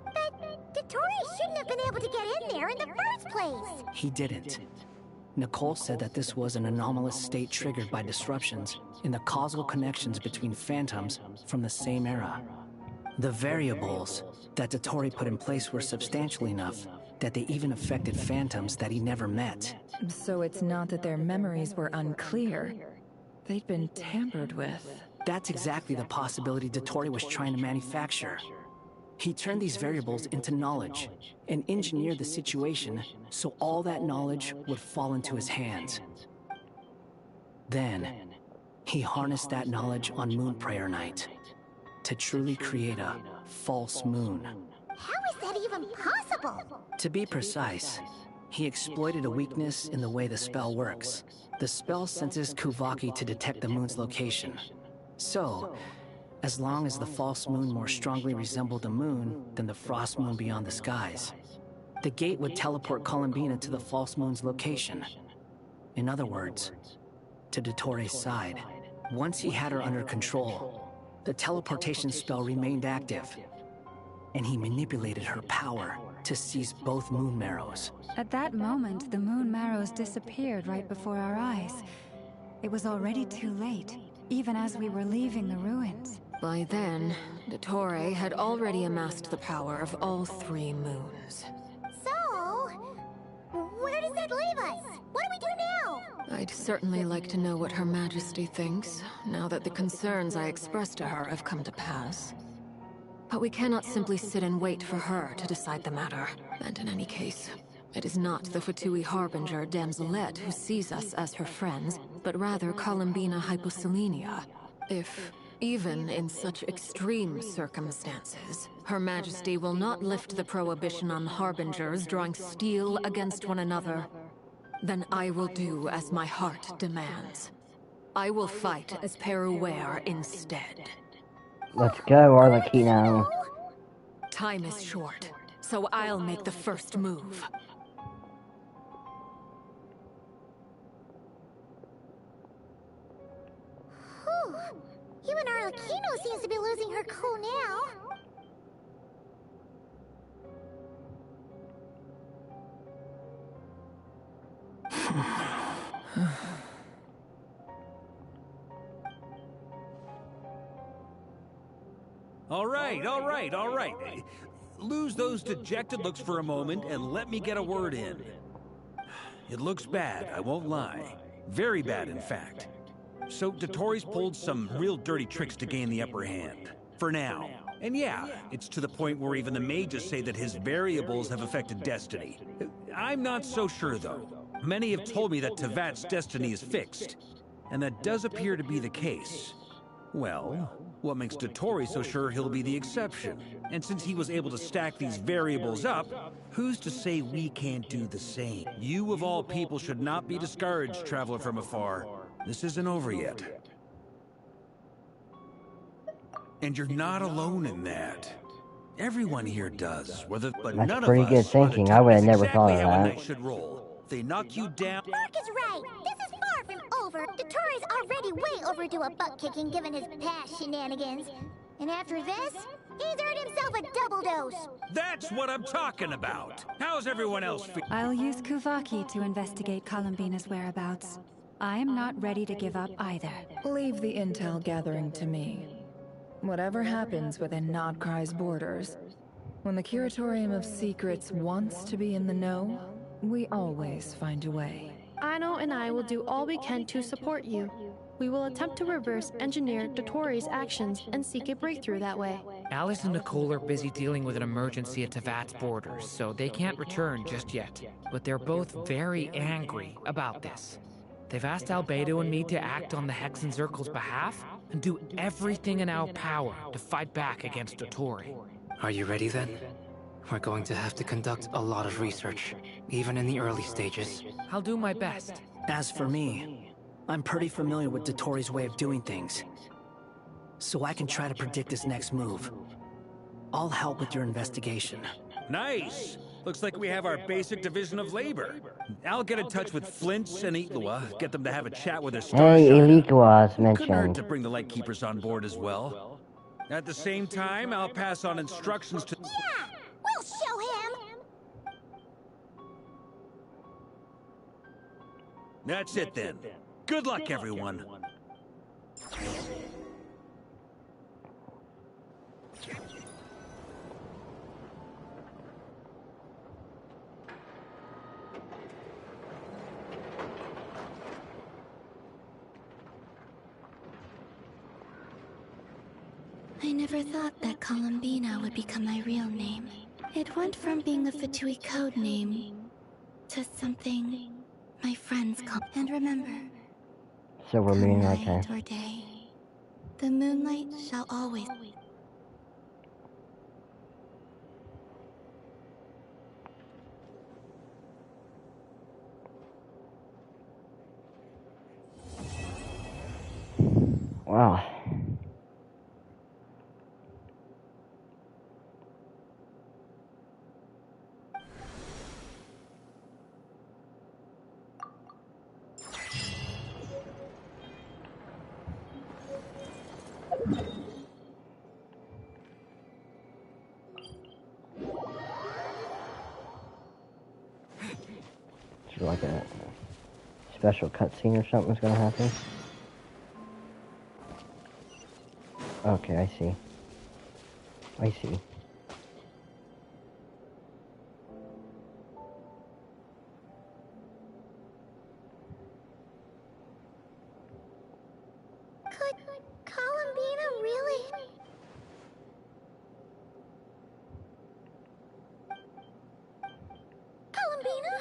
But Dottore shouldn't have been able to get in there in the first place! He didn't. Nicole said that this was an anomalous state triggered by disruptions in the causal connections between phantoms from the same era. The variables that Dottore put in place were substantial enough that they even affected phantoms that he never met. So it's not that their memories were unclear. They'd been tampered with. That's exactly the possibility Dottore was trying to manufacture. He turned these variables into knowledge and engineered the situation so all that knowledge would fall into his hands. Then, he harnessed that knowledge on Moonprayer Night to truly create a false moon. How is that even possible? To be precise, he exploited a weakness in the way the spell works. The spell senses Kuvaki to detect the moon's location. So, as long as the false moon more strongly resembled the moon than the frost moon beyond the skies, the gate would teleport Columbina to the false moon's location. In other words, to Dottore's side. Once he had her under control, the teleportation spell remained active, and he manipulated her power to seize both moon marrows. At that moment, the moon marrows disappeared right before our eyes. It was already too late, even as we were leaving the ruins. By then, Dottore had already amassed the power of all 3 moons. So, where does that leave us? What do we do now? I'd certainly like to know what Her Majesty thinks, now that the concerns I expressed to her have come to pass. But we cannot simply sit and wait for her to decide the matter. And in any case, it is not the Fatui Harbinger Damselette who sees us as her friends, but rather Columbina Hyposelenia. If, even in such extreme circumstances, Her Majesty will not lift the prohibition on Harbingers drawing steel against one another, then I will do as my heart demands. I will fight as Peruware instead. Let's go, Arlecchino. Time is short, so I'll make the first move. Whew. Even Arlecchino seems to be losing her cool now. All right. Lose those dejected looks for a moment and let me get a word in. It looks bad, I won't lie. Very bad, in fact. So Dottore's pulled some real dirty tricks to gain the upper hand. For now. And yeah, it's to the point where even the mages say that his variables have affected destiny. I'm not so sure, though. Many have told me that Tevat's destiny is fixed. And that does appear to be the case. Well, what makes Dottore so sure he'll be the exception? And since he was able to stack these variables up, who's to say we can't do the same? You of all people should not be discouraged, traveler from afar. This isn't over yet. And you're not alone in that. Everyone here does, but That's none of us pretty good thinking. I would have never thought of exactly how a that. knight should roll. They knock you down. Mark is right. This is far from over. Dottore's already way overdue a butt kicking given his past shenanigans. And after this, he's earned himself a double dose. That's what I'm talking about. How's everyone else feel? I'll use Kuvaki to investigate Columbina's whereabouts. I am not ready to give up either. Leave the intel gathering to me. Whatever happens within Nodcry's borders, when the Curatorium of Secrets wants to be in the know, we always find a way. Aino and I will do all we can to support you. We will attempt to reverse engineer Dottore's actions and seek a breakthrough that way. Alice and Nicole are busy dealing with an emergency at Tevat's borders, so they can't return just yet. But they're both very angry about this. They've asked Albedo and me to act on the Hexen Circle's behalf and do everything in our power to fight back against Dottore. Are you ready then? We're going to have to conduct a lot of research, even in the early stages. I'll do my best. As for me, I'm pretty familiar with Dottore's way of doing things, so I can try to predict his next move. I'll help with your investigation. Nice! Looks like we have our basic division of labor. I'll get in touch with Flints and Itlua, get them to have a chat with their star Hey, shiner. Ilikwa is Couldn't hurt mentioned. to bring the Lightkeepers on board as well. At the same time, I'll pass on instructions to... Yeah! We'll show him! That's it then. Good luck, everyone. I never thought that Columbina would become my real name. It went from being a Fatui code name to something my friends call. And remember, So we're meeting right there. night or day, the moonlight shall always. Wow. Is there like a special cutscene or something's gonna happen? Okay, I see. I see. Could Columbina really? Columbina?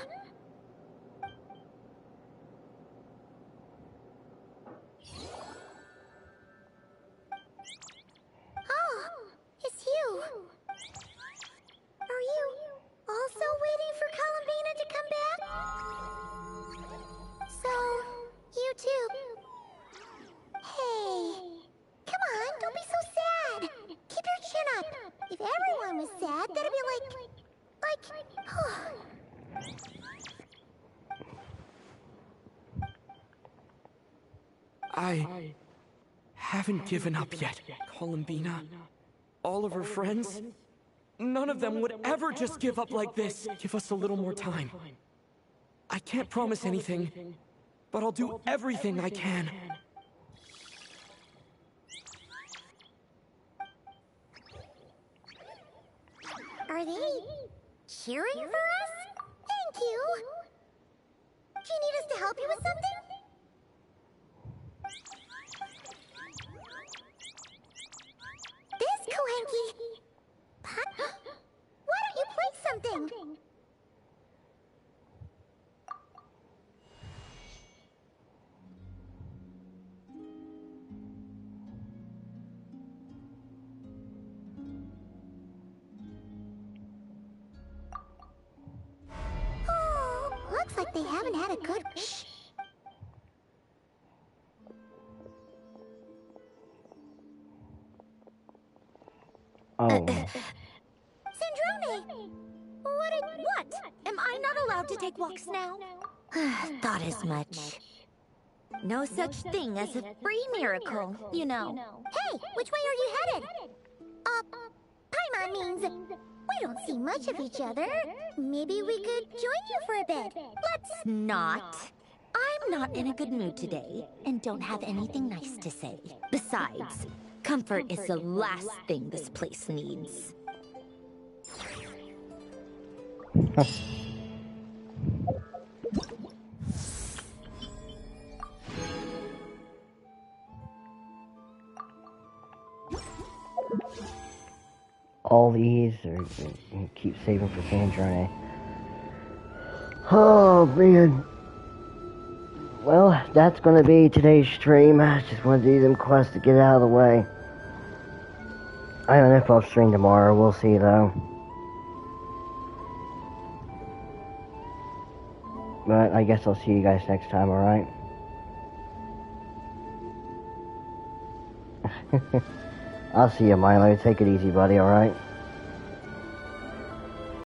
Oh, it's you. Are you also waiting for Columbina to come back? So, you too. Hey, come on, don't be so sad. Keep your chin up. If everyone was sad, that'd be like, I haven't given up yet, Columbina. All of her friends, none of them would ever just give up like this. Give us a little more time. I can't promise anything, but I'll do everything I can. Are they cheering for us? Thank you. Do you need us to help you with something? This Kohenki. Why don't you play something? Oh, looks like they haven't had a good. Shh. Oh. Syndrome! What? Am I not allowed to take walks now? Thought as much. No such thing as a free miracle, you know. Hey, which way are you headed? Paimon means we don't see much of each other. Maybe we could join you for a bit. Let's not. I'm not in a good mood today, and don't have anything nice to say. Besides, comfort is the last thing this place needs. All these, or keep saving for Sandrone. Oh man. Well, that's gonna be today's stream. I just want to do them quests to get out of the way. I don't know if I'll stream tomorrow. We'll see though. But I guess I'll see you guys next time, alright? I'll see you, Milo. Take it easy, buddy, alright?